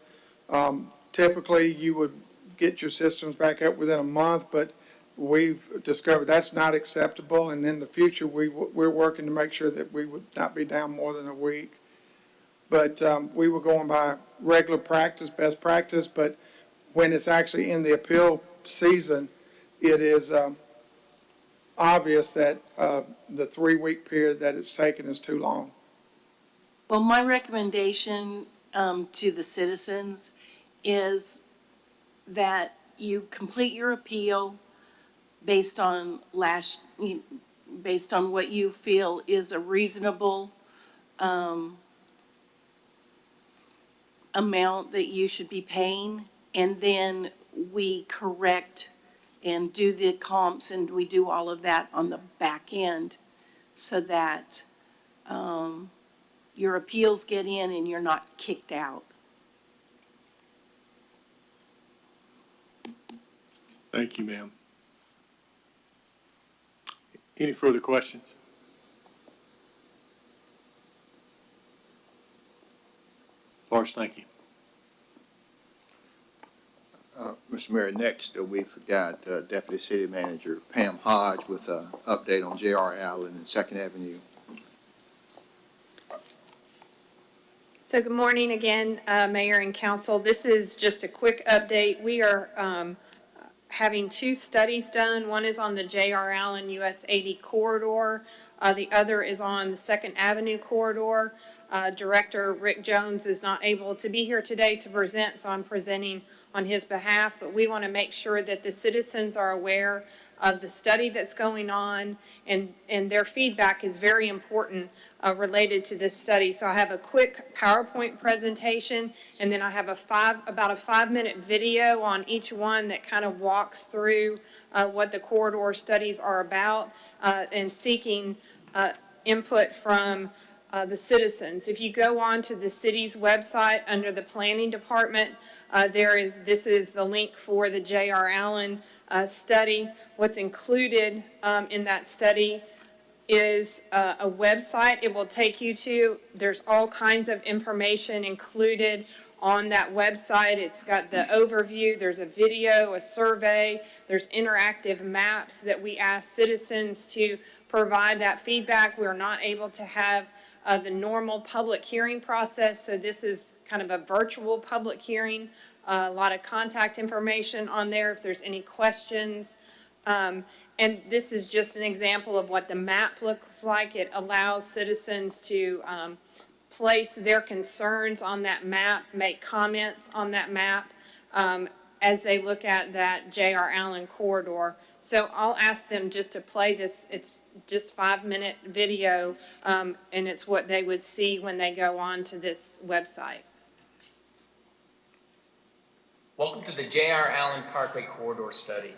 typically you would get your systems back up within a month, but we've discovered that's not acceptable. And in the future, we're working to make sure that we would not be down more than a week. But we were going by regular practice, best practice, but when it's actually in the appeal season, it is obvious that the 3-week period that it's taken is too long. Well, my recommendation to the citizens is that you complete your appeal based on what you feel is a reasonable amount that you should be paying, and then we correct and do the comps, and we do all of that on the back end so that your appeals get in and you're not kicked out. Thank you, ma'am. Any further questions? Lars, thank you. Mr. Mayor, next we forgot Deputy City Manager Pam Hodge with an update on J.R. Allen and 2nd Avenue. So good morning again, Mayor and Council. This is just a quick update. We are having 2 studies done. One is on the J.R. Allen US 80 corridor. The other is on the 2nd Avenue corridor. Director Rick Jones is not able to be here today to present, so I'm presenting on his behalf. But we want to make sure that the citizens are aware of the study that's going on, and their feedback is very important related to this study. So I have a quick PowerPoint presentation, and then I have about a 5-minute video on each one that kind of walks through what the corridor studies are about, and seeking input from the citizens. If you go on to the city's website under the planning department, this is the link for the J.R. Allen study. What's included in that study is a website it will take you to. There's all kinds of information included on that website. It's got the overview, there's a video, a survey, there's interactive maps that we ask citizens to provide that feedback. We're not able to have the normal public hearing process, so this is kind of a virtual public hearing. A lot of contact information on there if there's any questions. And this is just an example of what the map looks like. It allows citizens to place their concerns on that map, make comments on that map as they look at that J.R. Allen corridor. So I'll ask them just to play this. It's just 5-minute video, and it's what they would see when they go on to this website. Welcome to the J.R. Allen Parkway Corridor Study.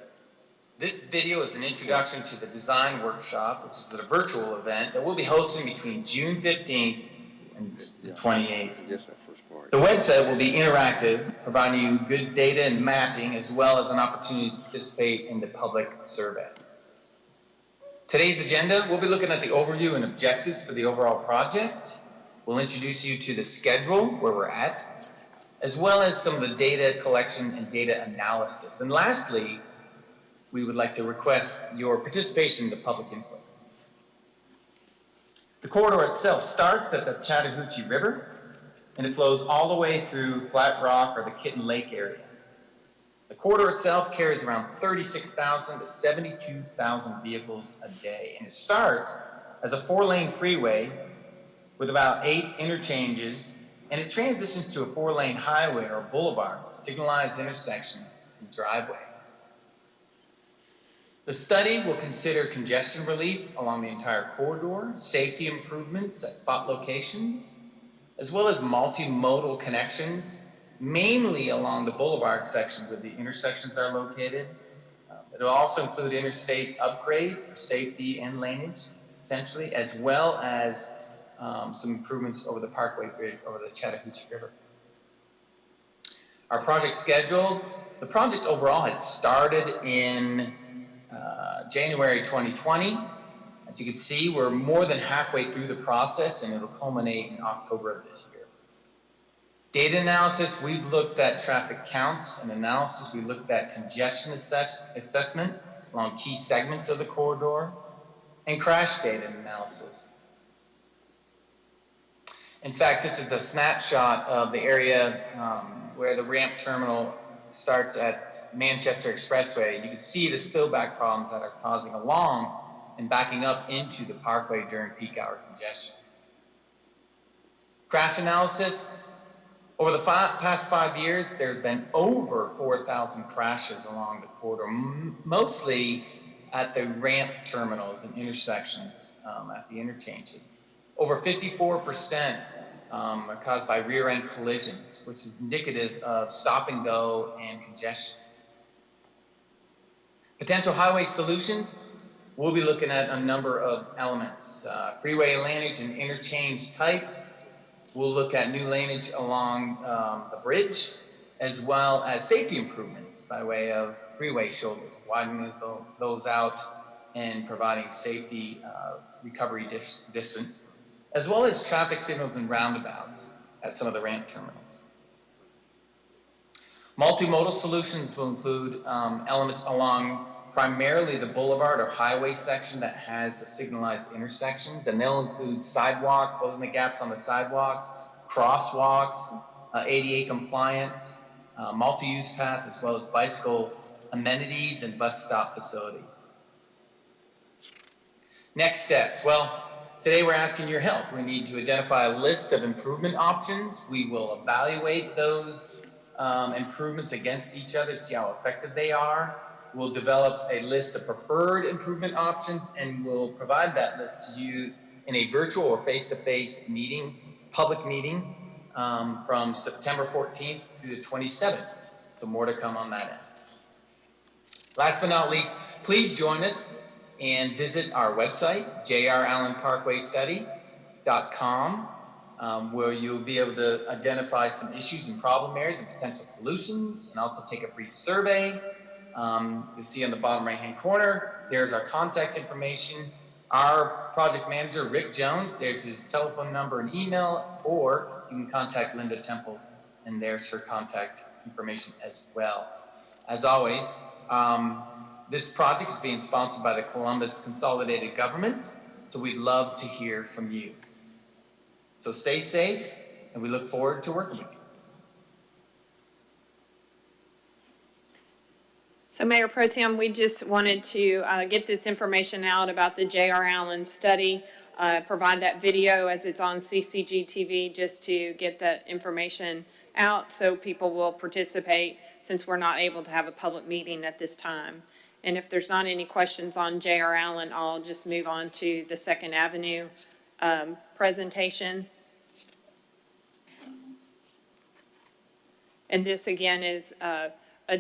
This video is an introduction to the design workshop, which is a virtual event that we'll be hosting between June 15th and the 28th. The website will be interactive, providing you good data and mapping, as well as an opportunity to participate in the public survey. Today's agenda, we'll be looking at the overview and objectives for the overall project. We'll introduce you to the schedule, where we're at, as well as some of the data collection and data analysis. And lastly, we would like to request your participation in the public input. The corridor itself starts at the Chattahoochee River, and it flows all the way through Flat Rock or the Kitten Lake area. The corridor itself carries around 36,000 to 72,000 vehicles a day, and it starts as a 4-lane freeway with about 8 interchanges, and it transitions to a 4-lane highway or boulevard with signalized intersections and driveways. The study will consider congestion relief along the entire corridor, safety improvements at spot locations, as well as multimodal connections, mainly along the boulevard sections where the intersections are located. It will also include interstate upgrades for safety and laneage, potentially, as well as some improvements over the Parkway Bridge over the Chattahoochee River. Our project schedule, the project overall had started in January 2020. As you can see, we're more than halfway through the process, and it'll culminate in October of this year. Data analysis, we've looked at traffic counts and analysis. We looked at congestion assessment along key segments of the corridor, and crash data analysis. In fact, this is a snapshot of the area where the ramp terminal starts at Manchester Expressway. You can see the spillback problems that are causing along and backing up into the parkway during peak hour congestion. Crash analysis. Over the past 5 years, there's been over 4,000 crashes along the corridor, mostly at the ramp terminals and intersections at the interchanges. Over 54% are caused by rear-end collisions, which is indicative of stop and go and congestion. Potential highway solutions, we'll be looking at a number of elements. Freeway language and interchange types. We'll look at new language along the bridge, as well as safety improvements by way of freeway shoulders, widening those out and providing safety recovery distance, as well as traffic signals and roundabouts at some of the ramp terminals. Multimodal solutions will include elements along primarily the boulevard or highway section that has the signalized intersections, and they'll include sidewalk, closing the gaps on the sidewalks, crosswalks, ADA compliance, multi-use path, as well as bicycle amenities and bus stop facilities. Next steps. Well, Today, we're asking your help. We need to identify a list of improvement options. We will evaluate those improvements against each other, see how effective they are. We'll develop a list of preferred improvement options, and we'll provide that list to you in a virtual or face-to-face meeting, public meeting, from September 14th through the 27th. So more to come on that end. Last but not least, please join us and visit our website, jrallenparkwaystudy.com, where you'll be able to identify some issues and problem areas and potential solutions, and also take a brief survey. You'll see on the bottom right-hand corner, there's our contact information. Our project manager, Rick Jones, there's his telephone number and email, or you can contact Linda Temples, and there's her contact information as well. As always, this project is being sponsored by the Columbus Consolidated Government, so we'd love to hear from you. So stay safe, and we look forward to working with you. So Mayor Pro Tem, we just wanted to get this information out about the J.R. Allen study, provide that video as it's on CCG TV, just to get that information out so people will participate, since we're not able to have a public meeting at this time. And if there's not any questions on J.R. Allen, I'll just move on to the Second Avenue presentation. And this again is a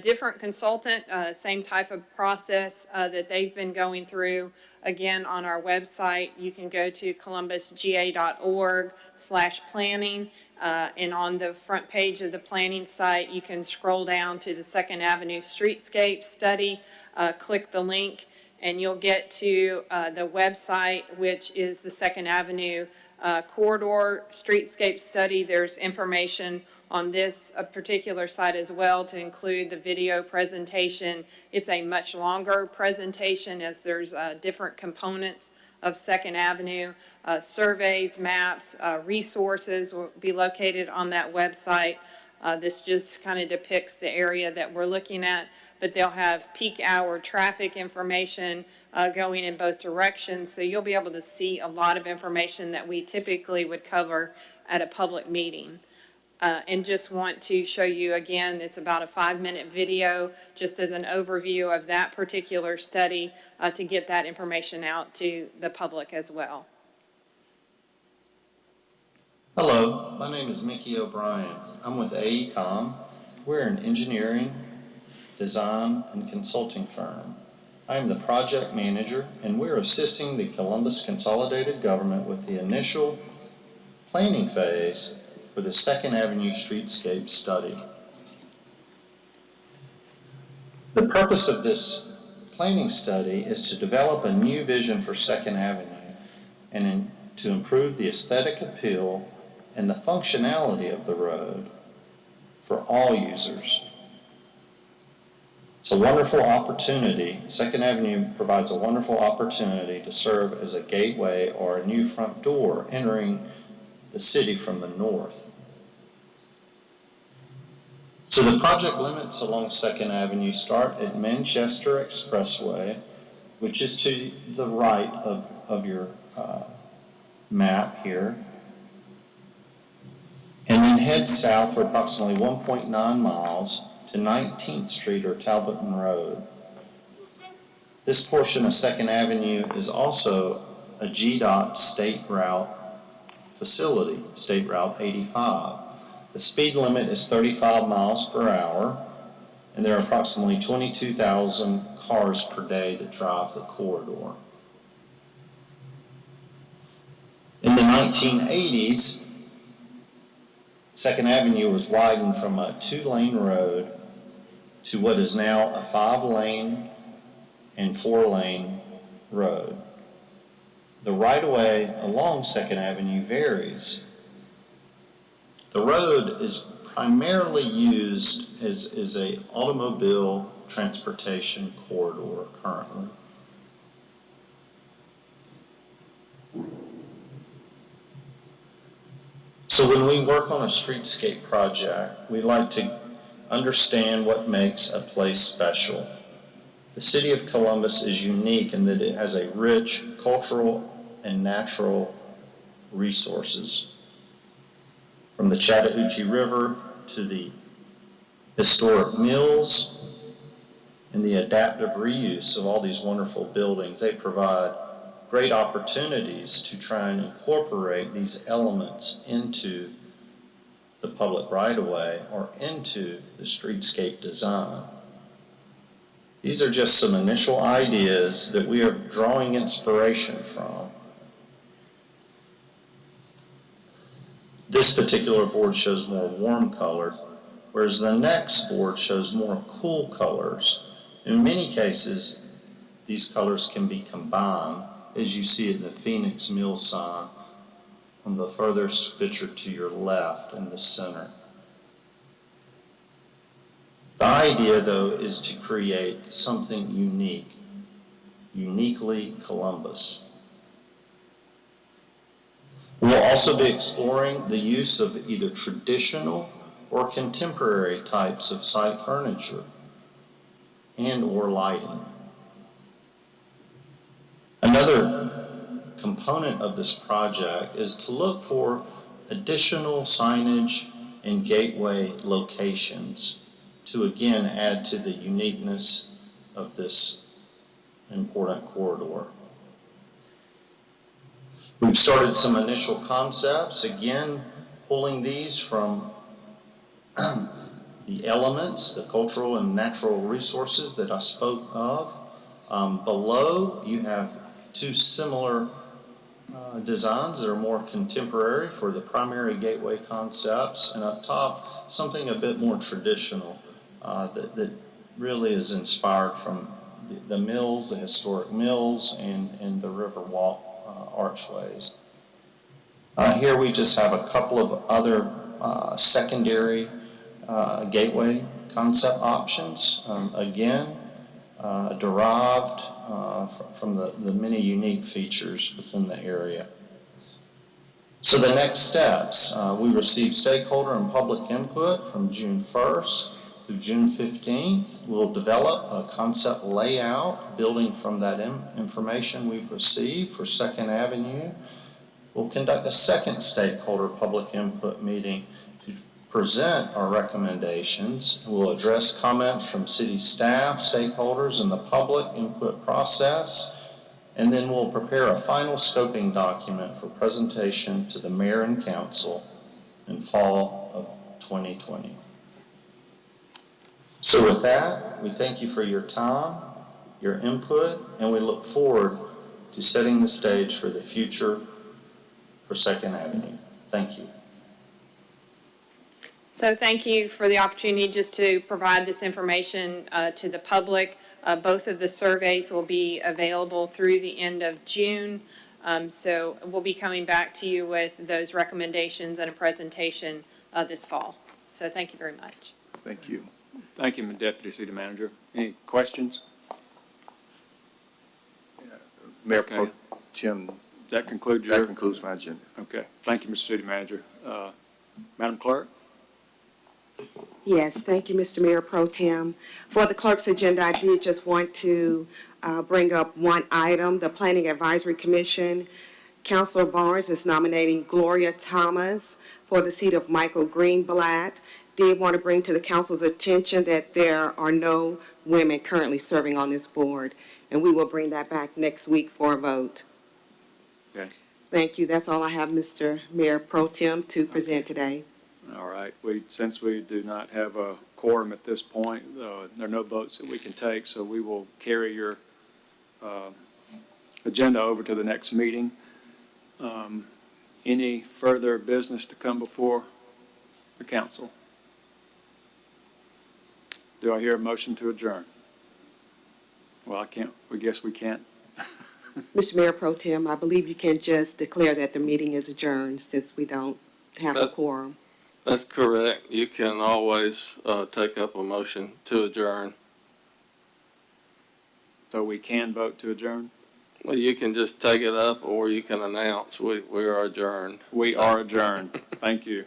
different consultant, same type of process that they've been going through. Again, on our website, you can go to columbusga.org/planning, and on the front page of the planning site, you can scroll down to the Second Avenue Streetscape Study, click the link, and you'll get to the website, which is the Second Avenue Corridor Streetscape Study. There's information on this particular site as well, to include the video presentation. It's a much longer presentation, as there's different components of Second Avenue. Surveys, maps, resources will be located on that website. This just kind of depicts the area that we're looking at, but they'll have peak hour traffic information going in both directions, so you'll be able to see a lot of information that we typically would cover at a public meeting. And just want to show you again, it's about a 5-minute video, just as an overview of that particular study, to get that information out to the public as well. Hello, my name is Mickey O'Brien. I'm with AECOM. We're an engineering, design, and consulting firm. I am the project manager, and we're assisting the Columbus Consolidated Government with the initial planning phase for the Second Avenue Streetscape Study. The purpose of this planning study is to develop a new vision for Second Avenue and to improve the aesthetic appeal and the functionality of the road for all users. It's a wonderful opportunity. Second Avenue provides a wonderful opportunity to serve as a gateway or a new front door entering the city from the north. So the project limits along Second Avenue start at Manchester Expressway, which is to the right of your map here, and then head south for approximately 1.9 miles to 19th Street or Talbotton Road. This portion of Second Avenue is also a GDOT state route facility, State Route 85. The speed limit is 35 miles per hour, and there are approximately 22,000 cars per day that drive the corridor. In the 1980s, Second Avenue was widened from a 2-lane road to what is now a 5-lane and 4-lane road. The right-of-way along Second Avenue varies. The road is primarily used as a automobile transportation corridor currently. So when we work on a streetscape project, we like to understand what makes a place special. The city of Columbus is unique in that it has a rich cultural and natural resources. From the Chattahoochee River to the historic mills and the adaptive reuse of all these wonderful buildings, they provide great opportunities to try and incorporate these elements into the public right-of-way or into the streetscape design. These are just some initial ideas that we are drawing inspiration from. This particular board shows more warm color, whereas the next board shows more cool colors. In many cases, these colors can be combined, as you see in the Phoenix Mill sign on the furthest picture to your left in the center. The idea, though, is to create something unique, uniquely Columbus. We'll also be exploring the use of either traditional or contemporary types of site furniture and or lighting. Another component of this project is to look for additional signage and gateway locations to again add to the uniqueness of this important corridor. We've started some initial concepts, again pulling these from the elements, the cultural and natural resources that I spoke of. Below you have two similar designs that are more contemporary for the primary gateway concepts, and up top something a bit more traditional that really is inspired from the mills, the historic mills, and the Riverwalk archways. Here we just have a couple of other secondary gateway concept options, again derived from the many unique features within the area. So the next steps, we received stakeholder and public input from June 1st through June 15th. We'll develop a concept layout building from that information we've received for 2nd Avenue. We'll conduct a second stakeholder public input meeting to present our recommendations. We'll address comments from city staff, stakeholders, and the public input process. And then we'll prepare a final scoping document for presentation to the mayor and council in fall of 2020. So with that, we thank you for your time, your input, and we look forward to setting the stage for the future for 2nd Avenue. Thank you. So thank you for the opportunity just to provide this information to the public. Both of the surveys will be available through the end of June. So we'll be coming back to you with those recommendations and a presentation this fall. So thank you very much. Thank you. Thank you, Deputy City Manager. Any questions? Mayor Okay. Pro Tem, That concludes that your... concludes my agenda. Okay. Thank you, Mr. City Manager. Madam Clerk? Yes, thank you, Mr. Mayor Pro Tem. For the clerk's agenda, I did just want to bring up one item. The Planning Advisory Commission, Councilor Barnes is nominating Gloria Thomas for the seat of Michael Greenblatt. Did want to bring to the council's attention that there are no women currently serving on this board, and we will bring that back next week for a vote. Okay. Thank you. That's all I have, Mr. Mayor Pro Tem, to present today. All right. Since we do not have a quorum at this point, there are no votes that we can take, so we will carry your agenda over to the next meeting. Any further business to come before the council? Do I hear a motion to adjourn? Well, I guess we can't. Mr. Mayor Pro Tem, I believe you can just declare that the meeting is adjourned since we don't have a quorum. That's correct. You can always take up a motion to adjourn. So we can vote to adjourn? Well, you can just take it up or you can announce we are adjourned. We are adjourned. Thank you.